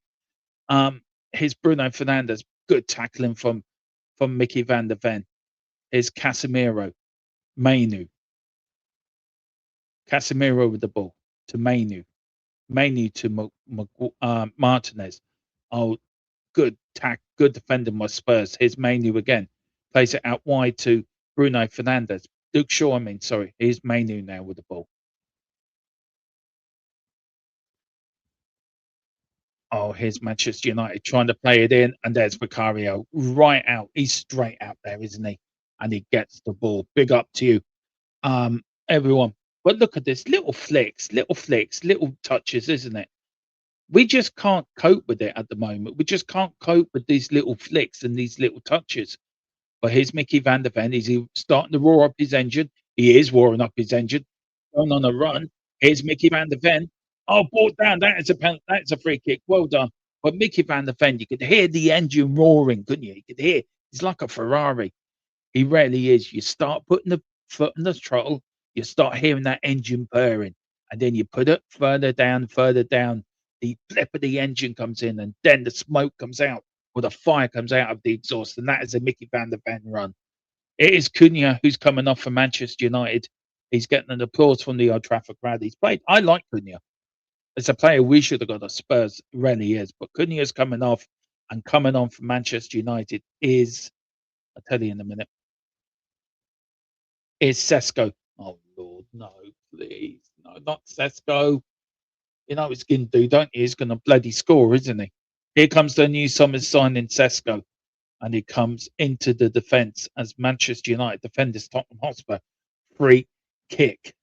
Here's Bruno Fernandes. Good tackling from Mickey van der Ven. Here's Casemiro. Mainu. Casemiro with the ball to Mainu. Mainu to Martinez. Oh, good defending by Spurs. Here's Mainu again. Plays it out wide to Bruno Fernandes. Luke Shaw, sorry. Here's Mainu now with the ball. Oh, here's Manchester United trying to play it in, and there's Vicario right out. He's straight out there, isn't he? And he gets the ball. Big up to you, everyone. But look at this, little flicks, little touches, isn't it? We just can't cope with it at the moment. We just can't cope with these little flicks and these little touches. But here's Mickey van der Ven. Is he starting to roar up his engine? He is roaring up his engine. Going on a run. Here's Mickey van der Ven. Oh, brought down. That is a free kick. Well done. But Mickey van der Ven, you could hear the engine roaring, couldn't you? You could hear. He's like a Ferrari. He really is. You start putting the foot on the throttle, you start hearing that engine purring, and then you put it further down. The flip of the engine comes in, and then the smoke comes out, or the fire comes out of the exhaust, and that is a Mickey van der Ven run. It is Cunha who's coming off for Manchester United. He's getting an applause from the Old Trafford crowd. He's played. I like Cunha. As a player, we should have got a Spurs. It really is. But Cunha's coming off, and coming on for Manchester United is, I'll tell you in a minute, is Sesko. Oh, Lord, no, please. No, not Sesko. You know it's going to do, don't you? He's going to bloody score, isn't he? Here comes the new summer signing, Sesko. And he comes into the defence as Manchester United defenders Tottenham Hotspur. Free kick.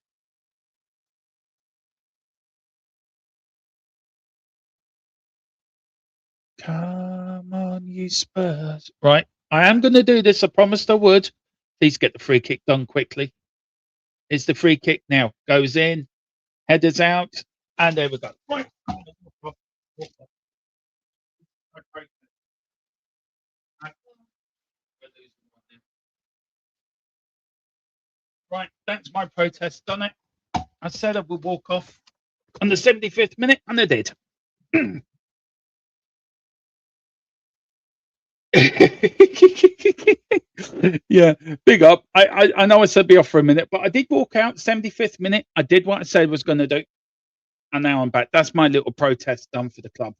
Come on, you Spurs. Right. I am going to do this. I promised I would. Please get the free kick done quickly. It's the free kick now. Goes in. Headers out. And there we go. Right. Right. That's my protest. Done it. I said I would walk off on the 75th minute, and I did. Yeah, big up. I know I said be off for a minute, but I did walk out 75th minute. I did what I said was going to do, and now I'm back. That's my little protest done for the club,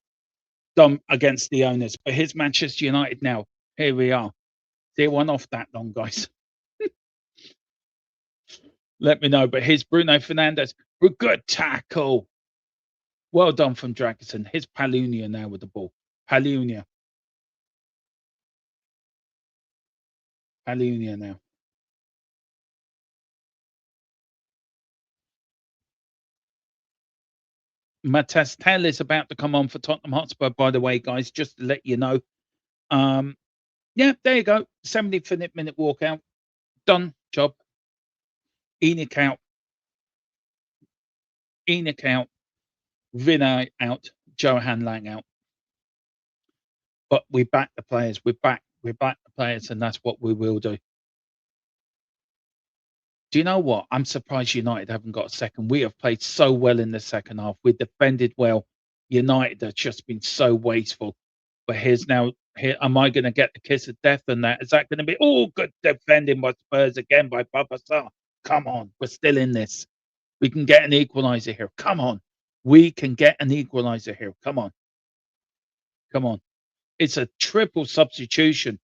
done against the owners. But here's Manchester United now. Here we are. See, it went off that long, guys. Let me know. But here's Bruno Fernandes. Good tackle. Well done from Dragerson. Here's Palunia now with the ball. Palunia now. Matas Tell is about to come on for Tottenham Hotspur, by the way, guys, just to let you know. Yeah, there you go. 70th minute walkout. Done. Job. Enoch out. Vinay out. Johan Lang out. But we back the players. We're back the players, and that's what we will do. Do you know what? I'm surprised United haven't got a second. We have played so well in the second half. We defended well. United have just been so wasteful. But here, am I going to get the kiss of death on that? Is that going to be good defending by Spurs again by Papa Sarr? Come on, we're still in this. We can get an equaliser here. Come on. We can get an equaliser here. Come on. Come on. It's a triple substitution.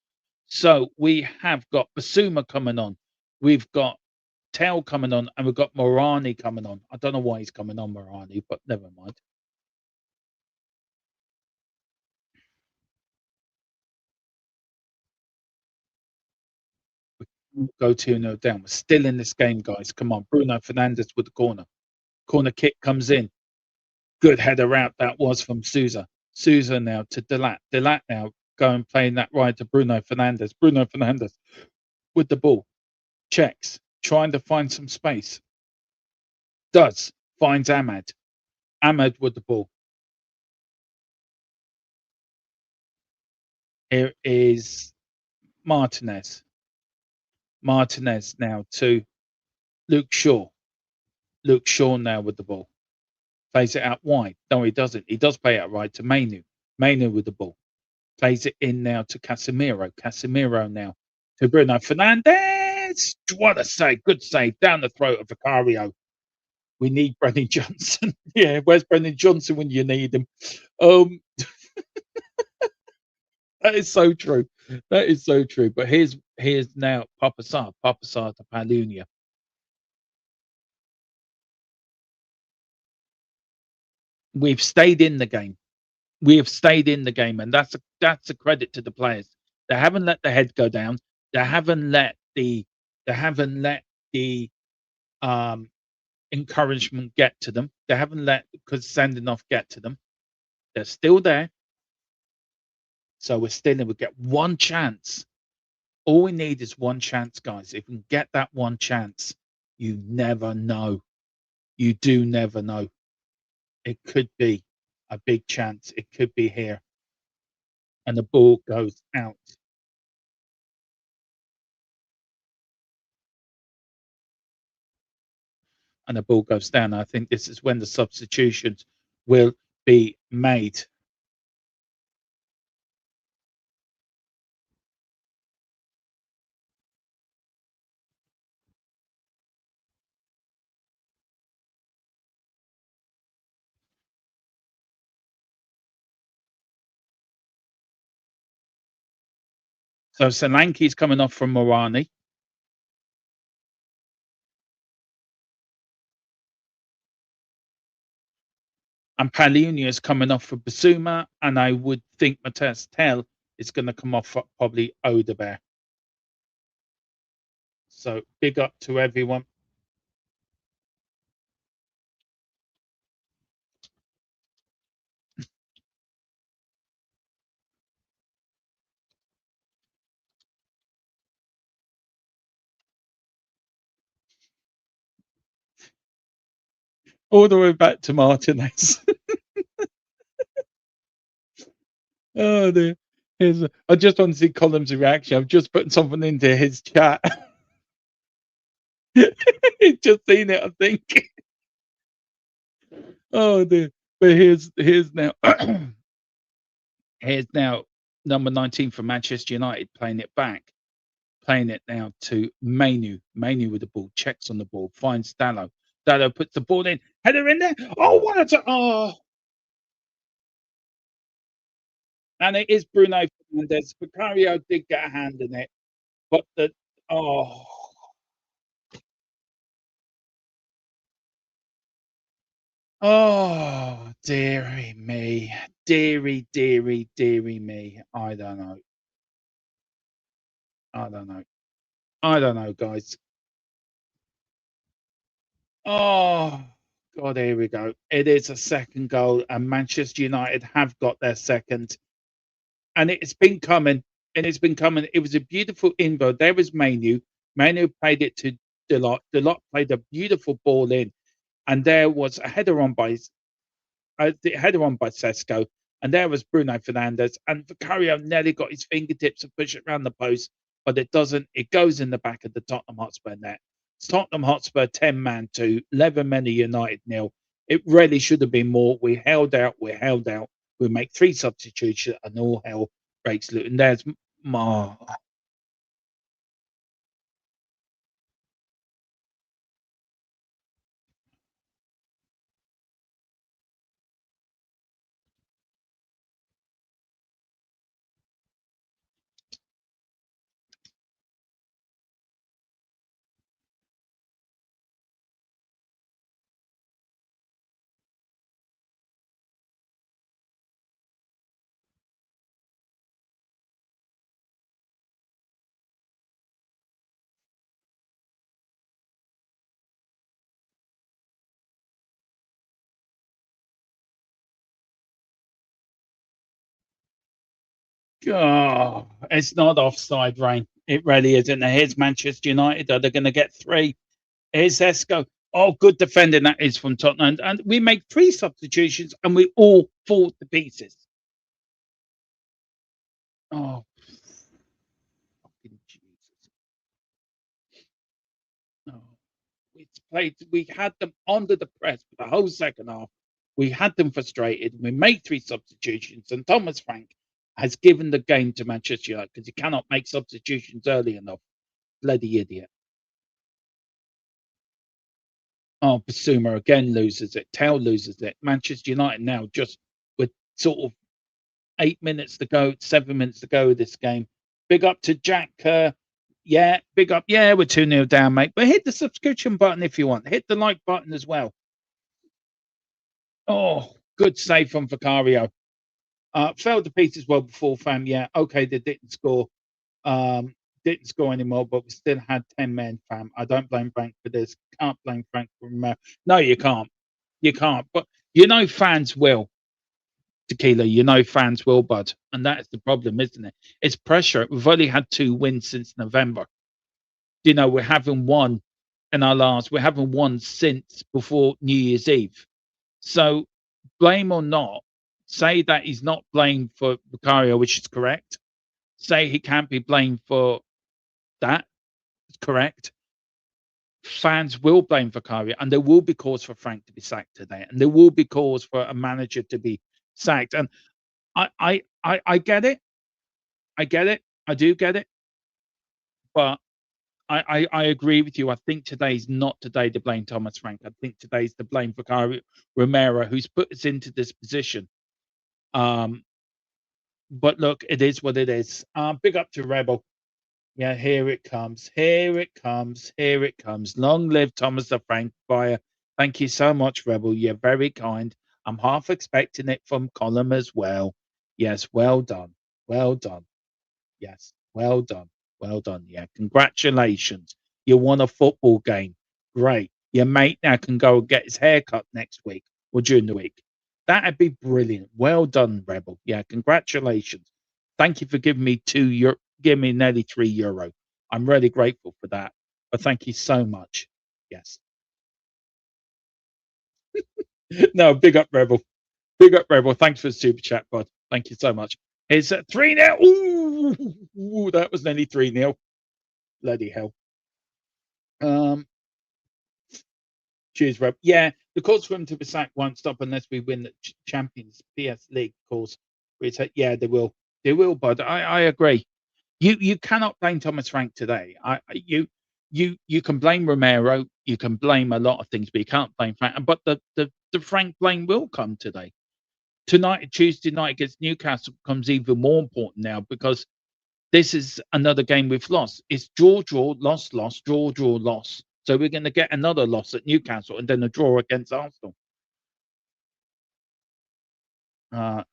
So we have got Basuma coming on. We've got Tell coming on, and we've got Morani coming on. I don't know why he's coming on, Morani, but never mind. Go 2-0 down. We're still in this game, guys. Come on. Bruno Fernandes with the corner. Corner kick comes in. Good header out that was from Souza. Souza now to Delat. Delat now going playing that right to Bruno Fernandes. Bruno Fernandes with the ball. Checks. Trying to find some space. Does. Finds Ahmad. Ahmad with the ball. Here is Martinez. Martinez now to Luke Shaw. Luke Shaw now with the ball. Plays it out wide. No, he doesn't. He does play it out right to Mainu. Mainu with the ball. Plays it in now to Casemiro. Casemiro now to Bruno Fernandes. What a save. Good save. Down the throat of Vicario. We need Brendan Johnson. Yeah, where's Brendan Johnson when you need him? That is so true. That is so true. But here's now Papa Sarr to Palunia. We've stayed in the game. We have stayed in the game, and that's a credit to the players. They haven't let the head go down. They haven't let the encouragement get to them. They haven't let because sending off get to them. They're still there. So we're still in. We get one chance. All we need is one chance, guys. If we can get that one chance, you never know. You do never know. It could be a big chance. It could be here. And the ball goes out. And the ball goes down. I think this is when the substitutions will be made. So Solanke's coming off from Morani. And Palunia is coming off for Basuma. And I would think Mateus Tell is going to come off for probably Odebear. So big up to everyone. All the way back to Martinez. Oh dear. I just want to see Colum's reaction. I've just put something into his chat. He's just seen it, I think. Oh dear. But here's now here's now number 19 for Manchester United playing it back. Playing it now to Mainu. Mainu with the ball. Checks on the ball. Finds Dallo. Dallo puts the ball in. Header in there. Oh, what a and it is Bruno Fernandes. Vicario did get a hand in it. But oh, dearie me. Dearie me. I don't know. I don't know, guys. Oh, God, here we go. It is a second goal, and Manchester United have got their second. And it's been coming. It was a beautiful inbound. There was Mainu. Mainu played it to Delot. Delot played a beautiful ball in. And there was a header on by Sesko. And there was Bruno Fernandes. And Vicario nearly got his fingertips and pushed it around the post. But it doesn't. It goes in the back of the Tottenham Hotspur net. It's Tottenham Hotspur 10-man 2, 11 men United 0. It really should have been more. We held out. We make 3 substitutions and all hell breaks loose. And there's Oh, it's not offside, Rain. It really isn't. Now, here's Manchester United. Are they going to get 3? Here's Esco. Oh, good defending that is from Tottenham. And we make 3 substitutions and we all fall to pieces. Oh, fucking Jesus. No. We had them under the press for the whole second half. We had them frustrated. We made 3 substitutions, and Thomas Frank has given the game to Manchester United because he cannot make substitutions early enough. Bloody idiot. Oh, Basuma again loses it. Tell loses it. Manchester United now just with sort of 8 minutes to go, 7 minutes to go this game. Big up to Jack. Yeah, big up. Yeah, we're 2-0 down, mate. But hit the subscription button if you want. Hit the like button as well. Oh, good save from Vicario. Fell to pieces well before, fam. Yeah, okay, they didn't score. Didn't score anymore, but we still had 10 men, fam. I don't blame Frank for this. Can't blame Frank for No, you can't. You can't. But you know fans will. Tequila, you know fans will, bud. And that's the problem, isn't it? It's pressure. We've only had 2 wins since November. You know, we haven't won we haven't won since before New Year's Eve. So, blame or not, say that he's not blamed for Vicario, which is correct. Say he can't be blamed for that. It's correct. Fans will blame Vicario, and there will be cause for Frank to be sacked today, and there will be cause for a manager to be sacked. And I get it. I get it. I do get it. But I agree with you. I think today's not today to blame Thomas Frank. I think today's to blame Vicario Romero, who's put us into this position. But look, it is what it is. Big up to Rebel. Yeah, here it comes. Here it comes. Here it comes. Long live Thomas the Frank Fire. Thank you so much, Rebel. You're very kind. I'm half expecting it from Column as well. Yes, well done. Well done. Yes, well done. Well done. Yeah, congratulations. You won a football game. Great. Your mate now can go and get his hair cut next week or during the week. That'd be brilliant. Well done, Rebel. Yeah, congratulations. Thank you for giving me give me nearly €3. I'm really grateful for that. But thank you so much. Yes. No, big up, Rebel. Big up, Rebel. Thanks for the super chat, bud. Thank you so much. It's 3-0. Ooh, that was nearly 3-0. Bloody hell. Cheers, Reb. Yeah, the calls for him to be sacked won't stop unless we win the Champions PS League. Calls. Yeah, they will. They will, bud. I agree. You cannot blame Thomas Frank today. You can blame Romero. You can blame a lot of things, but you can't blame Frank. But the Frank blame will come today. Tonight, Tuesday night against Newcastle becomes even more important now because this is another game we've lost. It's draw, loss, draw, loss. So we're going to get another loss at Newcastle and then a draw against Arsenal.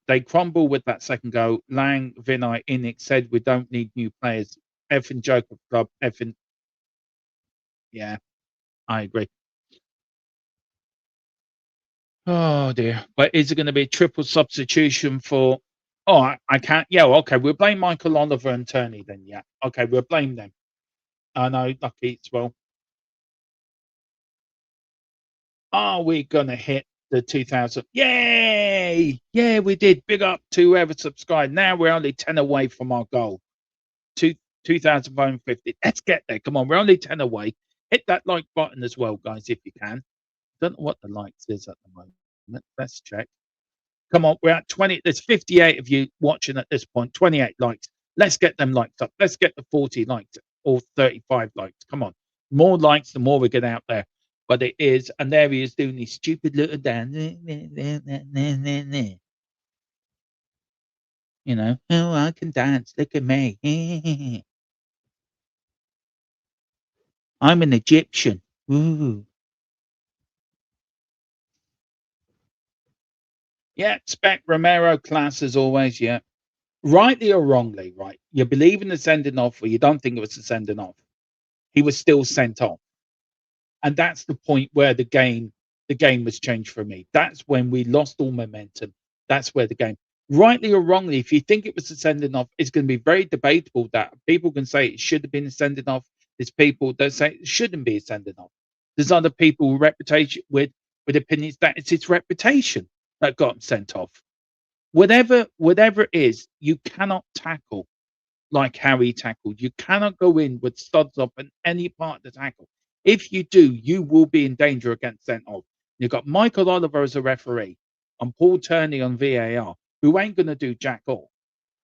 They crumble with that second goal. Lang, Vinay, Innick said we don't need new players. Effing Joker Club, effing. Yeah, I agree. Oh dear. But is it going to be a triple substitution for? Oh, I can't. Yeah, okay. We'll blame Michael Oliver and Turney then. Yeah, okay. We'll blame them. I know, lucky as well. Are we going to hit the 2000? Yay! Yeah, we did. Big up to whoever subscribed. Now we're only 10 away from our goal. 2,550. Let's get there. Come on, we're only 10 away. Hit that like button as well, guys, if you can. Don't know what the likes is at the moment. Let's check. Come on, we're at 20. There's 58 of you watching at this point. 28 likes. Let's get them likes up. Let's get the 40 likes or 35 likes. Come on. More likes, the more we get out there. But it is, and there he is doing these stupid little dance. You know, oh, I can dance. Look at me. I'm an Egyptian. Ooh. Yeah, spec Romero class as always. Yeah. Rightly or wrongly, right? You believe in the sending off or you don't think it was a sending off. He was still sent off. And that's the point where the game was changed for me. That's when we lost all momentum. That's where the game. rightly or wrongly, if you think it was a sending off, it's going to be very debatable. That people can say it should have been a sending off. There's people that say it shouldn't be a sending off. There's other people with reputation with opinions that it's his reputation that got him sent off. Whatever it is, you cannot tackle like how he tackled. You cannot go in with studs up in any part of the tackle. If you do, you will be in danger of getting sent off. You've got Michael Oliver as a referee and Paul Turney on VAR, who ain't going to do jack all.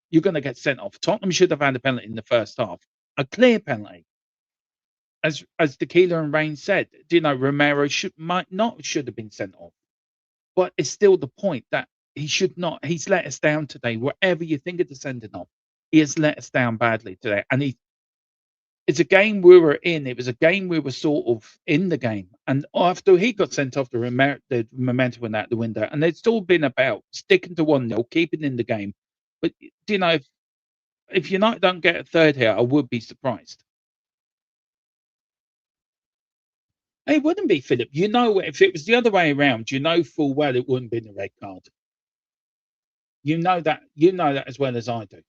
You're going to get sent off. Tottenham should have had a penalty in the first half, a clear penalty. As Tequila and Rain said, Romero should have been sent off. But it's still the point that he should not. He's let us down today. Whatever you think of the sending off, he has let us down badly today. And it's a game we were in. It was a game we were sort of in the game. And after he got sent off, the momentum went out the window. And it's all been about sticking to 1-0, keeping in the game. But, if United don't get a third here, I would be surprised. It wouldn't be, Philip. If it was the other way around, full well it wouldn't be a red card. You know that as well as I do.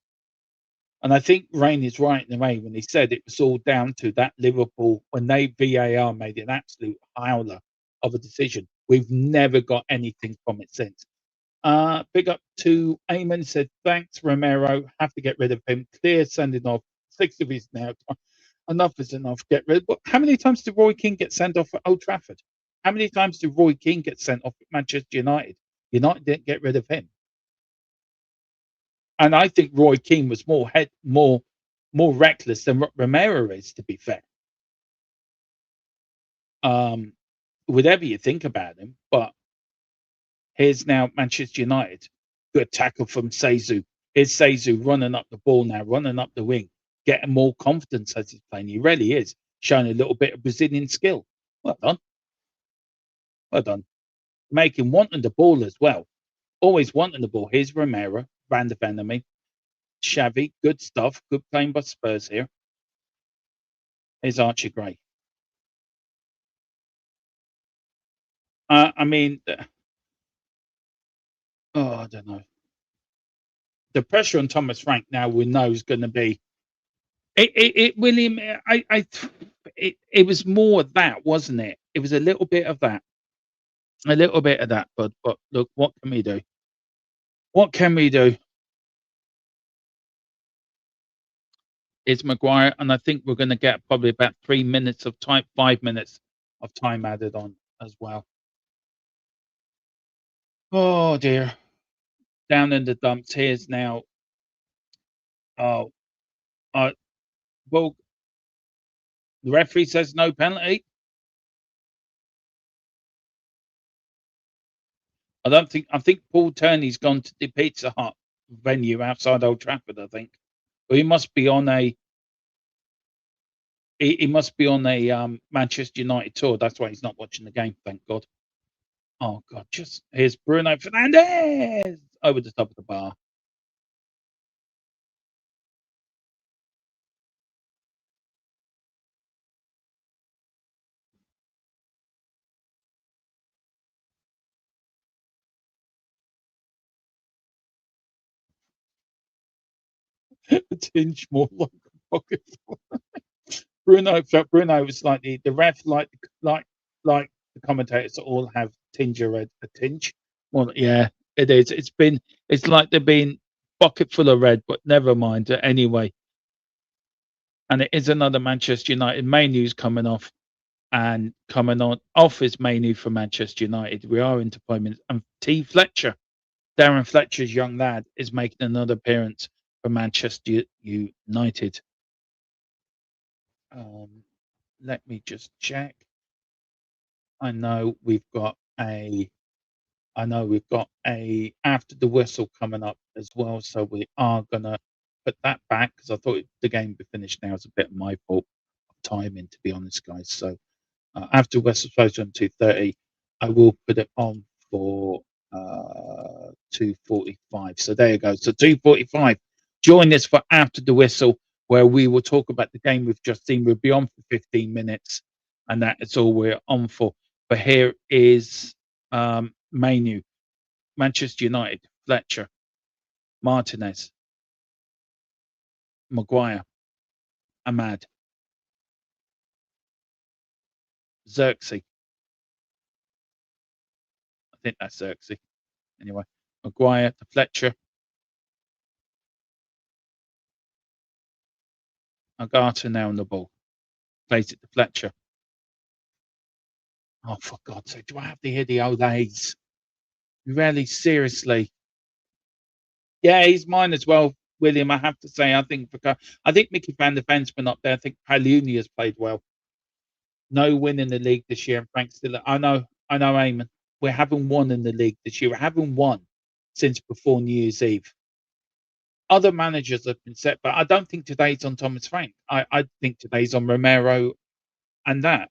And I think Rain is right in a way when he said it was all down to that Liverpool, when they VAR made an absolute howler of a decision. We've never got anything from it since. Big up to Eamon, said, thanks, Romero. Have to get rid of him. Clear sending off. 6 of his now. Enough is enough. Get rid. But how many times did Roy Keane get sent off at Old Trafford? How many times did Roy Keane get sent off at Manchester United? United didn't get rid of him. And I think Roy Keane was more reckless than Romero is, to be fair. Whatever you think about him, but here's now Manchester United. Good tackle from Seizu. Here's Seizu running up the ball now, running up the wing, getting more confidence as he's playing. He really is showing a little bit of Brazilian skill. Well done. Well done. Making wanting the ball as well. Always wanting the ball. Here's Romero, Van der Ven, Xavi, good stuff. Good playing by Spurs here. Here's Archie Gray. I don't know. The pressure on Thomas Frank now we know is going to be. It was more of that, wasn't it? It was a little bit of that. But look, what can we do? What can we do? It's Maguire, and I think we're going to get probably about 3 minutes of time, 5 minutes of time added on as well. Oh dear. Down in the dumps. Here's now. Well, the referee says no penalty. I think Paul Turney's gone to the Pizza Hut venue outside Old Trafford, I think. But he must be on a Manchester United tour. That's why he's not watching the game, thank God. Oh God, here's Bruno Fernandes over the top of the bar. A tinge more like a pocket. Bruno was like the ref, like the commentators all have a tinge. Well, yeah, it is. It's like they've been bucket full of red, but never mind. Anyway, and it is another Manchester United main news coming off, and coming on off is main news for Manchester United. We are into 5 minutes, and Darren Fletcher's young lad, is making another appearance for Manchester United. Let me just check. I know we've got a after the whistle coming up as well, so we are gonna put that back because I thought the game would be finished now. It's a bit of my fault of timing, to be honest, guys. So after whistle close on 2:30, I will put it on for 2:45. So there you go. So 2:45. Join us for after the whistle, where we will talk about the game we've just seen. We'll be on for 15 minutes, and that is all we're on for. But here is menu. Manchester United, Fletcher. Martinez, Maguire, Ahmad, Xerxes. I think that's Xerxes. Anyway, Maguire to Fletcher. Agata now on the ball. Plays it to Fletcher. Oh, for God's sake, do I have to hear the old A's? Really, seriously. Yeah, he's mine as well, William. I have to say, I think Mickey van der Ven's been up there. I think Paluni has played well. No win in the league this year, and Frank Stiller. I know, Eamon. We haven't won in the league this year. We haven't won since before New Year's Eve. Other managers have been set, but I don't think today's on Thomas Frank. I think today's on Romero and that.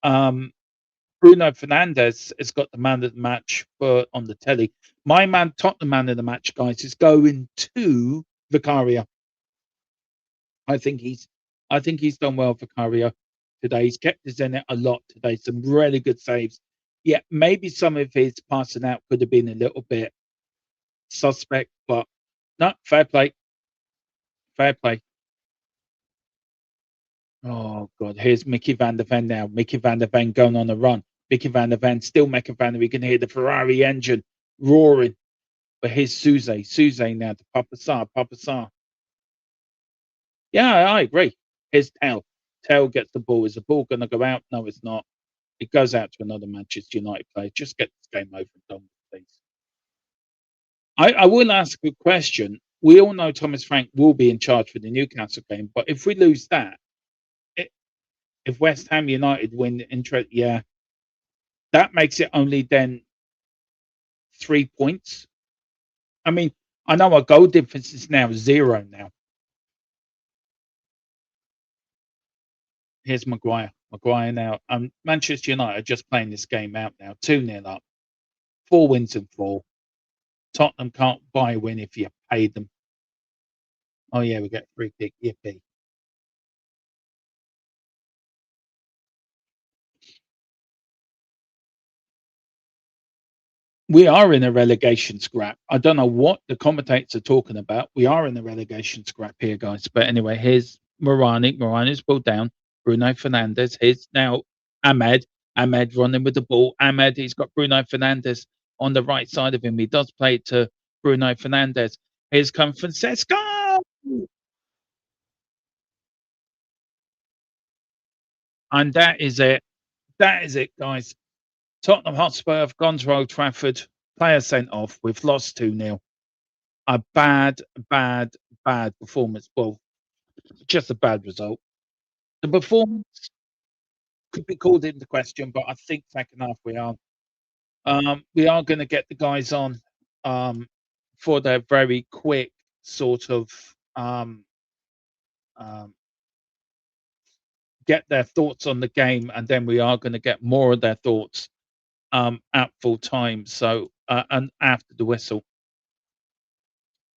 Bruno Fernandes has got the man of the match on the telly. My man, Tottenham man of the match, guys, is going to Vicario. I think he's done well, Vicario, today. He's kept us in it a lot today. Some really good saves. Yeah, maybe some of his passing out could have been a little bit suspect, but no, fair play. Fair play. Oh, God. Here's Mickey van der Ven now. Mickey van der Ven going on a run. Mickey van der Ven still Mickey van der Ven. We can hear the Ferrari engine roaring. But here's Suze now to Papa Sarr. Yeah, I agree. Here's Tell. Tell gets the ball. Is the ball going to go out? No, it's not. It goes out to another Manchester United player. Just get this game over and done with, please. I will ask a question. We all know Thomas Frank will be in charge for the Newcastle game, but if we lose that, if West Ham United win, yeah, that makes it only then 3 points. I mean, I know our goal difference is now 0 now. Here's Maguire. Maguire now. Manchester United are just playing this game out now. 2-0 up. 4 wins and 4. Tottenham can't buy a win if you pay them. Oh, yeah, we get a free kick. Yippee. We are in a relegation scrap. I don't know what the commentators are talking about. We are in a relegation scrap here, guys. But anyway, here's Morani. Morani's ball down. Bruno Fernandes. Here's now Ahmed. Ahmed running with the ball. Ahmed, he's got Bruno Fernandes on the right side of him. He does play it to Bruno Fernandes. Here's come Francesco. And that is it. That is it, guys. Tottenham Hotspur have gone to Old Trafford. Player sent off. We've lost 2-0. A bad performance. Well, just a bad result. The performance could be called into question, but I think second half we are. We are going to get the guys on for their very quick sort of get their thoughts on the game, and then we are going to get more of their thoughts at full time. So and after the whistle.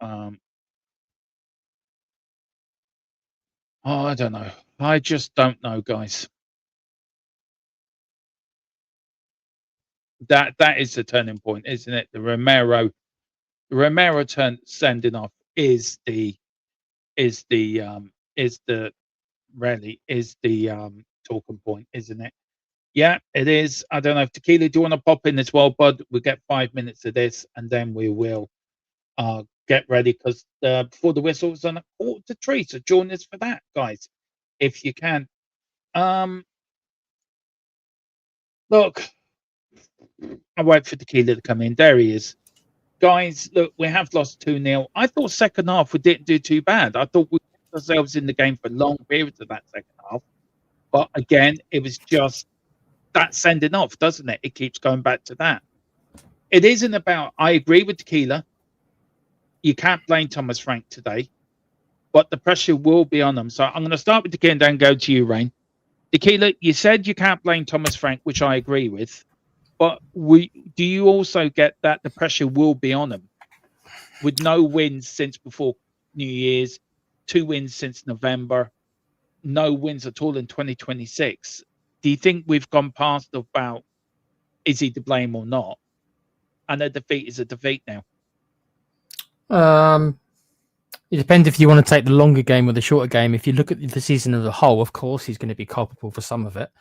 Oh, I don't know. I just don't know, guys. That is the turning point, isn't it? The Romero sending off is the talking point, isn't it? Yeah, it is. I don't know if Tequila, do you want to pop in as well, bud? We'll get 5 minutes of this and then we will get ready because before the whistle is on 2:45. So join us for that, guys, if you can. Look, I wait for Tequila to come in. There he is. Guys, look, we have lost 2-0. I thought second half we didn't do too bad. I thought we kept ourselves in the game for long periods of that second half. But again, it was just that sending off, doesn't it? It keeps going back to that. It isn't about, I agree with Tequila. You can't blame Thomas Frank today, but the pressure will be on them. So I'm going to start with Tequila and then go to you, Rain. Tequila, you said you can't blame Thomas Frank, which I agree with. But do you also get that the pressure will be on them? With no wins since before New Year's, 2 wins since November, no wins at all in 2026. Do you think we've gone past about is he to blame or not? And a defeat is a defeat now. It depends if you want to take the longer game or the shorter game. If you look at the season as a whole, of course, he's going to be culpable for some of it.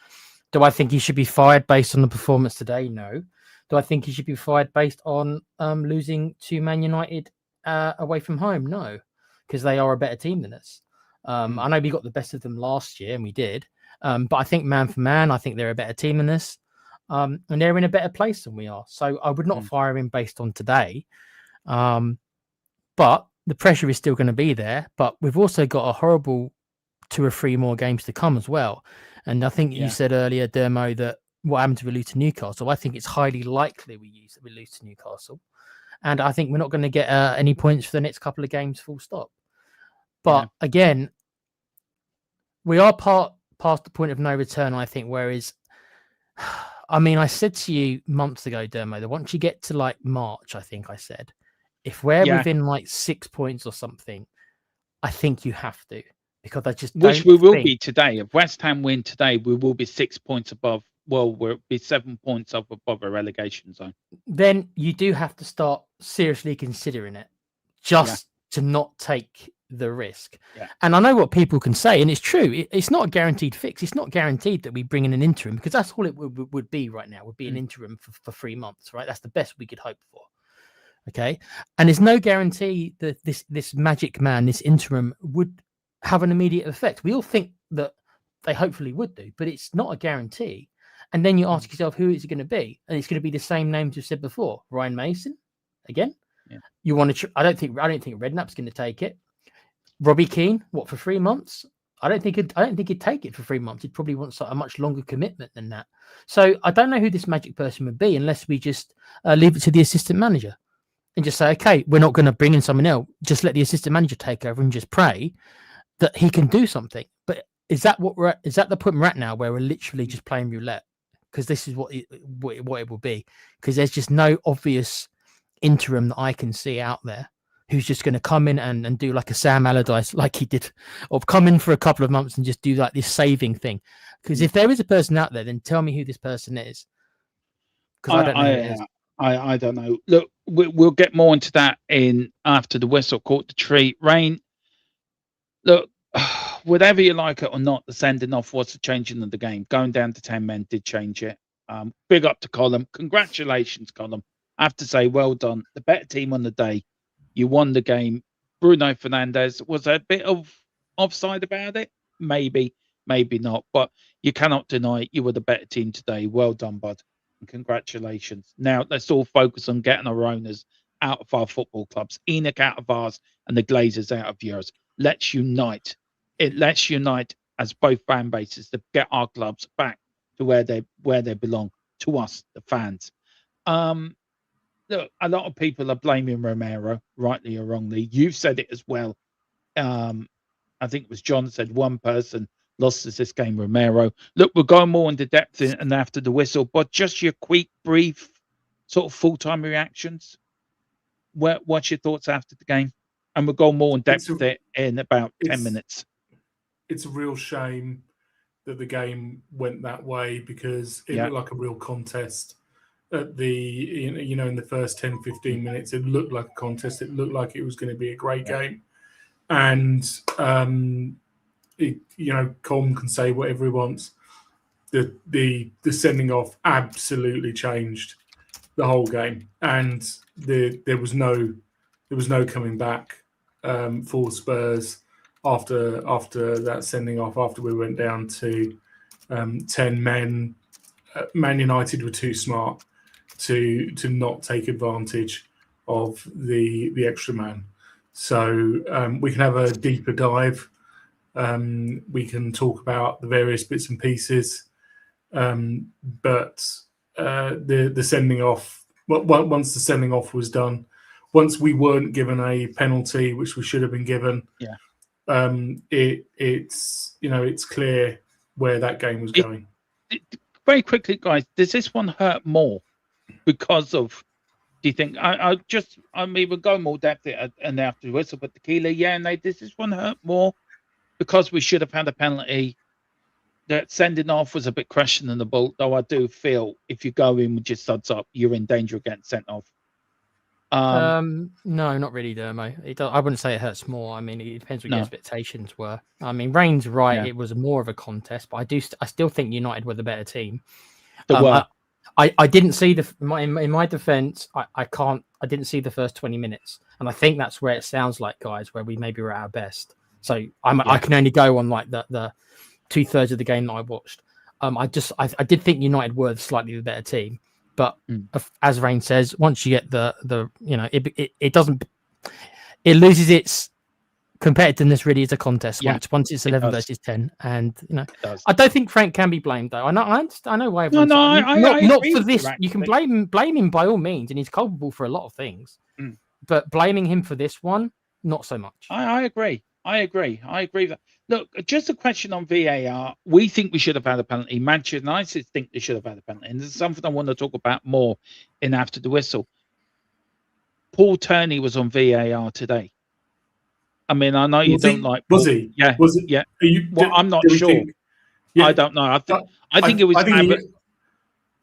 Do I think he should be fired based on the performance today? No. Do I think he should be fired based on losing to Man United away from home? No, because they are a better team than us. I know we got the best of them last year, and we did. But I think man for man, I think they're a better team than us. And they're in a better place than we are. So I would not fire him based on today. But the pressure is still going to be there. But we've also got a horrible 2 or 3 more games to come as well. And I think you said earlier, Dermo, that what happened to we lose to Newcastle. I think it's highly likely we lose to Newcastle. And I think we're not going to get any points for the next couple of games, full stop. But again, we are past the point of no return, I think, whereas, I mean, I said to you months ago, Dermo, that once you get to like March, I think I said, if we're within like 6 points or something, I think you have to, because I just Which we will be today. If West Ham win today, we will be 6 points above. Well, we'll be 7 points up above a relegation zone. Then you do have to start seriously considering it, just to not take the risk. And I know what people can say, and it's true. It's not a guaranteed fix. It's not guaranteed that we bring in an interim, because that's all it would be right now. Would be an interim for 3 months, right? That's the best we could hope for. Okay, and there's no guarantee that this magic man, this interim, would have an immediate effect. We all think that they hopefully would do, but it's not a guarantee. And then you ask yourself, who is it going to be? And it's going to be the same names you said before. Ryan Mason, again. You want to? I don't think Redknapp's going to take it. Robbie Keane, what, for 3 months? I don't think he'd take it for 3 months. He'd probably want a much longer commitment than that. So I don't know who this magic person would be, unless we just leave it to the assistant manager and just say, okay, we're not going to bring in someone else. Just let the assistant manager take over and just pray that he can do something. But is that what is that the point we're at now, where we're literally just playing roulette? Because this is what it will be. Because there's just no obvious interim that I can see out there who's just going to come in and do like a Sam Allardyce, like he did, or come in for a couple of months and just do like this saving thing. Because if there is a person out there, then tell me who this person is. Because I don't know who it is. I don't know. Look, we'll get more into that after the whistle caught the tree. Rain, look, whatever you like it or not, the sending off was the changing of the game. Going down to 10 men did change it. Big up to Colin. Congratulations, Colin. I have to say, well done. The better team on the day. You won the game. Bruno Fernandes, was there a bit of offside about it? Maybe, maybe not. But you cannot deny you were the better team today. Well done, bud. And congratulations. Now, let's all focus on getting our owners out of our football clubs. Enoch out of ours and the Glazers out of yours. Let's unite. Let's unite as both fan bases to get our clubs back to where they belong, to us, the fans. Look, a lot of people are blaming Romero, rightly or wrongly. You've said it as well. I think it was John said one person lost us this game, Romero. Look, we'll go more into depth and after the whistle, but just your quick, brief, sort of full-time reactions. What's your thoughts after the game? And we'll go more in depth in about 10 minutes. It's a real shame that the game went that way, because it looked like a real contest. At in the first 10, 15 minutes, it looked like a contest. It looked like it was going to be a great game. And, Colm can say whatever he wants. The sending off absolutely changed the whole game. And there was no coming back for Spurs after that sending off, after we went down to 10 men. Man United were too smart to not take advantage of the extra man. So we can have a deeper dive. We can talk about the various bits and pieces. But the sending off, once the sending off was done, once we weren't given a penalty, which we should have been given, it's clear where that game was going. Very quickly, guys, does this one hurt more because of? Do you think? We'll go more depth and after the whistle, but Tequila, does this one hurt more because we should have had a penalty? That sending off was a bit questionable, though I do feel if you go in with your studs up, you're in danger of getting sent off. No, not really, Dermo. I wouldn't say it hurts more. I mean, it depends what your No. expectations were. I mean, Rain's right. Yeah. It was more of a contest, but I still think United were the better team. They were. I didn't see in my defense. I didn't see the first 20 minutes, and I think that's where it sounds like, guys, where we maybe were at our best. So I can only go on like the 2/3 of the game that I watched. I did think United were slightly the better team, but as Rain says, once you get it doesn't, it loses its competitiveness. Really, is a contest. Once it's 11 versus 10, and I don't think Frank can be blamed though. I know why everyone's not for this. You can blame him by all means, and he's culpable for a lot of things. But blaming him for this one, not so much. I agree. I agree with that. Look, just a question on VAR. We think we should have had a penalty. Manchester United think they should have had a penalty. And there's something I want to talk about more in After the Whistle. Paul Turney was on VAR today. I mean, I know you don't like Paul. Was he? Yeah. Was it? Yeah. I'm not sure. I don't know. I think it was.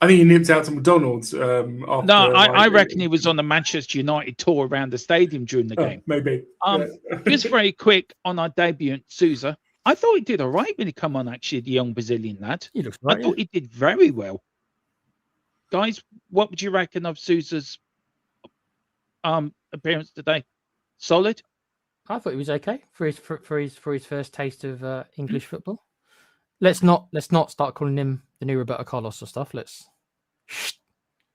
I think he nipped out to McDonald's. I reckon he was on the Manchester United tour around the stadium during the game. Maybe. Just very quick on our debut, Sousa. I thought he did all right when he come on. Actually, the young Brazilian lad. He looks right. I thought he did very well. Guys, what would you reckon of Sousa's appearance today? Solid. I thought he was okay for his first taste of English football. Let's not start calling him the new Roberto Carlos or stuff.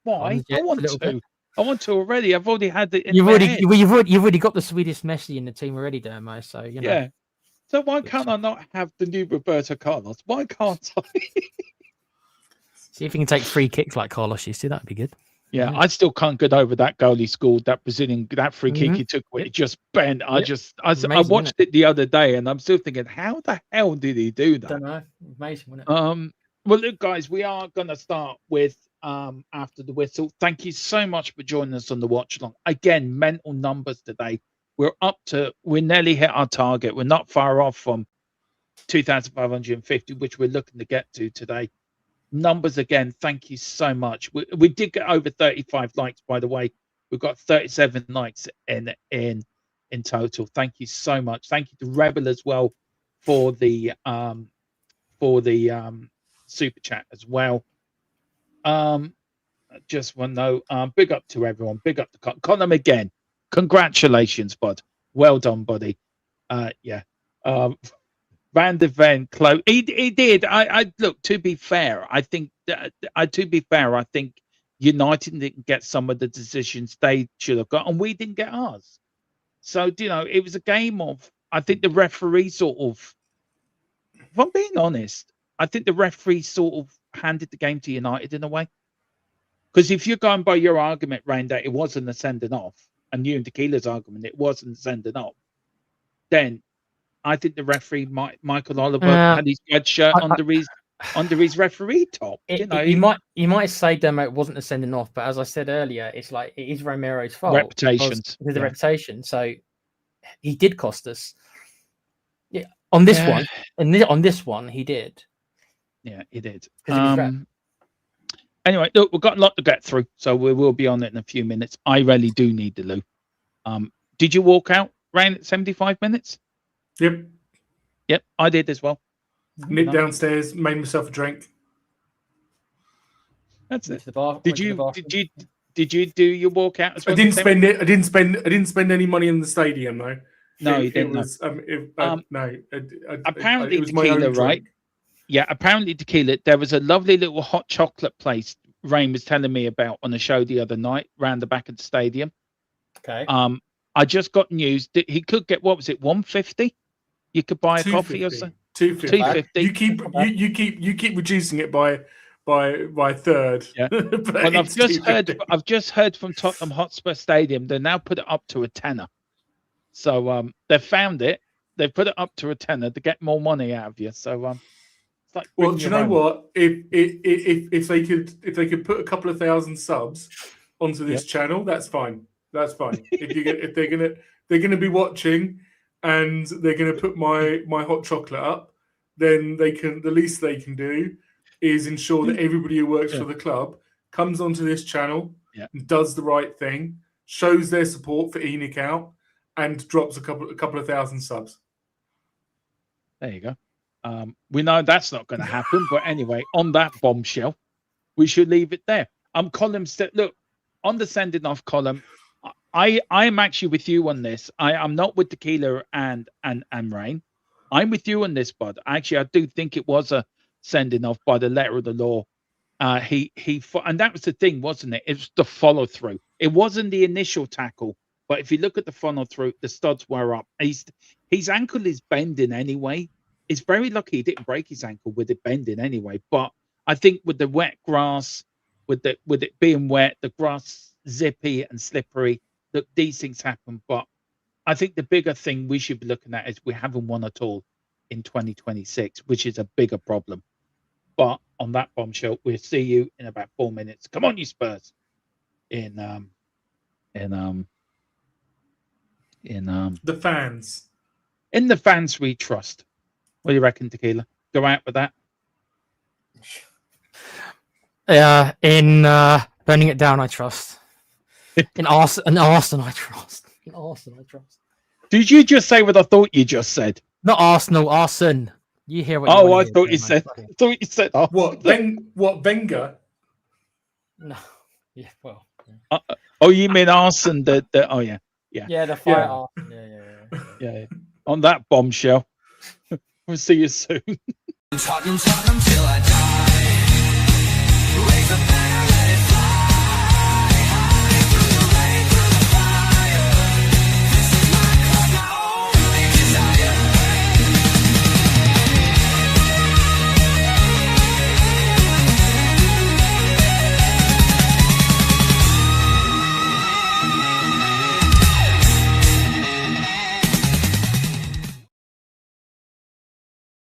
Why? I want to already. I've already had it. You've already got the Swedish Messi in the team already, Dermo. So Yeah. So why can't I not have the new Roberto Carlos? Why can't I? See if you can take free kicks like Carlos used to. That'd be good. Yeah, I still can't get over that goal he scored, that Brazilian, that free kick he took where it just bent. Amazing, I watched it the other day and I'm still thinking, how the hell did he do that? Don't know. Amazing, wasn't it? Well, look, guys, we are going to start with After the Whistle. Thank you so much for joining us on the watch along. Again, mental numbers today. We're nearly hit our target. We're not far off from 2,550, which we're looking to get to today. Numbers again, thank you so much. We did get over 35 likes, by the way. We've got 37 likes in total. Thank you so much. Thank you to Rebel as well for the super chat as well. Just want to know, big up to everyone. Big up to Connor again. Congratulations, bud. Well done, buddy. Van de Ven, close. He did. I look. To be fair, I think United didn't get some of the decisions they should have got, and we didn't get ours. So it was a game of. I think the referee sort of. If I'm being honest, I think the referee sort of handed the game to United in a way. Because if you're going by your argument, Rain, that it wasn't a sending off, and you and Tequila's argument, it wasn't sending off, then. I think the referee, Michael Oliver, had his red shirt under his referee top. You might say, Demo, it wasn't a sending off, but as I said earlier, it's like it is Romero's fault. Reputations. With the reputation. So he did cost us. Yeah, on this one. And on this one, he did. Yeah, he did. Anyway, look, we've got a lot to get through, so we will be on it in a few minutes. I really do need the loo. Did you walk out, Rain, at 75 minutes? Yep, I did as well. Nipped downstairs, made myself a drink. That's it. Did you do your walkout as well? I didn't spend it. I didn't spend any money in the stadium though. No, you didn't. Apparently, it was my own Tequila, right? drink. Yeah, apparently Tequila. There was a lovely little hot chocolate place Rain was telling me about on a show the other night, round the back of the stadium. Okay. I just got news that he could get, what was it, 150? You could buy a coffee or something. 250. You keep reducing it by third. Yeah. Well, I've just heard from Tottenham Hotspur Stadium. They now put it up to a tenner. So they found it. They put it up to a tenner to get more money out of you. So it's like, well, do you know what? If they could put a couple of thousand subs onto this channel, that's fine. That's fine. If they're gonna be watching and they're gonna put my hot chocolate up, then the least they can do is ensure that everybody who works for the club comes onto this channel and does the right thing shows their support for ENIC out, and drops a couple of thousand subs. There you go. We know that's not going to happen, but anyway, on that bombshell, we should leave it there. Colin said, look, on the sending off column, I'm actually with you on this. I'm not with Tequila and Rain. I'm with you on this, bud. Actually, I do think it was a sending off by the letter of the law. And that was the thing, wasn't it? It was the follow through. It wasn't the initial tackle, but if you look at the follow through, the studs were up. His ankle is bending anyway. It's very lucky he didn't break his ankle with it bending anyway. But I think with the wet grass, with it being wet, the grass zippy and slippery, look, these things happen. But I think the bigger thing we should be looking at is we haven't won at all in 2026, which is a bigger problem. But on that bombshell, we'll see you in about 4 minutes. Come on, you Spurs! In the fans. In the fans we trust. What do you reckon, Tequila? Go out with that. In burning it down, I trust. In Arsenal, I trust. In Arsenal, I trust. Did you just say what I thought you just said? Not Arsenal, Arson. You hear what? Oh, I thought you said. I thought you said. Oh. What Wenger? No. Yeah. Well. Oh, you mean arson? Oh yeah. Yeah, the fire. Yeah. Yeah. On that bombshell, we'll see you soon. Tottenham till I die.